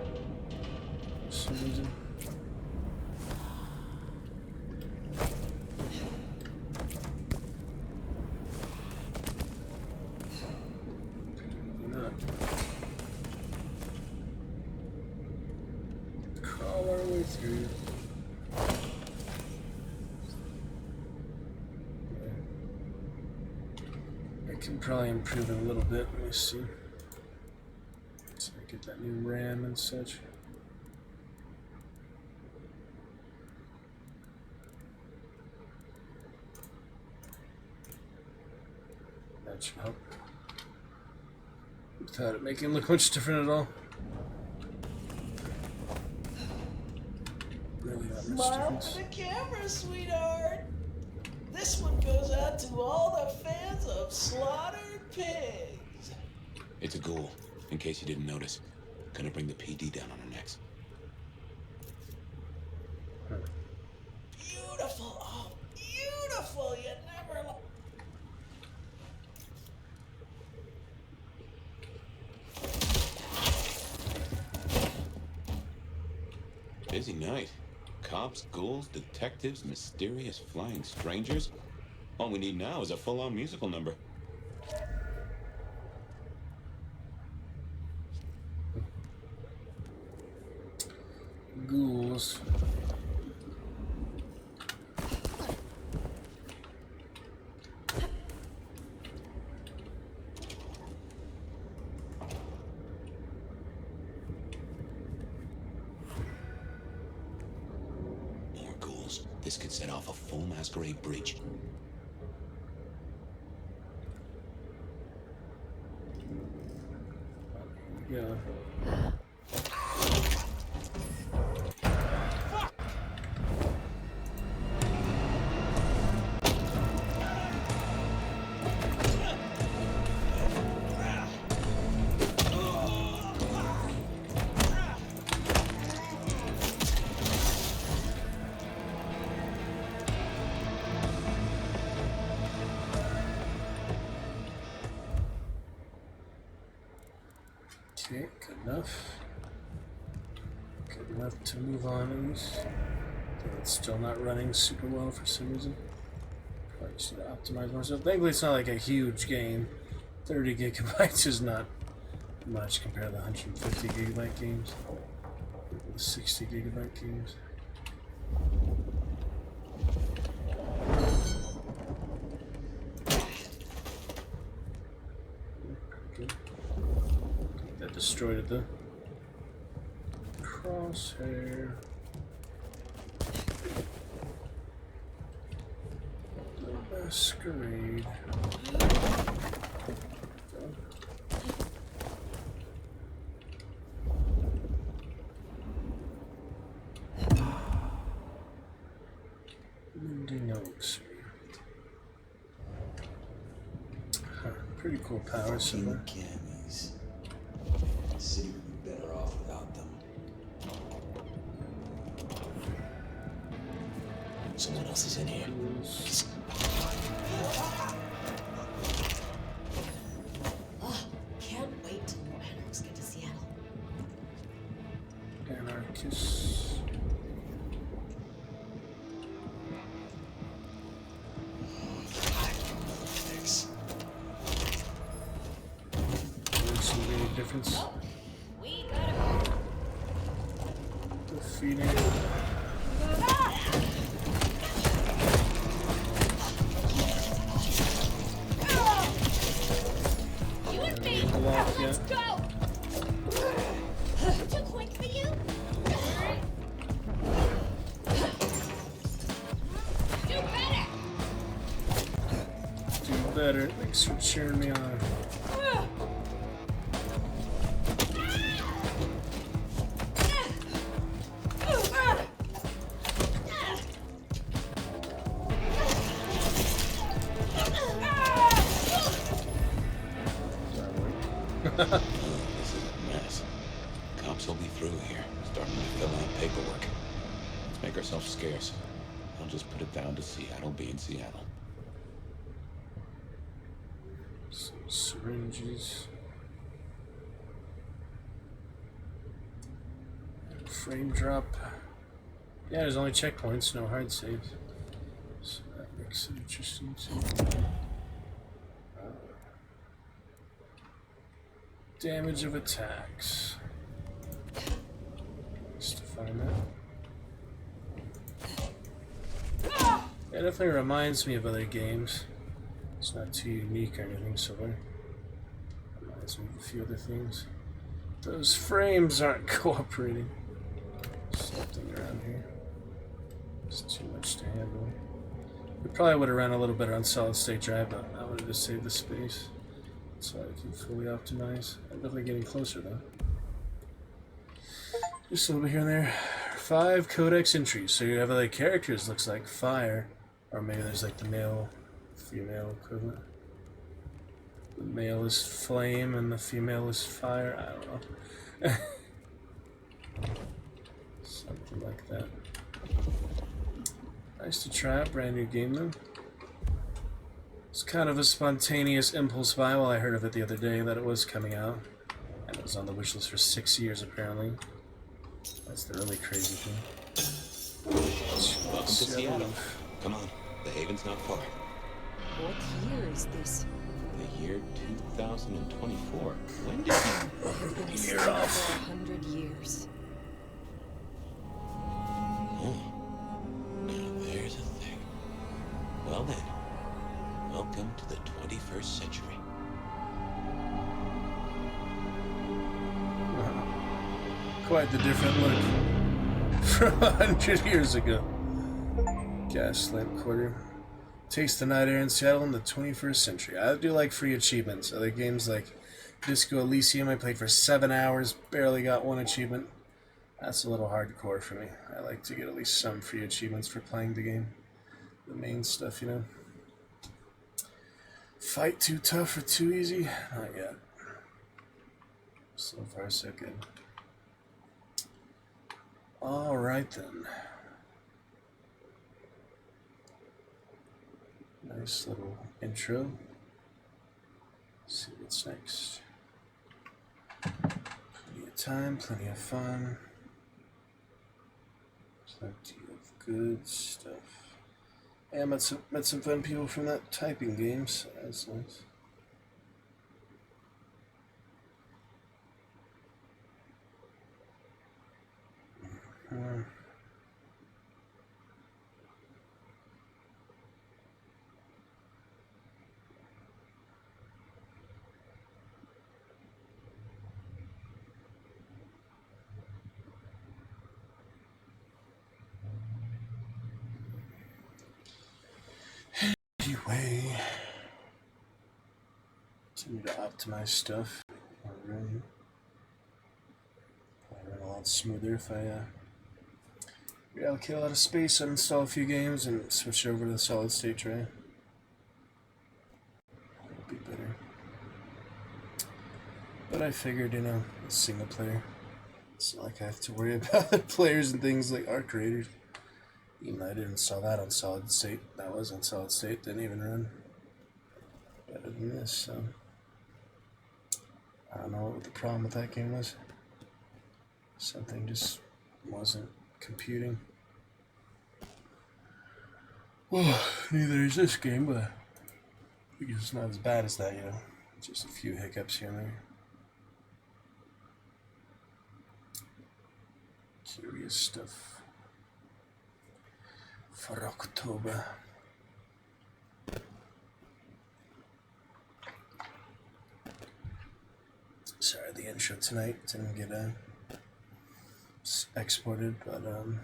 For some reason. Not. Crawl our way through. Can probably improve it a little bit. Let me see. So I get that new RAM and such. That should help. Without it making it look much different at all. Really not much Smile difference. for the camera, sweetheart. This one goes out to all the fans of slaughtered pigs. It's a ghoul, in case you didn't notice. Gonna bring the PD down on our necks. Beautiful, oh, beautiful. You never. Busy night. Cops, ghouls, detectives, mysterious flying strangers. All we need now is a full-on musical number. Ghouls. This could set off a full Masquerade breach. Yeah. Okay, good enough. Good enough to move on at least. It's still not running super well for some reason. Probably just need to optimize myself. Thankfully it's not like a huge game. 30 gigabytes is not much compared to the 150 gigabyte games. The 60 gigabyte games. That destroyed it though. Crosshair. The Masquerade. Notes. Huh, pretty cool powers somewhere. Cammies. The city would be better off without them. Someone else is in here. Can't wait till more animals get to Seattle. Anarchist. Difference. Defeating. block yet. Let's go! Too quick for you? Do better! Do better. Thanks for cheering me on. This is a mess. Cops will be through here, starting to fill out paperwork. Let's make ourselves scarce. I'll just put it down to Seattle being Seattle. Some syringes. Frame drop. Yeah, there's only checkpoints, no hard saves. So that makes it interesting too. Damage of attacks. Just to find that. It definitely reminds me of other games. It's not too unique or anything, so it reminds me of a few other things. Those frames aren't cooperating. Something around here. It's too much to handle. We probably would have run a little better on solid state drive, but I wanted to save the space. So I can fully optimize. I'm definitely getting closer though. Just a little bit here and there. 5 codex entries. So you have like characters looks like fire. Or maybe there's like the male, female equivalent. The male is flame and the female is fire. I don't know. Something like that. Nice to try out. Brand new game though. It's kind of a spontaneous impulse buy. Well, I heard of it the other day that it was coming out. And it was on the wish list for 6 years apparently. That's the really crazy thing. Welcome to Seattle. Come on, the haven's not far. What year is this? The year 2024. When did you... Year off. For 100 years. Oh. Now there's a thing. Well then. Welcome to the 21st century. Quite the different look from 100 years ago. Gaslamp Quarter. Taste the night air in Seattle in the 21st century. I do like free achievements. Other games like Disco Elysium I played for 7 hours, barely got 1 achievement. That's a little hardcore for me. I like to get at least some free achievements for playing the game. The main stuff, you know. Fight too tough or too easy? Not yet. So far, so good. Alright then. Nice little intro. Let's see what's next. Plenty of time, plenty of fun. Plenty of good stuff. Yeah, I met some fun people from that typing game, so that's nice. Anyway, continue to optimize stuff. Probably run a lot smoother if I reallocate a lot of space, uninstall a few games, and switch over to the solid state drive. That'll be better. But I figured, you know, it's single player. It's not like I have to worry about the players and things like our creators. Even though I didn't install that on solid state. That was on solid state, didn't even run better than this, so I don't know what the problem with that game was. Something just wasn't computing. Well, neither is this game, but it's not as bad as that, you know. Just a few hiccups here and there. Curious stuff. For October. Sorry, the intro tonight didn't get exported, but go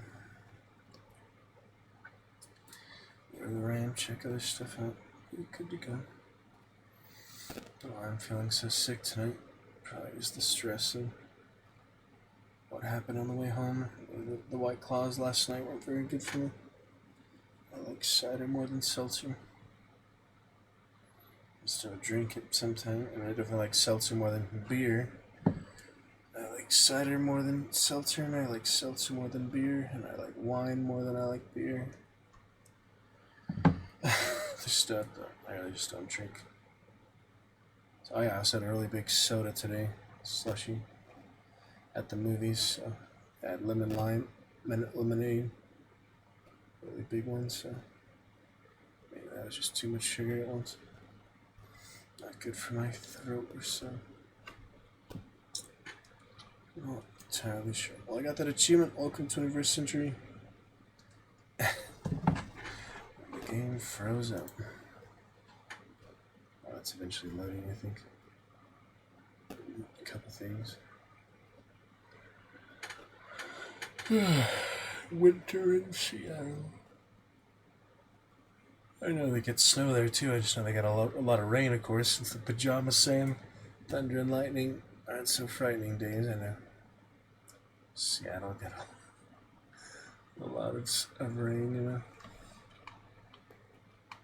to the RAM, check other stuff out. You're good to go. Oh, I'm feeling so sick tonight. Probably just the stress of what happened on the way home. The White Claws last night weren't very good for me. I like cider more than seltzer. I still drink it sometime, and I definitely like seltzer more than beer. I like cider more than seltzer, and I like seltzer more than beer, and I like wine more than I like beer. The stuff that I really just don't drink. So yeah, I also had a really big soda today, slushy, at the movies. So I had lemonade, really big one. So maybe that was just too much sugar at once. Not good for my throat or so. Not entirely sure. Well, I got that achievement. Welcome to 21st century. The game froze up. Oh, it's eventually loading, I think. A couple things. Winter in Seattle. I know they get snow there too. I just know they got a lot of rain, of course, since the Pajama Sam, thunder and lightning aren't so frightening days. I know Seattle got a lot of rain, you know.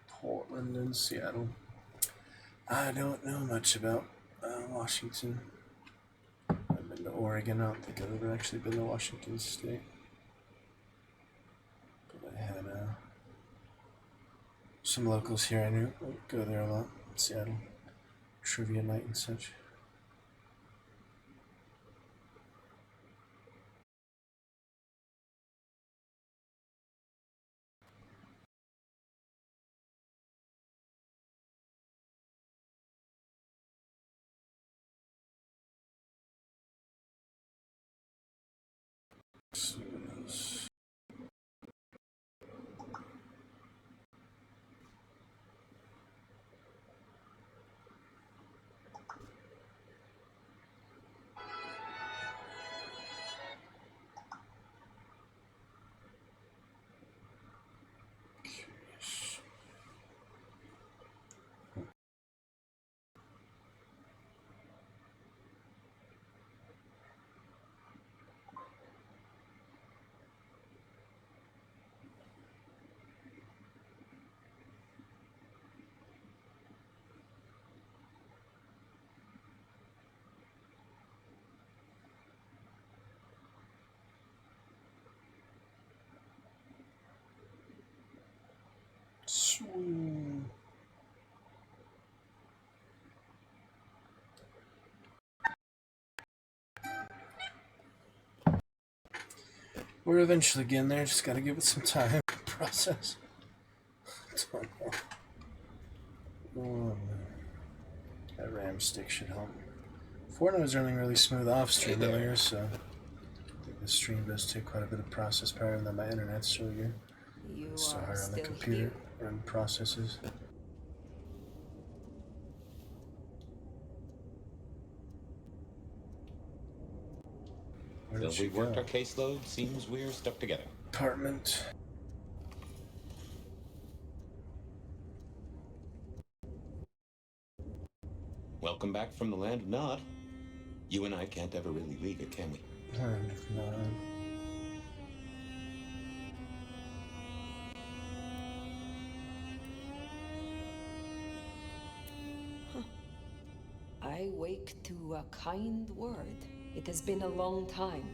Portland and Seattle. I don't know much about Washington. I've been to Oregon. I don't think I've ever actually been to Washington State. But I had some locals here I knew go there a lot. Seattle. Trivia night and such. We're eventually getting there, just gotta give it some time to process. That RAM stick should help. Fortnite was running really smooth off stream earlier, so I think the stream does take quite a bit of process power, and then my internet's really good. It's still hard on the computer run processes. Till we've worked our caseload, seems we're stuck together. Apartment. Welcome back from the land of Nod. You and I can't ever really leave it, can we? Land of Nod. I wake to a kind word. It has been a long time.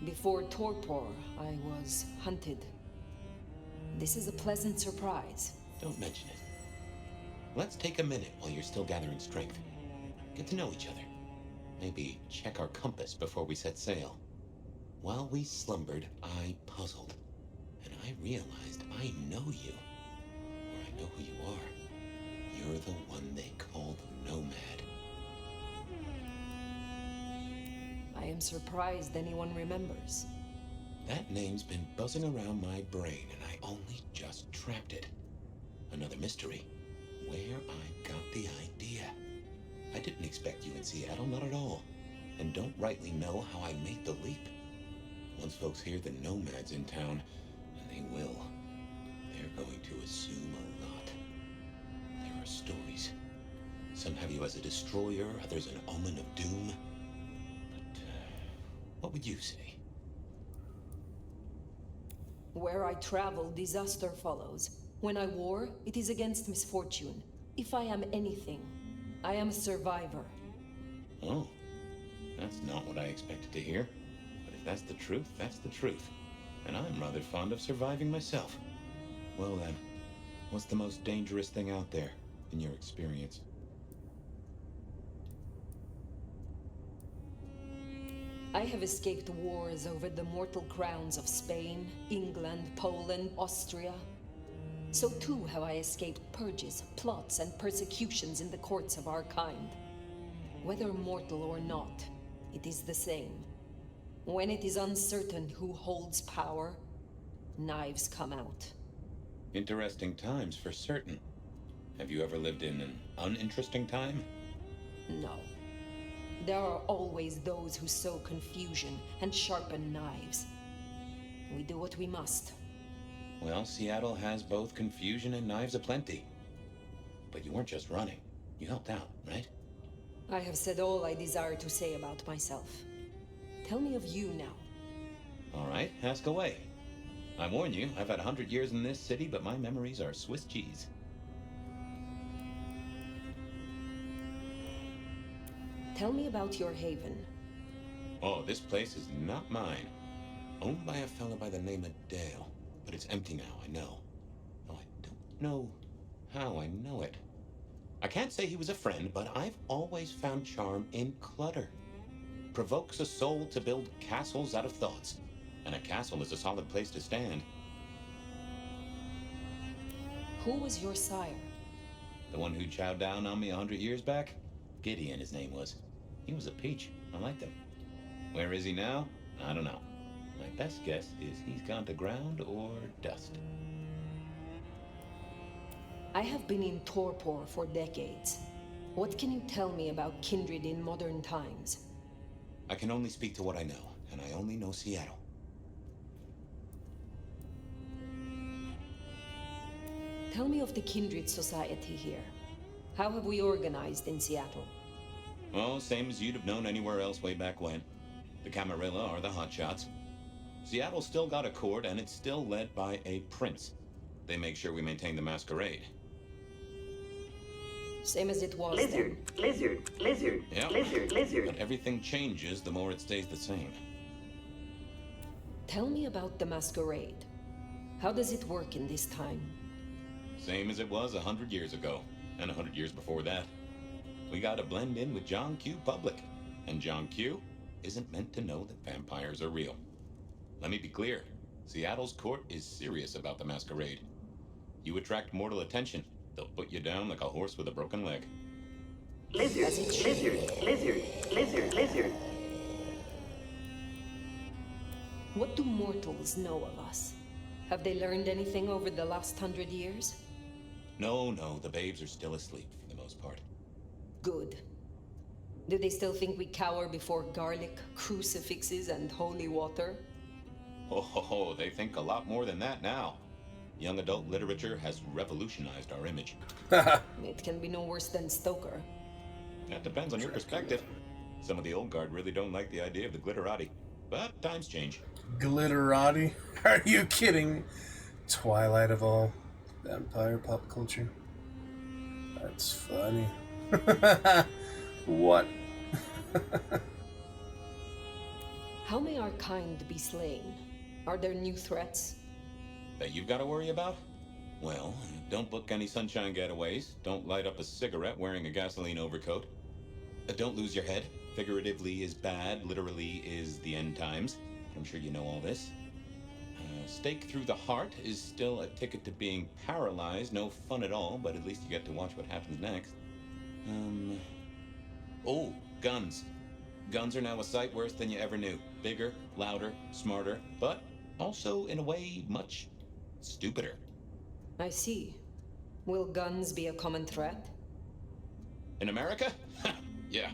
Before torpor, I was hunted. This is a pleasant surprise. Don't mention it. Let's take a minute while you're still gathering strength. Get to know each other. Maybe check our compass before we set sail. While we slumbered, I puzzled. And I realized I know you. Or I know who you are. You're the one they call the Nomad. I am surprised anyone remembers. That name's been buzzing around my brain, and I only just trapped it. Another mystery. Where I got the idea. I didn't expect you in Seattle, not at all. And don't rightly know how I made the leap. Once folks hear the nomads in town, and they will, they're going to assume a lot. There are stories. Some have you as a destroyer, others an omen of doom. But, what would you say? Where I travel, disaster follows. When I war, it is against misfortune. If I am anything, I am a survivor. Oh, that's not what I expected to hear. But if that's the truth, that's the truth. And I'm rather fond of surviving myself. Well then, what's the most dangerous thing out there, in your experience? I have escaped wars over the mortal crowns of Spain, England, Poland, Austria. So too have I escaped purges, plots, and persecutions in the courts of our kind. Whether mortal or not, it is the same. When it is uncertain who holds power, knives come out. Interesting times for certain. Have you ever lived in an uninteresting time? No. There are always those who sow confusion and sharpen knives. We do what we must. Well, Seattle has both confusion and knives aplenty. But you weren't just running. You helped out, right? I have said all I desire to say about myself. Tell me of you now. All right, ask away. I warn you, I've had 100 years in this city, but my memories are Swiss cheese. Tell me about your haven. Oh, this place is not mine. Owned by a fellow by the name of Dale. But it's empty now, I know. Oh, I don't know how I know it. I can't say he was a friend, but I've always found charm in clutter. Provokes a soul to build castles out of thoughts. And a castle is a solid place to stand. Who was your sire? The one who chowed down on me 100 years back? Gideon, his name was. He was a peach. I liked him. Where is he now? I don't know. My best guess is he's gone to ground or dust. I have been in torpor for decades. What can you tell me about kindred in modern times? I can only speak to what I know, and I only know Seattle. Tell me of the kindred society here. How have we organized in Seattle? Well, same as you'd have known anywhere else way back when. The Camarilla are the hotshots. Seattle's still got a court, and it's still led by a prince. They make sure we maintain the Masquerade. Same as it was Lizard, then. lizard, Yeah. lizard. But everything changes the more it stays the same. Tell me about the Masquerade. How does it work in this time? Same as it was 100 years ago, and 100 years before that. We gotta blend in with John Q. Public, and John Q. isn't meant to know that vampires are real. Let me be clear, Seattle's court is serious about the Masquerade. You attract mortal attention, they'll put you down like a horse with a broken leg. Lizard. What do mortals know of us? Have they learned anything over the last 100 years? No, the babes are still asleep for the most part. Good. Do they still think we cower before garlic, crucifixes, and holy water? Oh, they think a lot more than that now. Young adult literature has revolutionized our image. It can be no worse than Stoker. That depends on your perspective. Some of the old guard really don't like the idea of the glitterati. But times change. Glitterati? Are you kidding? Twilight of all vampire pop culture. That's funny. What? How may our kind be slain? Are there new threats? That you've got to worry about? Well, don't book any sunshine getaways. Don't light up a cigarette wearing a gasoline overcoat. Don't lose your head. Figuratively is bad, literally is the end times. I'm sure you know all this. Stake through the heart is still a ticket to being paralyzed. No fun at all, but at least you get to watch what happens next. Oh, guns. Guns are now a sight worse than you ever knew. Bigger, louder, smarter, but also, in a way, much stupider. I see. Will guns be a common threat? In America? Yeah.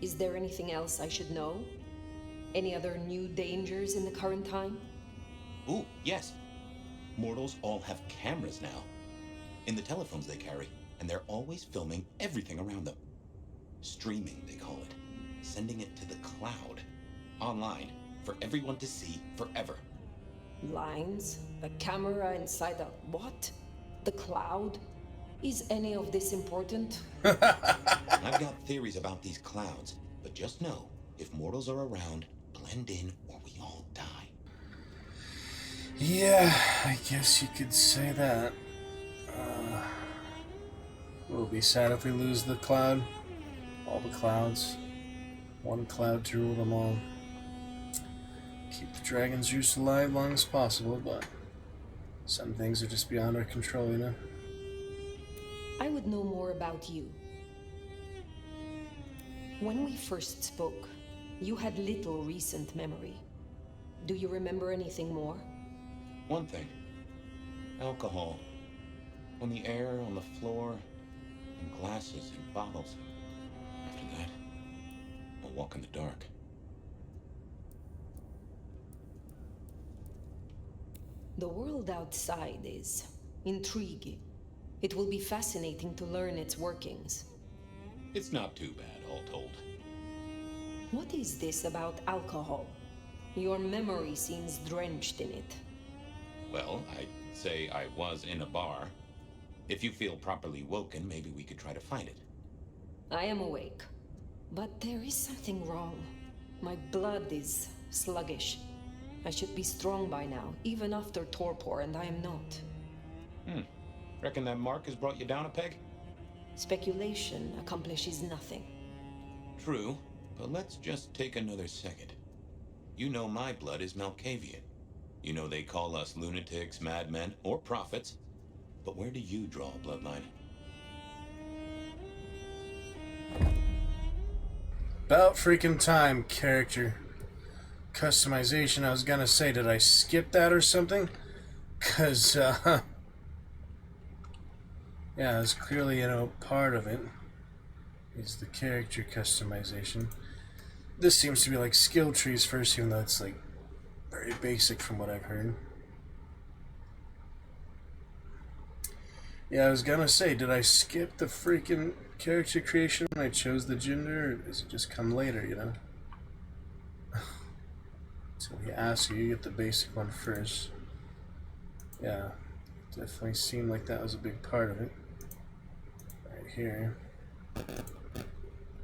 Is there anything else I should know? Any other new dangers in the current time? Ooh, yes. Mortals all have cameras now. In the telephones they carry, and they're always filming everything around them. Streaming, they call it. Sending it to the cloud. Online, for everyone to see forever. Lines? A camera inside a what? The cloud? Is any of this important? I've got theories about these clouds, but just know, if mortals are around, blend in or we all die. Yeah, I guess you could say that. We'll be sad if we lose the cloud. All the clouds. One cloud to rule them all. Keep the dragon's juice alive as long as possible, but some things are just beyond our control, you know? I would know more about you. When we first spoke, you had little recent memory. Do you remember anything more? One thing. Alcohol. On the air, on the floor, in glasses and bottles. After that, I'll walk in the dark. The world outside is intriguing. It will be fascinating to learn its workings. It's not too bad, all told. What is this about alcohol? Your memory seems drenched in it. Well, I'd say I was in a bar. If you feel properly woken, maybe we could try to find it. I am awake. But there is something wrong. My blood is sluggish. I should be strong by now, even after torpor, and I am not. Reckon that mark has brought you down a peg? Speculation accomplishes nothing. True, but let's just take another second. You know my blood is 𝕾𝖊𝖛𝖊𝖏𝖙. You know they call us lunatics, madmen, or prophets. But where do you draw a bloodline? About freaking time, character customization. I was gonna say, did I skip that or something? Cause, yeah, it's clearly, you know, part of it is the character customization. This seems to be like skill trees first, even though it's like very basic from what I've heard. Yeah, I was gonna say, did I skip the freaking character creation when I chose the gender, or does it just come later, you know? So he asks you, you get the basic one first. Yeah, definitely seemed like that was a big part of it. Right here.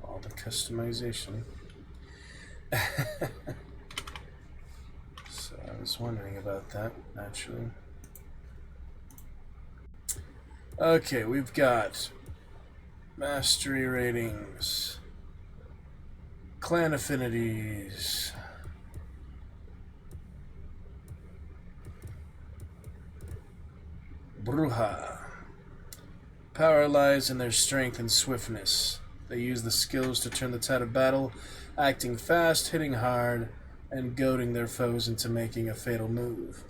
All the customization. So I was wondering about that, naturally. Okay, we've got mastery ratings, clan affinities, Bruja. Power lies in their strength and swiftness. They use the skills to turn the tide of battle, acting fast, hitting hard, and goading their foes into making a fatal move.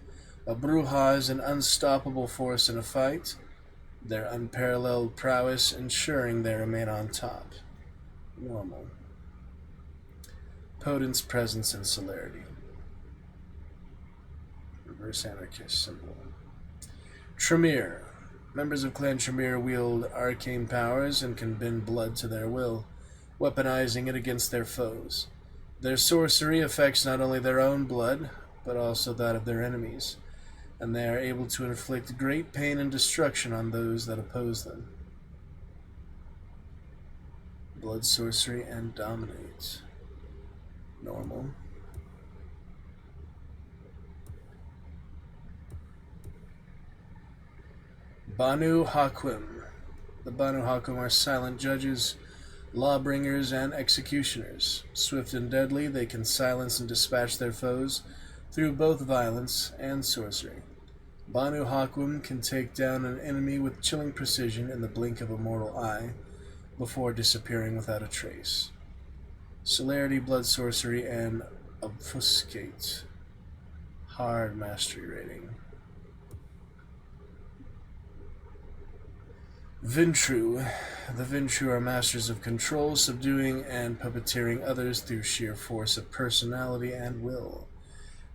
A Bruja is an unstoppable force in a fight, their unparalleled prowess ensuring they remain on top. Normal. Potence, presence, and celerity. Reverse anarchist symbol. Tremere. Members of Clan Tremere wield arcane powers and can bend blood to their will, weaponizing it against their foes. Their sorcery affects not only their own blood, but also that of their enemies, and they are able to inflict great pain and destruction on those that oppose them. Blood sorcery and dominate. Normal. Banu Hakim. The Banu Hakim are silent judges, lawbringers, and executioners. Swift and deadly, they can silence and dispatch their foes through both violence and sorcery. Banu Hakim can take down an enemy with chilling precision in the blink of a mortal eye, before disappearing without a trace. Celerity, blood sorcery, and obfuscate. Hard mastery rating. 𝕾𝖶𝖛𝖏. The 𝕾𝖶𝖏 are masters of control, subduing and puppeteering others through sheer force of personality and will.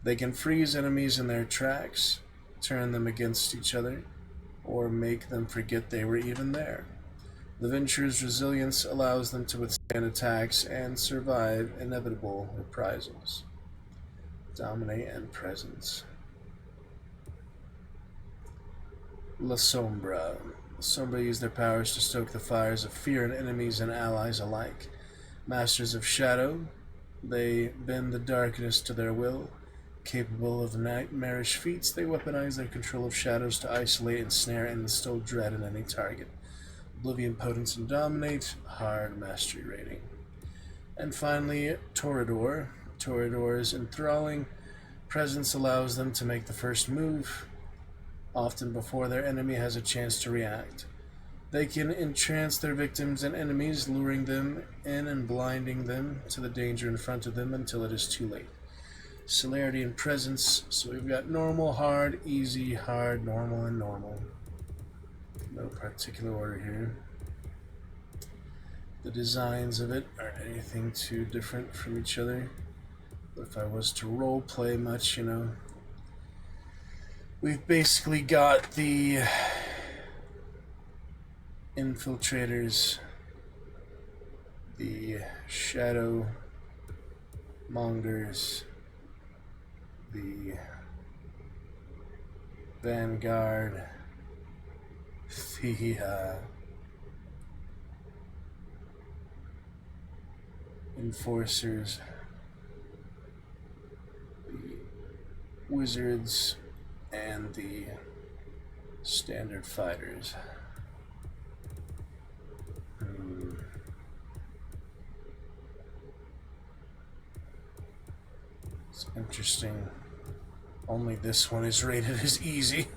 They can freeze enemies in their tracks, turn them against each other, or make them forget they were even there. The 𝕾𝖶𝖏's resilience allows them to withstand attacks and survive inevitable reprisals. Dominate and presence. La Sombra. The Sombra use their powers to stoke the fires of fear in enemies and allies alike. Masters of shadow, they bend the darkness to their will. Capable of nightmarish feats, they weaponize their control of shadows to isolate, ensnare, and instill dread in any target. Oblivion, Potence, and Dominate, hard mastery rating. And finally, Toreador. Toreador's enthralling presence allows them to make the first move, often before their enemy has a chance to react. They can entrance their victims and enemies, luring them in and blinding them to the danger in front of them until it is too late. Celerity and presence, so we've got normal, hard, easy, hard, normal, and normal. No particular order here. The designs of it aren't anything too different from each other. But if I was to role play much, you know, we've basically got the infiltrators, the shadow mongers, the vanguard, the enforcers, the wizards, and the standard fighters. It's interesting. Only this one is rated as easy.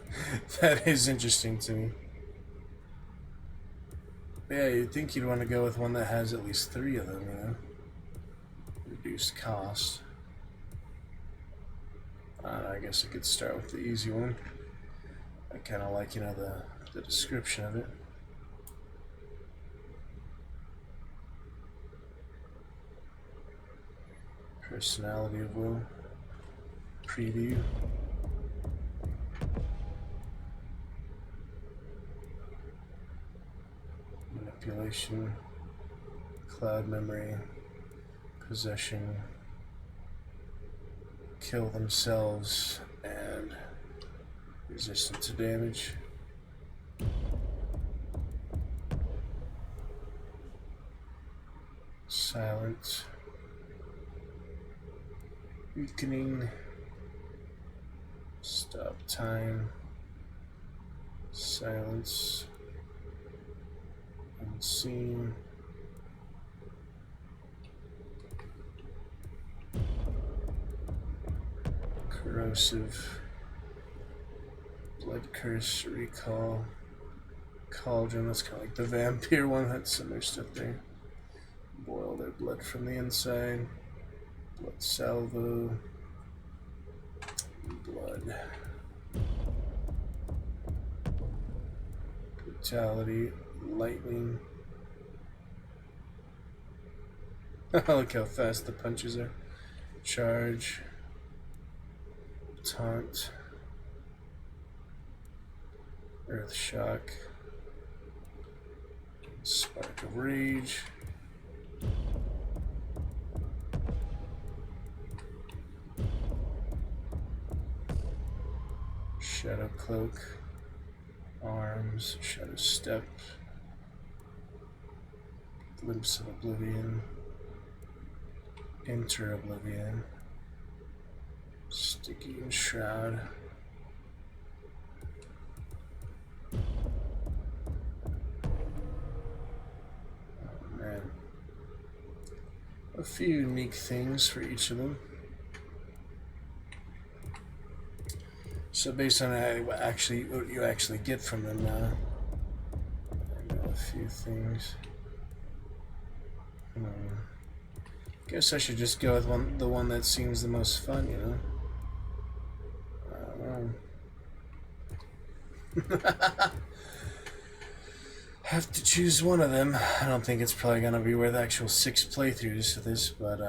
That is interesting to me. Yeah, you'd think you'd want to go with one that has at least 3 of them, you know? Reduced cost. I guess I could start with the easy one. I kind of like, you know, the description of it. Personality of will. Preview. Manipulation. Cloud memory. Possession. Kill themselves and resistant to damage. Silence. Weakening. Stop time. Silence. Unseen. Corrosive. Blood curse. Recall. Cauldron. That's kind of like the vampire one. That's similar stuff there. Boil their blood from the inside. Blood salvo. Blood. Brutality. Lightning. Look how fast the punches are. Charge. Taunt. Earth shock. Spark of rage. Shadow cloak. Arms. Shadow step. Glimpse of oblivion. Enter oblivion. Sticky and shroud. Oh man. A few unique things for each of them. So based on what you actually get from them now, I know a few things. Guess I should just go with the one that seems the most fun, you know? I don't know. have to choose one of them. I don't think it's probably gonna be worth actual 6 playthroughs of this, but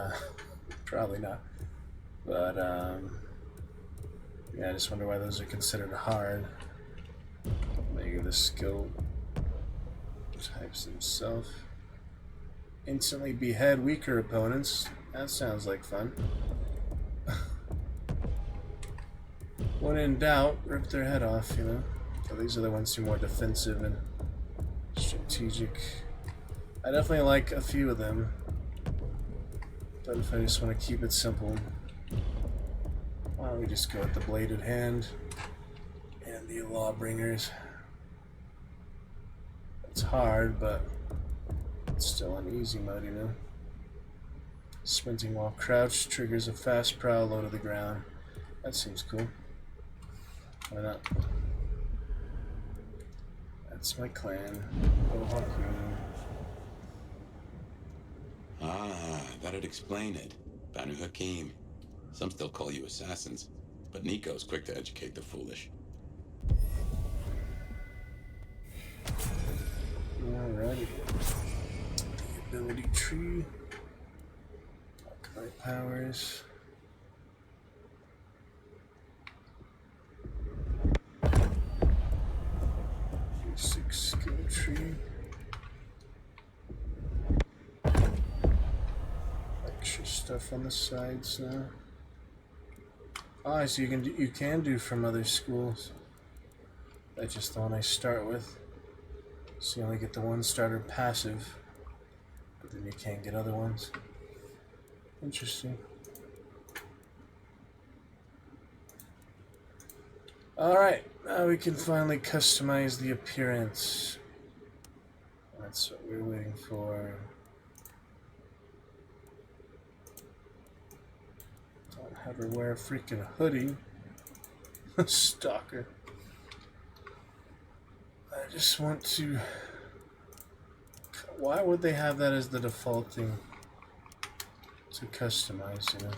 probably not. But yeah, I just wonder why those are considered hard. Maybe the skill types themselves. Instantly behead weaker opponents. That sounds like fun. When in doubt, rip their head off, you know. So these are the ones who are more defensive and strategic. I definitely like a few of them. But if I just want to keep it simple, why don't we just go with the bladed hand and the lawbringers. It's hard, but it's still an easy mode, you know. Sprinting while crouched triggers a fast prowl low to the ground. That seems cool. Why not? That's my clan. 𝕾𝖊𝖛𝖊𝖏𝖚. Ah, that'd explain it. Banu Hakim. Some still call you assassins, but Nico's quick to educate the foolish. Alrighty. The ability tree. Arclight powers. Basic skill tree. Extra stuff on the sides now. Ah, so you can do from other schools. That's just the one I start with. So you only get the one starter passive, but then you can't get other ones. Interesting. Alright, now we can finally customize the appearance. That's what we're waiting for. Don't have her wear a freaking hoodie. Stalker. I just want to... Why would they have that as the default thing to customize, you know?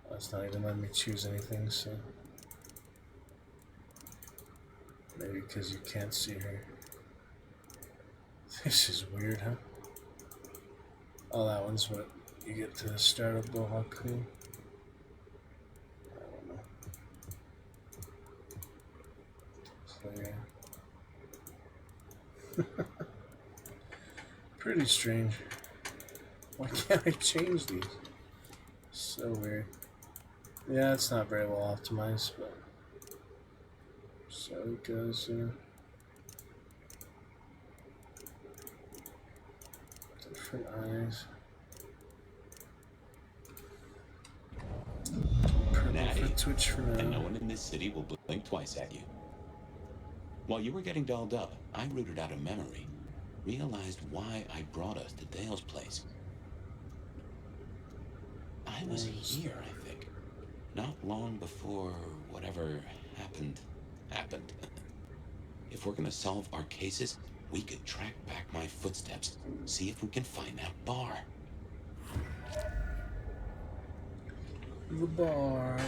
Well, it's not even letting me choose anything, so... Maybe because you can't see her. This is weird, huh? Oh, that one's what you get to start up 𝕾𝖊𝖛𝖊𝖏𝖚. I don't know. Player. Pretty strange. Why can't I change these? So weird. Yeah, it's not very well optimized, but so it goes. Different eyes. Natty, for Twitch for now. And no one in this city will blink twice at you. While you were getting dolled up, I rooted out a memory. Realized why I brought us to Dale's place. I was here, I think. Not long before whatever happened. If we're gonna solve our cases, we could track back my footsteps, see if we can find that bar. The bar.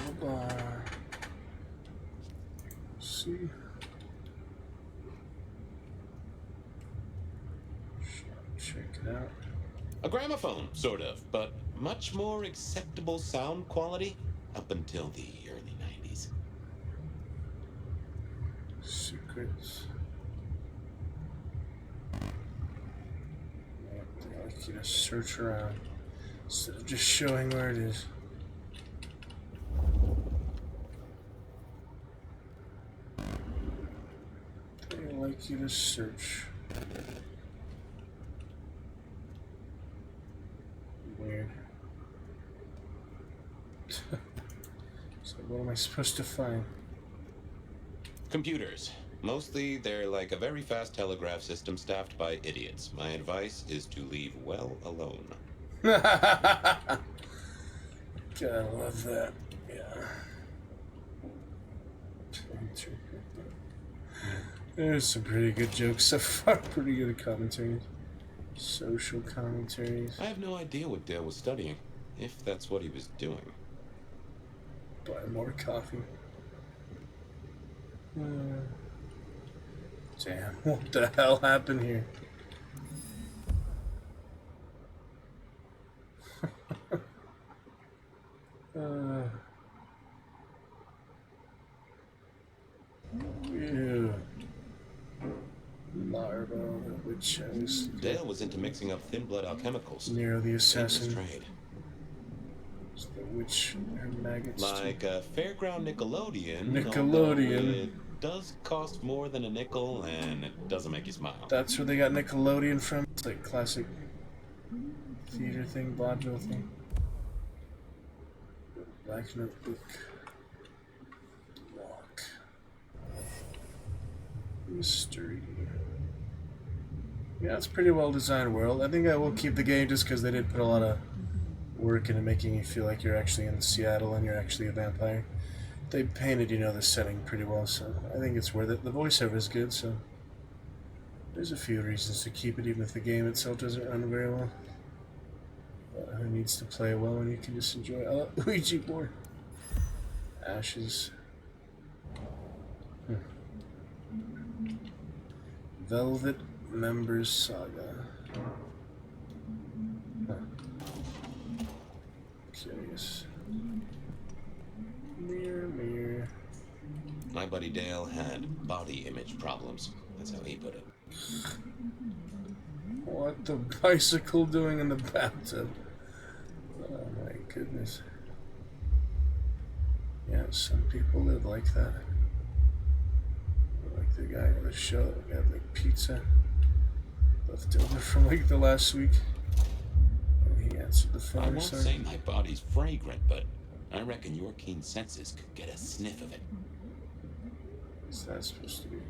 See? Check it out. A gramophone, sort of, but much more acceptable sound quality up until the early 90s. Secrets. They like you to search around instead of just showing where it is. They like you to search. Weird. So what am I supposed to find? Computers. Mostly, they're like a very fast telegraph system staffed by idiots. My advice is to leave well alone. Gotta love that. Yeah. There's some pretty good jokes so far. Pretty good commentaries. Social commentaries. I have no idea what Dale was studying, if that's what he was doing. Buy more coffee. Damn, what the hell happened here? Ew. Larva, which was... Dale was into mixing up thin blood alchemicals. Nero the assassin. Trade. The witch, her maggots. Like a fairground Nickelodeon. Nickelodeon. It does cost more than a nickel, and it doesn't make you smile. That's where they got Nickelodeon from. It's like classic theater thing, vaudeville thing. Black notebook. Walk. Mystery. Yeah, it's a pretty well designed world. I think I will keep the game just because they did put a lot of work into making you feel like you're actually in Seattle and you're actually a vampire. They painted, you know, the setting pretty well, so I think it's worth it. The voiceover is good, so there's a few reasons to keep it, even if the game itself doesn't run very well. But who needs to play well when you can just enjoy it? Oh, Ouija board. Ashes. Velvet Members Saga. Huh. Curious. Mirror, mirror. My buddy Dale had body image problems. That's how he put it. What the bicycle doing in the bathtub? Oh my goodness. Yeah, some people live like that. Like the guy on the show that got like pizza left over from like the last week. And he answered the phone. I won't say my body's fragrant, but I reckon your keen senses could get a sniff of it. What's that supposed to be?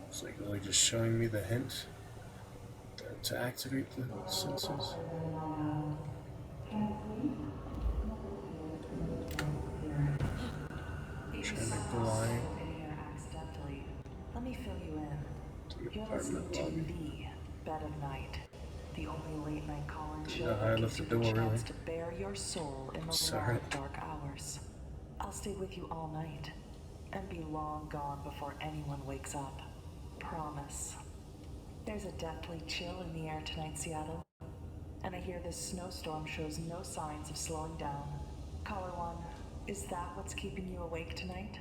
It's like really just showing me the hint to activate the senses. Trying to blind. Let me fill you in. You're listening to the Bed of Night, the only late night call-in show that gives you the chance to bare your soul in the long, dark hours. I'll stay with you all night and be long gone before anyone wakes up. Promise. There's a deathly chill in the air tonight, Seattle, and I hear this snowstorm shows no signs of slowing down. Caller 1, is that what's keeping you awake tonight?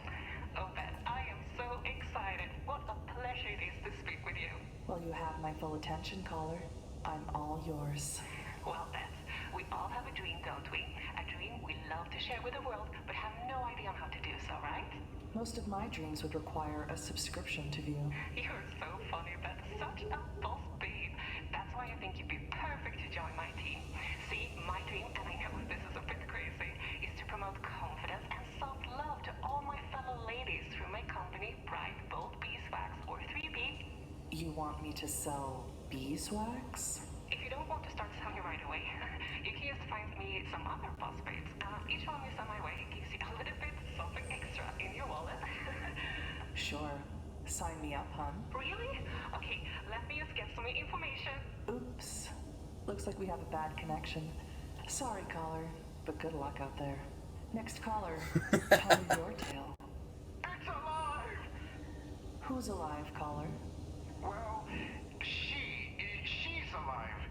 Oh, Beth, I am so excited. What a pleasure it is to speak with you. Well, you have my full attention, caller. I'm all yours. Well, Beth, we all have a dream, don't we? A dream we love to share with the world, but have no idea on how to do so, right? Most of my dreams would require a subscription to view. You're so funny, Beth. Such a boss babe. That's why I think you'd be perfect to join my team. See, my dream, and I know this is a bit crazy, is to promote confidence and self-love to all my fellow ladies through my company, Bright Bold Beeswax, or 3B. You want me to sell beeswax? If you don't want to start selling right away, you can just find me some other boss babes. Each one you send my way gives you a little bit something extra in your wallet. Sure. Sign me up, hon. Really? Okay, let me just get some information. Oops. Looks like we have a bad connection. Sorry, caller, but good luck out there. Next caller, tell me your tale. It's alive! Who's alive, caller? Well, she's alive.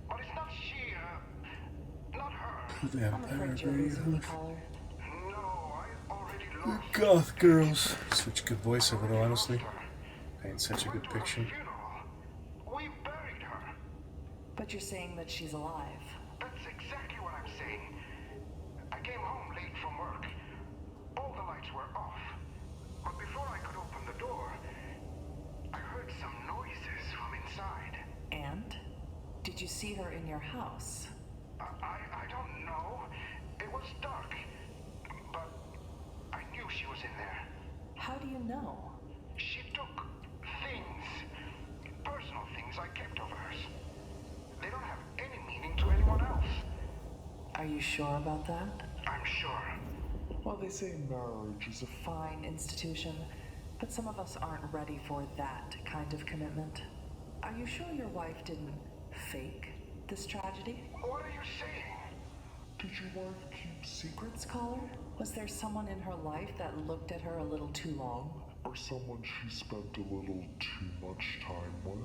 But it's not she, not her. I'm afraid you're losing me, caller. No, I already lost. Goth girls. Such good voiceover though, honestly. Paints such a good picture. We buried her. But you're saying that she's alive. That's exactly what I'm saying. I came home late from work. All the lights were off. But before I could open the door, I heard some noises from inside. And? Did you see her in your house? I don't know. It was dark. But I knew she was in there. How do you know? She took things. Personal things I kept of hers. They don't have any meaning to anyone else. Are you sure about that? I'm sure. Well, they say marriage is a fine institution, but some of us aren't ready for that kind of commitment. Are you sure your wife didn't fake this tragedy? What are you saying? Did your wife keep secrets, caller? Was there someone in her life that looked at her a little too long? Or someone she spent a little too much time with?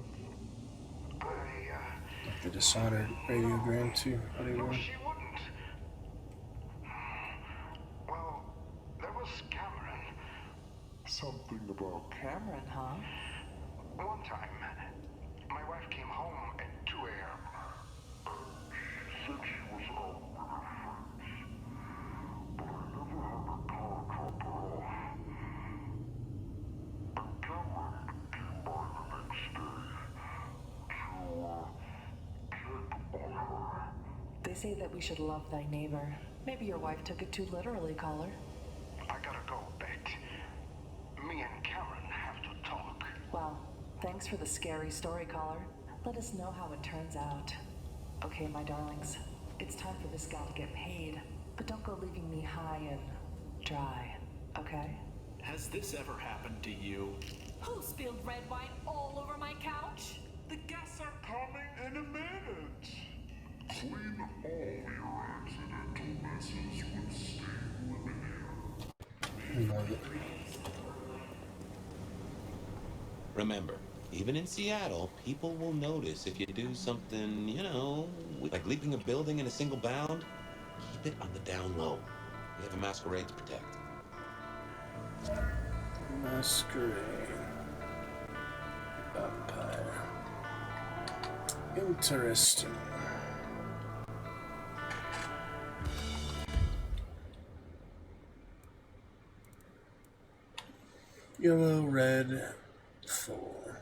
Like the Dishonored radiogram too. No, she wouldn't. Well, there was Cameron. Something about Cameron, huh? one time, my wife came home at 2 a.m. She said she was out with her friends, but I never heard her car drop her off. And Cameron came by the next day to check on her. They say that we should love thy neighbor. Maybe your wife took it too literally, caller. I gotta go, Bet. Me and Cameron have to talk. Well, thanks for the scary story, caller. Let us know how it turns out. Okay, my darlings, it's time for this guy to get paid. But don't go leaving me high and dry, okay? Has this ever happened to you? Who spilled red wine all over my couch? The guests are coming in a minute. Clean all your accidental messes with steam lemon. Love it. Remember, even in Seattle, people will notice if you do something, you know, like leaping a building in a single bound. Keep it on the down low. We have a Masquerade to protect. Masquerade. Vampire. Interesting. Yellow, red, 4.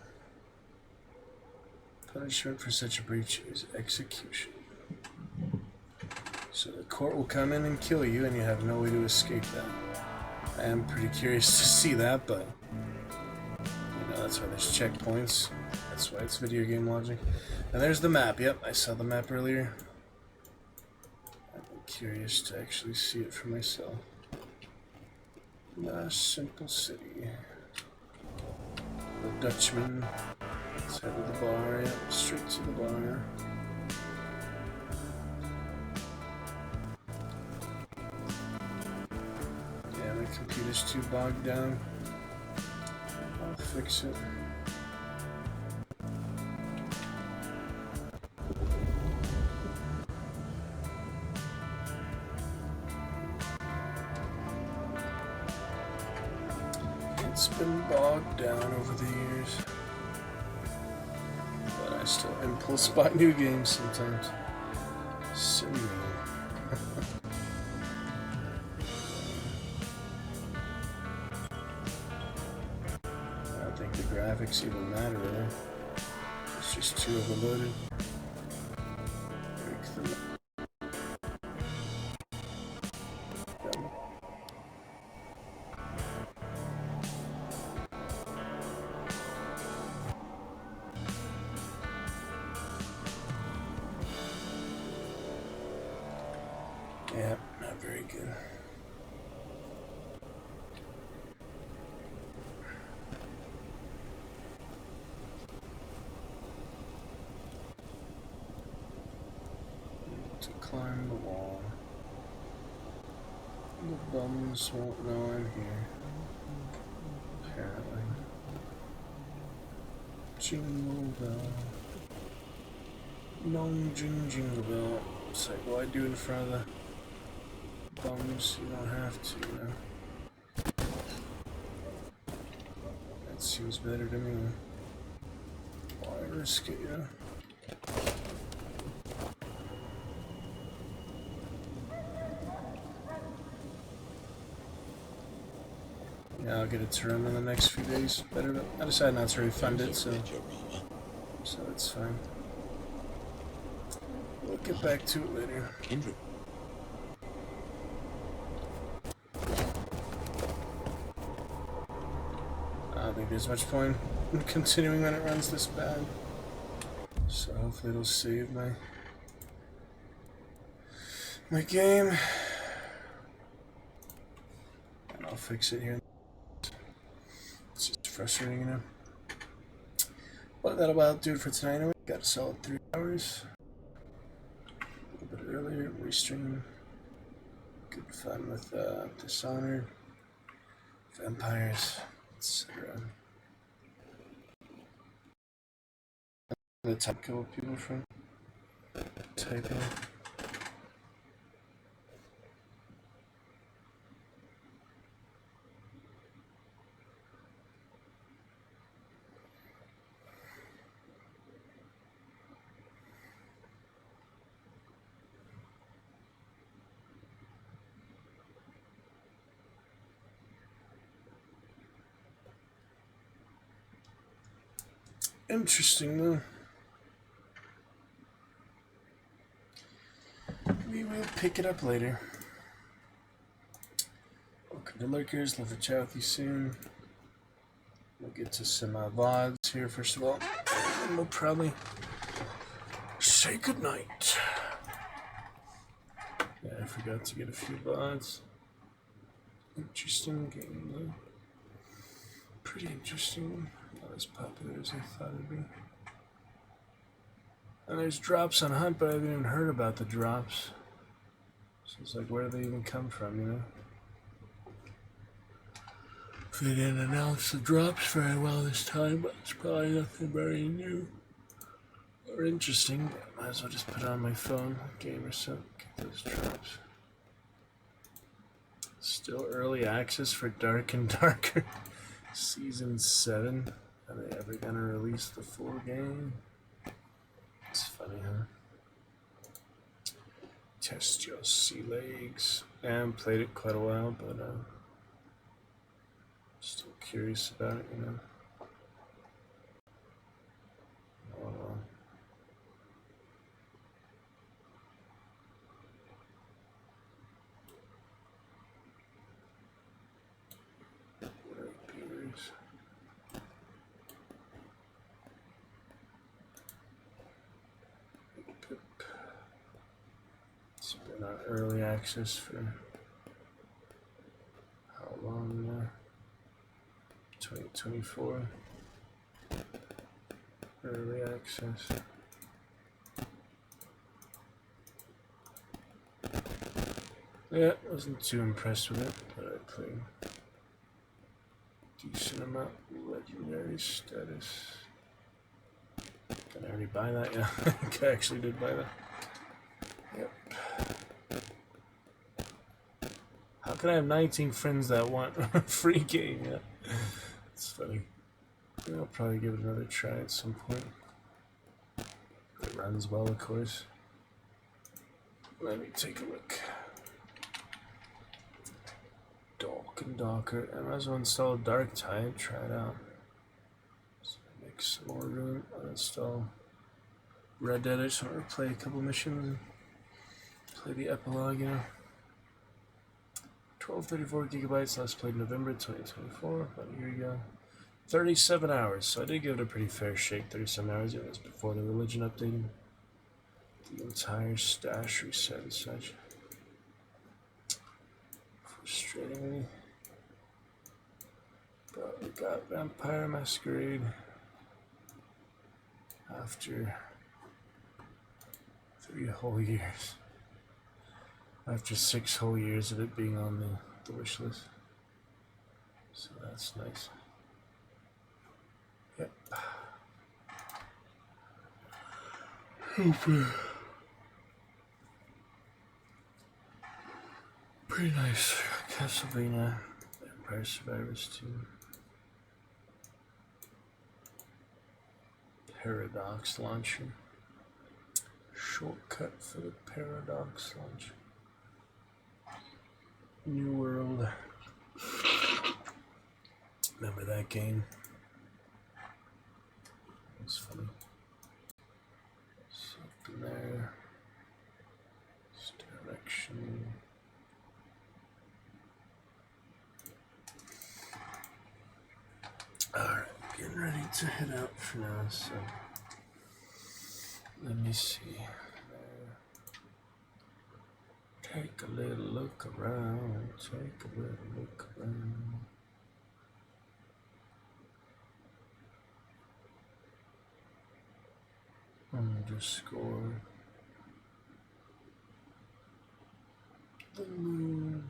Punishment for such a breach is execution. So the court will come in and kill you, and you have no way to escape that. I am pretty curious to see that, but you know, that's why there's checkpoints. That's why it's video game logic. And there's the map. Yep, I saw the map earlier. I'm curious to actually see it for myself. The simple city. The Dutchman. Let's head to the bar. Yep, straight to the bar. Yeah, my computer's too bogged down. I'll fix it. It's been bogged down over the years, but I still impulse buy new games sometimes. Silly me. I don't think the graphics even matter really. It's just too overloaded. Break them. Yeah, not very good. To climb the wall. The bums won't know I'm here. Apparently. Jingle bell. Long jingle bell. It's like, what I do in front of the bums, you don't have to, you know. That seems better to me. Why risk it, you know? Yeah, I'll get it to run in the next few days. Better. I decided not to refund it, so it's fine. We'll get back to it later. Kindred. I don't think there's much point in continuing when it runs this bad. So hopefully it'll save my game. And I'll fix it here. It's just frustrating, you know. But that'll about do it for tonight anyway. Got a solid 3 hours. A little bit earlier, restream. Good fun with Dishonored, vampires, etc. The type kill people from typing. Interesting though. We will pick it up later. Welcome to Lurkers, love to chat with you soon. We'll get to some VODs here first of all, and we'll probably say goodnight. Yeah, I forgot to get a few VODs. Interesting game though. Pretty interesting. Not as popular as I thought it'd be. And there's drops on Hunt, but I haven't even heard about the drops. So it's like, where do they even come from, you know? They didn't announce the drops very well this time, but it's probably nothing very new or interesting. But I might as well just put it on my phone, game or so, get those drops. Still early access for Dark and Darker Season 7. Are they ever gonna release the full game? It's funny, huh? Test your sea legs. I haven't played it quite a while, but still curious about it, you know. It's been on early access for how long now? 2024. Early access. Yeah, wasn't too impressed with it, but I played decent amount of legendary status. Can I already buy that? Yeah, I think I actually did buy that. Yep. How can I have 19 friends that want a free game? Yeah, it's funny. I'll probably give it another try at some point. If it runs well, of course. Let me take a look. Dark and Darker. I might as well install Dark Tide, try it out. So make some more room. I'll install Red Dead. I just want to play a couple missions and play the epilogue, you know. 1234 gigabytes, last played November 2024, about a year ago. 37 hours, so I did give it a pretty fair shake. 37 hours, it was before the religion updated. The entire stash reset and such. Frustratingly. But we got Vampire Masquerade after 3 whole years. After 6 whole years of it being on the wish list. So that's nice. Yep. Pretty nice. Castlevania, Vampire Survivors 2. Paradox Launcher. Shortcut for the Paradox Launcher. New World. Remember that game? It was funny. Something there. Direction. Alright, getting ready to head out for now, so let me see. Take a little look around, take a little look around. Underscore The moon.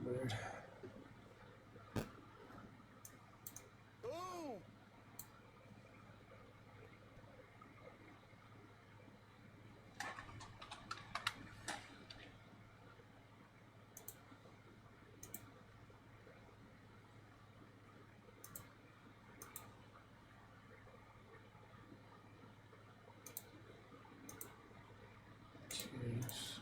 Weird. Jeez.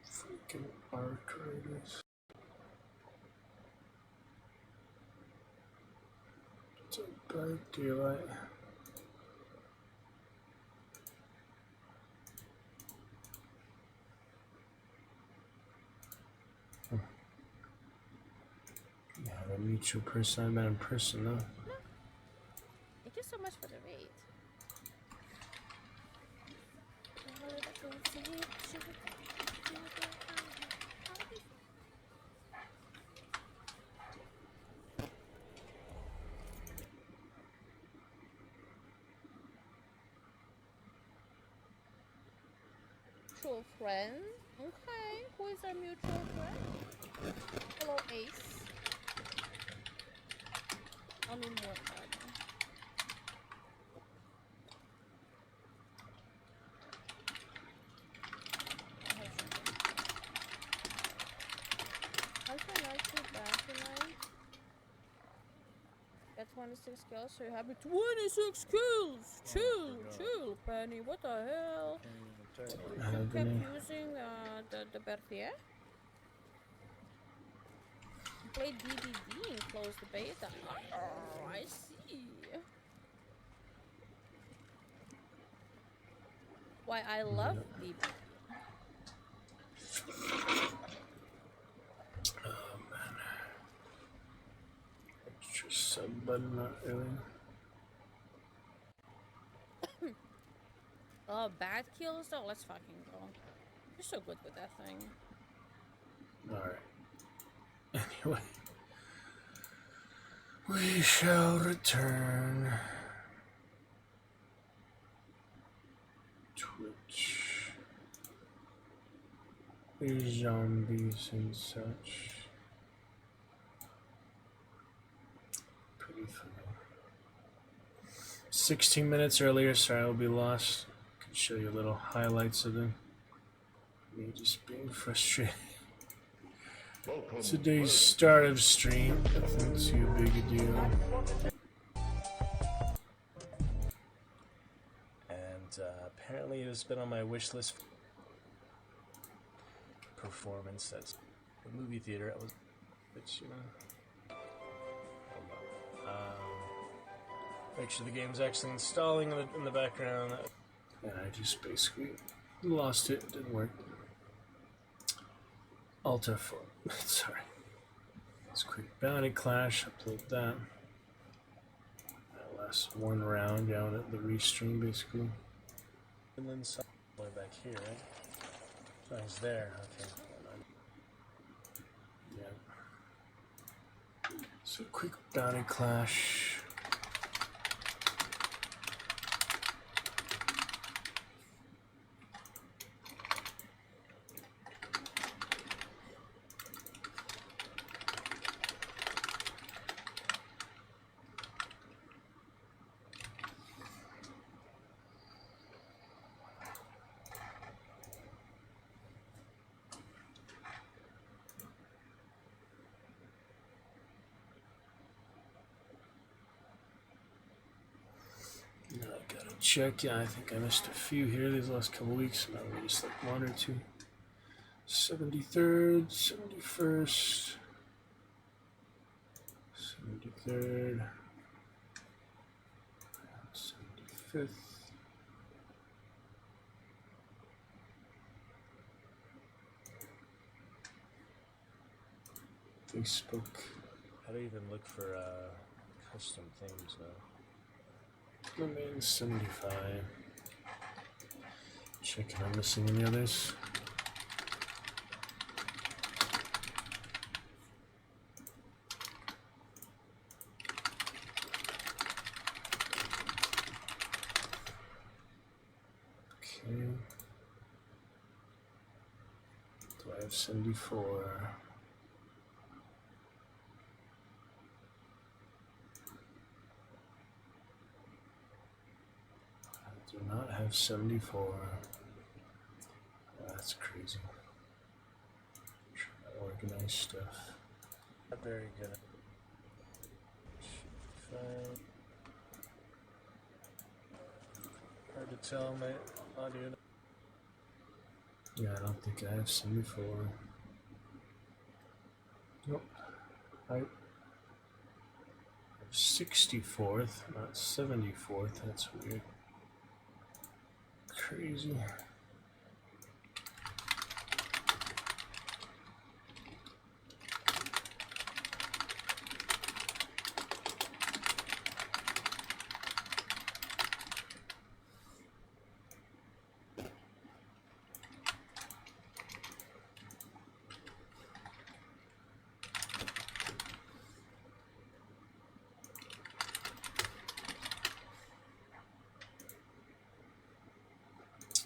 Freaking arthritis. It's a bright daylight. Yeah, a mutual person. I met in person though. Thank you so much for the raid. Mutual friend? Okay, who is our mutual friend? Hello, Ace. I mean, more about it. How's my night so bad tonight? At 26 kills, so you have 26 kills! Chill, Penny, what the hell? You kept using the 𝕾𝖊𝖛𝖊𝖏𝖙? You played DDD and closed the beta. Oh, I see. Why I love DDD. Oh man. Extra sub button, not really. Oh, bad kills though? Let's fucking go. You're so good with that thing. Alright. Anyway. We shall return. Twitch. These zombies and such. Pretty funny. 16 minutes earlier, sorry I'll be lost. Could show you little highlights of them. Me just being frustrated. Today's start of stream, nothing too big a deal. And apparently it has been on my wish list. Performance at the movie theater. It was, which, you know. Hold on. Make sure the game's actually installing in the background. And I just basically lost it. It didn't work. Alt F4. Sorry. Let's quick bounty clash. Upload that. That lasts one round down at the restream, basically. And then some way back here, right? Oh, he's there. Okay. Yeah. So quick bounty clash. Check, yeah, I think I missed a few here these last couple weeks, and I just like one or two. 73rd, 71st, 73rd, 75th. Facebook. How do you even look for custom things now? Remains 75. Check if I'm missing any others. Okay. Do I have 74? Do not have 74. Oh, that's crazy. Trying to organize stuff. Not very good. Hard to tell my audio. Yeah, I don't think I have 74. Nope. I have 64th, not 74th. That's weird. Crazy.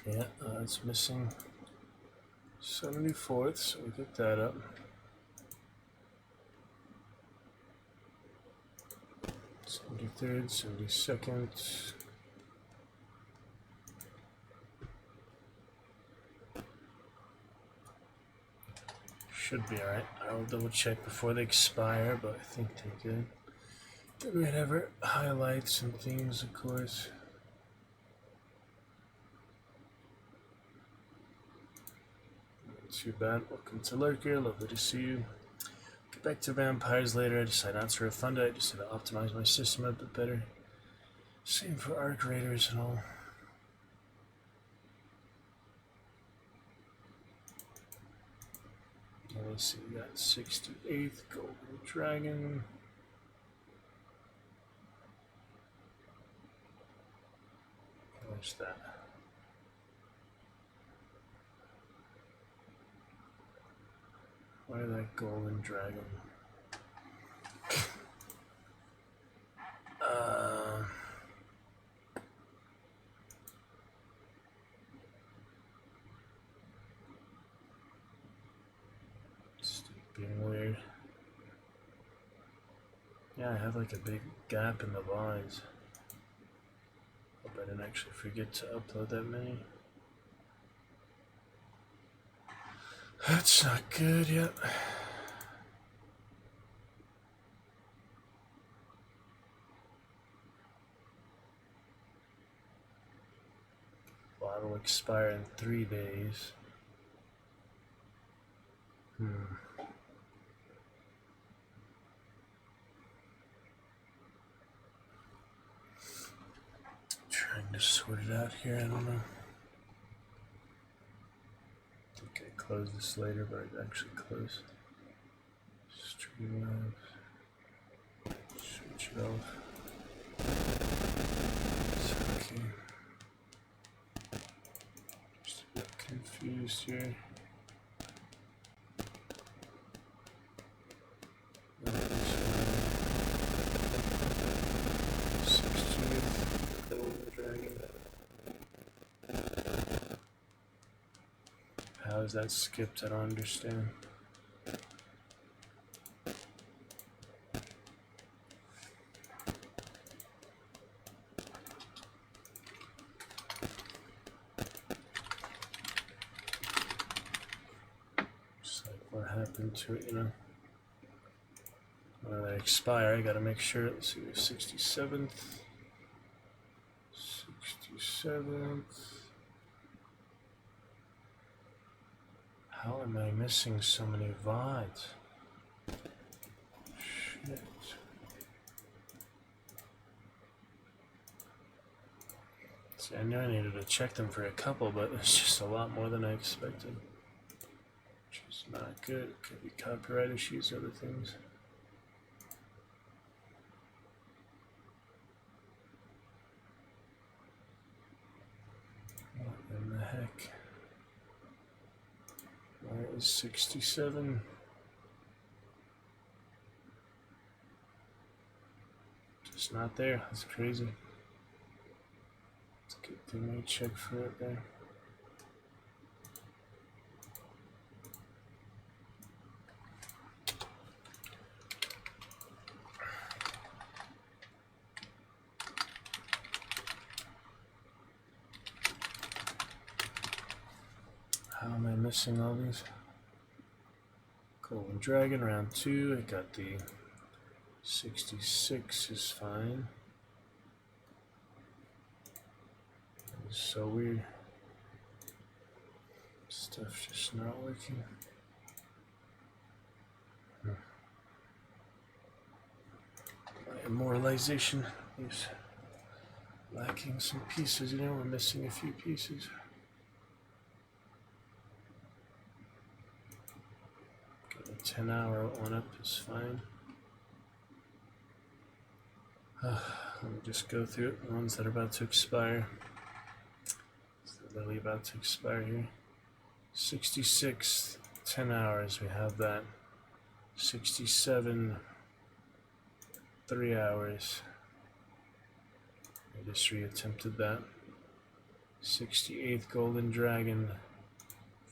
Yeah, it's missing 74th, so we get that up. 73rd, 72nd. Should be alright. I will double check before they expire, but I think they're good. Then we'd have our highlights and themes, of course. Too bad. Welcome to Lurker. Lovely to see you. Get back to vampires later. I decided not to refund it. I just had to optimize my system a bit better. Same for arc raiders and all. Let's see. We got 68th Golden Dragon. Where's that? Why that Golden Dragon? It's being weird. Yeah, I have like a big gap in the lines. Hope I didn't actually forget to upload that many. That's not good yet. Well, it'll expire in 3 days. Trying to sort it out here, I don't know. Close this later, but I'd actually close Streamlabs. Switch it off. It's okay. Just a bit confused here. How is that skipped? I don't understand. Just like what happened to it, you know? When they expire, I gotta make sure. Let's see, 67th. 67th. How am I missing so many VODs? Shit. See, I knew I needed to check them for a couple, but it's just a lot more than I expected. Which is not good. It could be copyright issues, other things. heck? Where is 67? Just not there. That's crazy. It's a good thing I check for it there. How am I missing all these? Golden Dragon, round 2. I got the 66 is fine. It's so weird. Stuff just not working. My immortalization is lacking some pieces, you know, we're missing a few pieces. Got a 10-hour one up is fine. Let me just go through it. The ones that are about to expire. It's literally about to expire here. 66, 10 hours, we have that. 67, 3 hours. I just reattempted that. 68th Golden Dragon,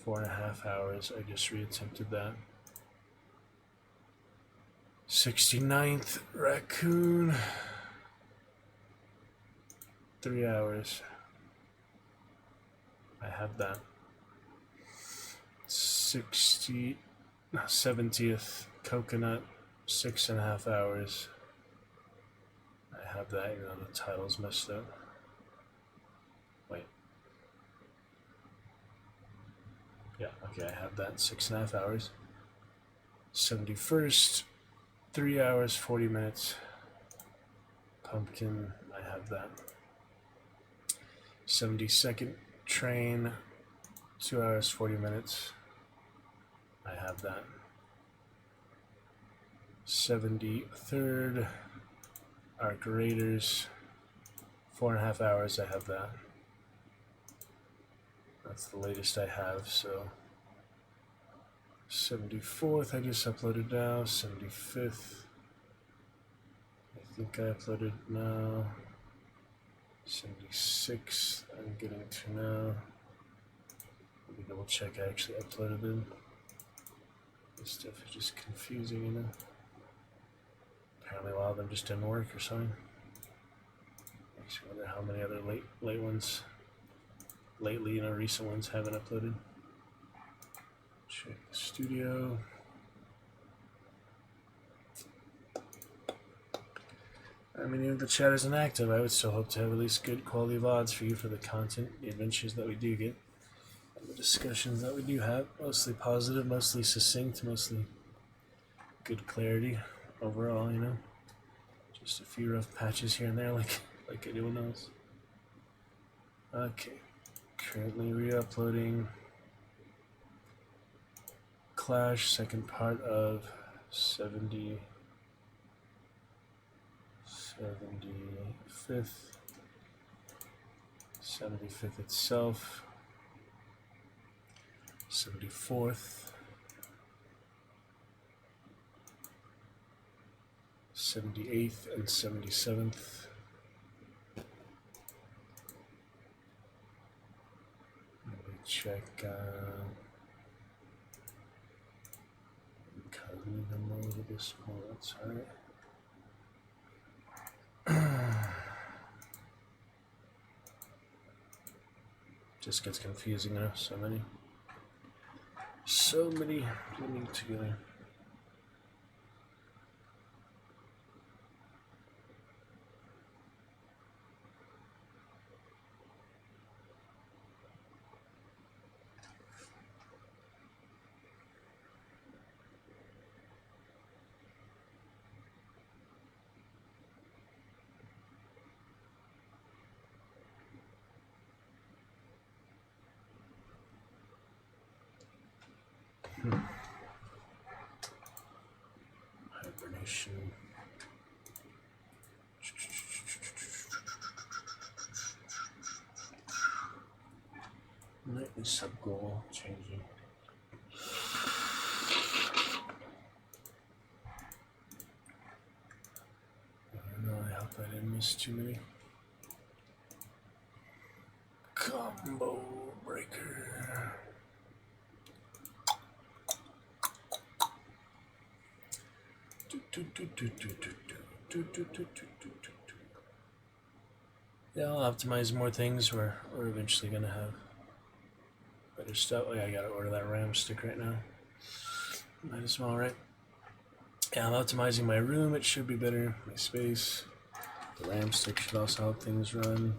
4.5 hours. I just reattempted that. 69th Raccoon, 3 hours. I have that. 70th Coconut, 6.5 hours. I have that, even though the title's messed up. Wait. Yeah, okay, I have that, 6.5 hours. 71st, 3 hours, 40 minutes. Pumpkin, I have that. 72nd Train, 2 hours, 40 minutes. I have that. 73rd Arc Raiders, 4.5 hours. I have that. That's the latest I have, so 74th I just uploaded now. 75th I think I uploaded now. 76 I'm getting to now. Let me double check I actually uploaded them. This stuff is just confusing, you know. Apparently a lot of them just didn't work or something. Makes me wonder how many other late ones, lately, you know, recent ones haven't uploaded. Check the studio. I mean, even if the chat isn't active, I would still hope to have at least good quality VODs for you for the content, the adventures that we do get, and the discussions that we do have. Mostly positive, mostly succinct, mostly good clarity overall, you know. Just a few rough patches here and there, like anyone else. Okay, currently re-uploading Clash, second part of 75th, 75th itself, 74th, 78th and 77th. Let me check incognito mode of this one. That's alright. Just gets confusing now. So many blending together. Hibernation. Night The sub goal changing. I hope I didn't miss too many. Combo breaker. Yeah, I'll optimize more things. We're eventually gonna have better stuff. Oh, yeah, I gotta order that RAM stick right now. Might as well, right? Yeah, I'm optimizing my room. It should be better. My space. The RAM stick should also help things run.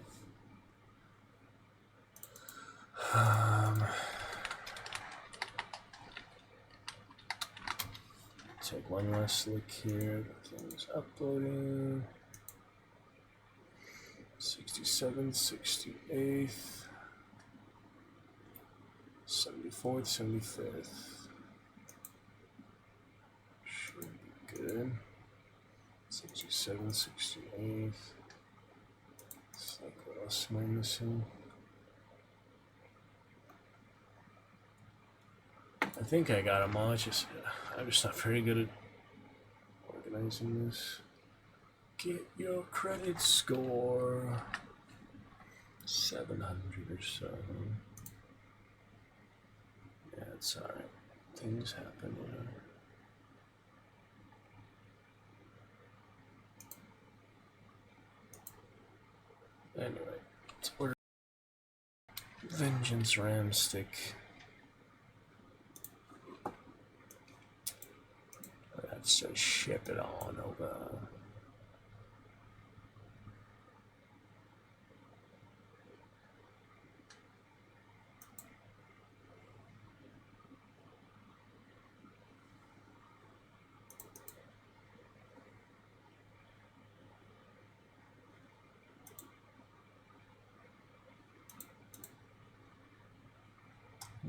Take one last look here. Things uploading. 67th, 68th, 74th, 75th. Should be good. 67th, 68th. It's like, what else am I missing? I think I got them all. I'm just not very good at organizing this. Get your credit score 700 or so. Yeah, it's alright. Things happen, Anyway, let's order Vengeance RAM stick. Let's just ship it on over.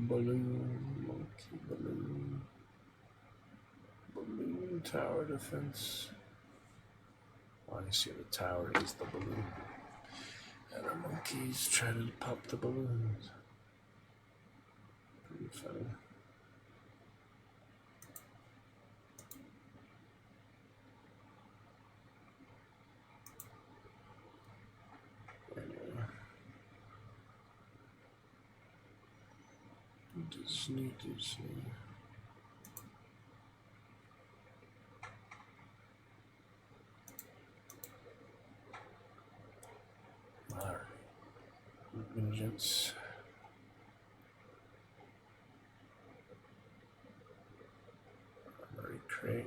Balloon, monkey balloon. Balloon tower defense. Oh, I see the tower is the balloon. And the monkeys try to pop the balloons. Pretty funny. Anyway. Disney. Alright. Vengeance. Armory crate.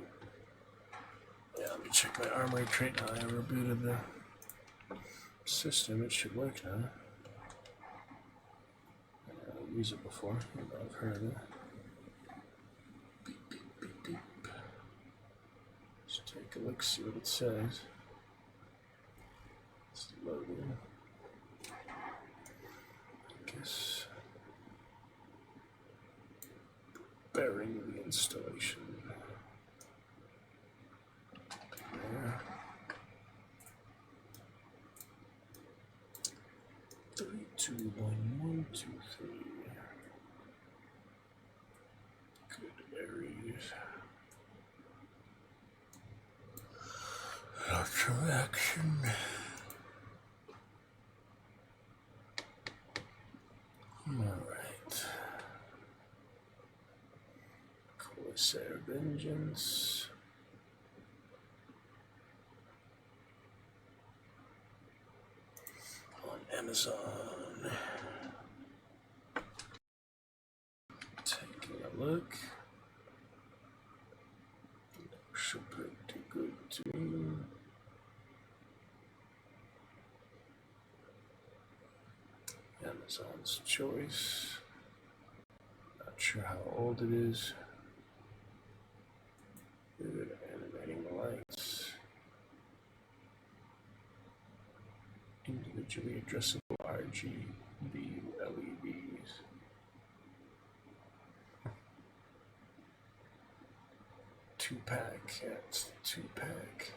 Yeah, let me check my armory crate now. I rebooted the system. It should work now. I've used it before. I've heard of it. Beep, beep, beep, beep. Let's take a look, see what it says. It's loading. I guess preparing the installation. There. 3, 2, 1, 1, 2, 3. Good areas. Lots of action. Alright. Corsair Vengeance. On Amazon. Taking a look. Should pretty good to me. Amazon's choice. Not sure how old it is. Good animating lights. Individually addressable RGB LEDs. Two-pack, yeah, it's two-pack.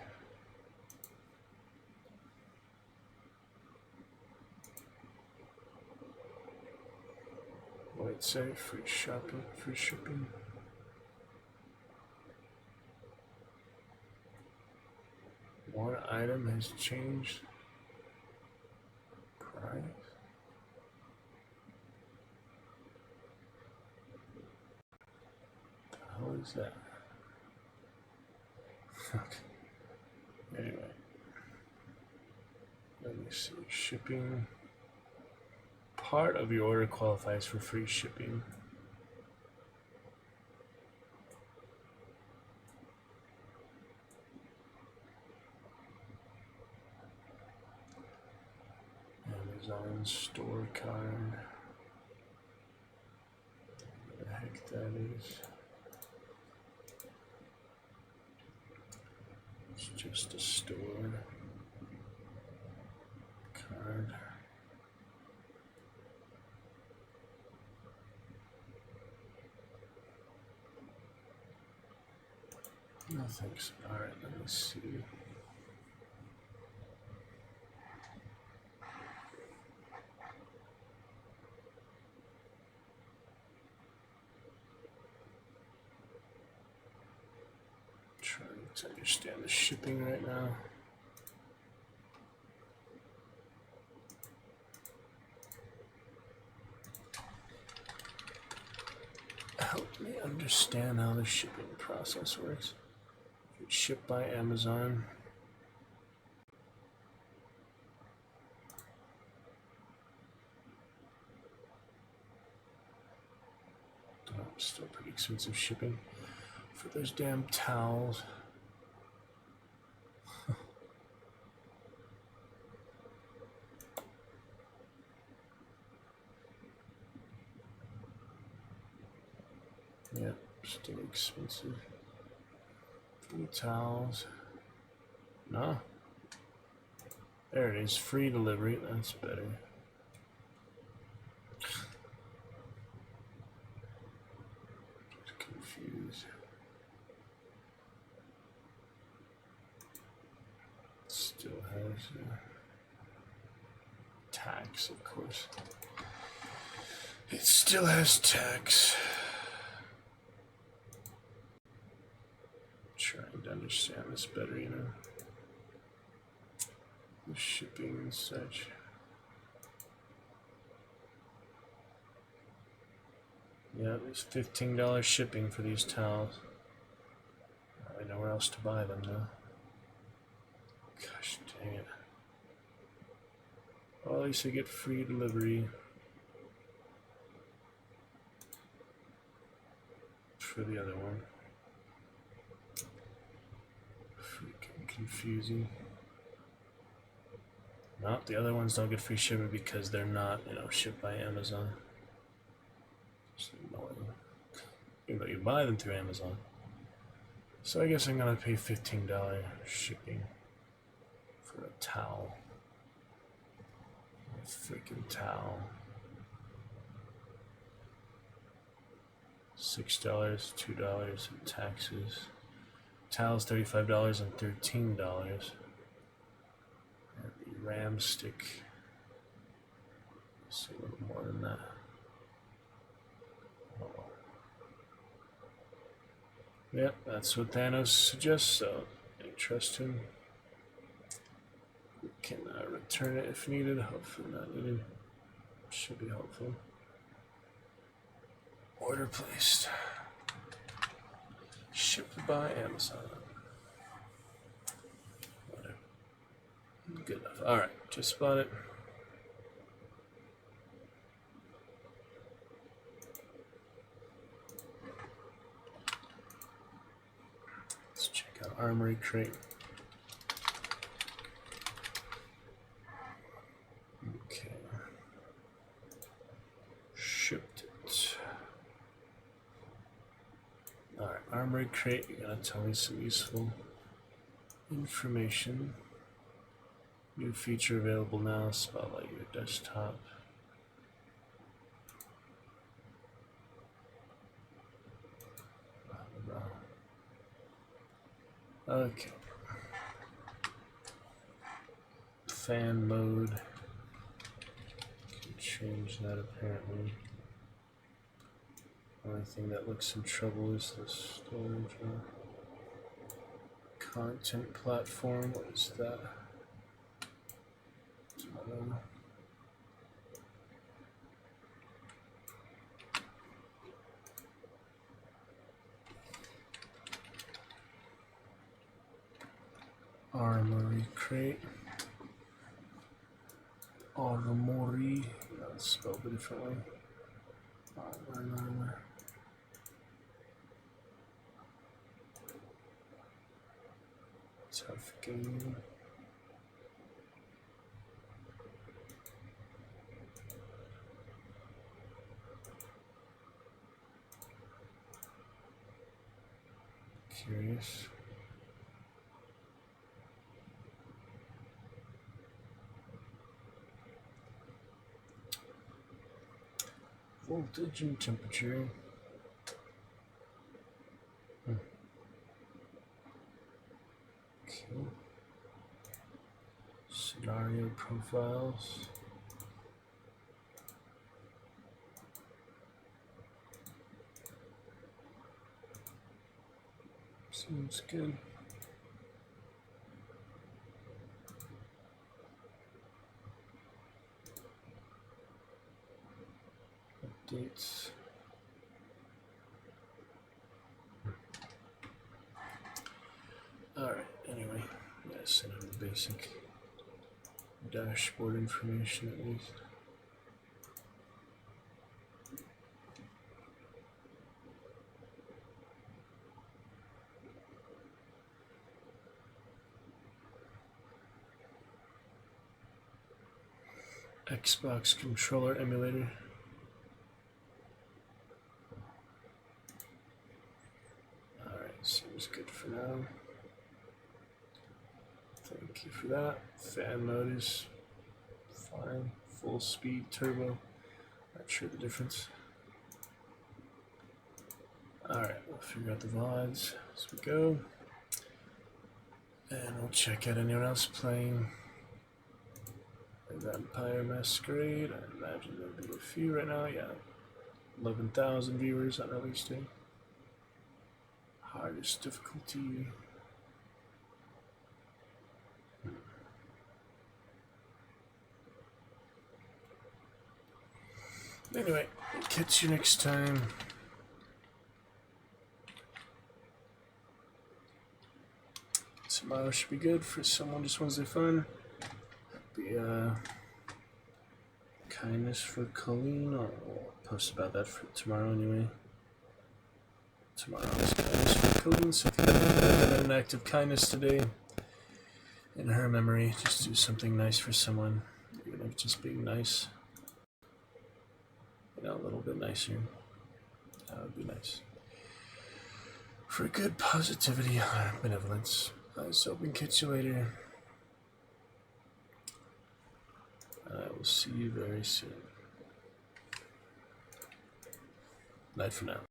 it say? Free shopping, free shipping. One item has changed price. How is that? Okay. Anyway, let me see. Shipping. Part of your order qualifies for free shipping. Amazon store card. What the heck that is? It's just a store card. No thanks. Alright, let me see. Trying to understand the shipping right now. Help me understand how the shipping process works. If it's shipped by Amazon, still pretty expensive shipping for those damn towels. Yep, still expensive. Free towels. No. There it is, free delivery. That's better. Just confused. Still has tax, of course. It still has tax. Trying to understand this better, you know. The shipping and such. Yeah, there's $15 shipping for these towels. I know where else to buy them though. Gosh dang it. Well, at least I get free delivery for the other one. Freaking confusing. No, the other ones don't get free shipping because they're not, you know, shipped by Amazon. Just annoying. Even though you buy them through Amazon. So I guess I'm gonna pay $15 shipping for a towel. A freaking towel. $6, $2 in taxes. Towels $35 and $13. And the RAM stick. Let's see a little more than that. Oh. Yep, that's what Thanos suggests, so I trust him. We can return it if needed, hopefully not needed. Should be helpful. Order placed. Shipped by Amazon. Whatever. Good enough. Alright, just bought it. Let's check out Armory Crate. Okay. Shipped it. Alright, Armory Crate, you're gonna tell me some useful information. New feature available now, spotlight your desktop. Okay. Fan mode. Can change that apparently. Only thing that looks in trouble is the storage content platform. What is that? I don't know. Armory crate. Armory. That's spelled a different way. Armor. Tough game. Curious. Voltage and temperature. Okay. Scenario profiles. Seems good. Updates. Alright, anyway, let's send him the basic dashboard information at least. Xbox controller emulator. Alright, seems good for now. Thank you for that. Fan mode is fine. Full speed turbo. Not sure the difference. Alright, we'll figure out the VODs as we go. And we'll check out anyone else playing Vampire Masquerade. I imagine there'll be a few right now. Yeah, 11,000 viewers on release day. Hardest difficulty. Anyway, catch you next time. Tomorrow should be good for someone just Wednesday fun. The kindness for Colleen, or we'll post about that for tomorrow anyway. Tomorrow's kindness for Colleen, so if you have an act of kindness today, in her memory, just do something nice for someone, even if just being nice. You know, a little bit nicer. That would be nice. For good positivity or benevolence. So we can catch you later. I will see you very soon. Night for now.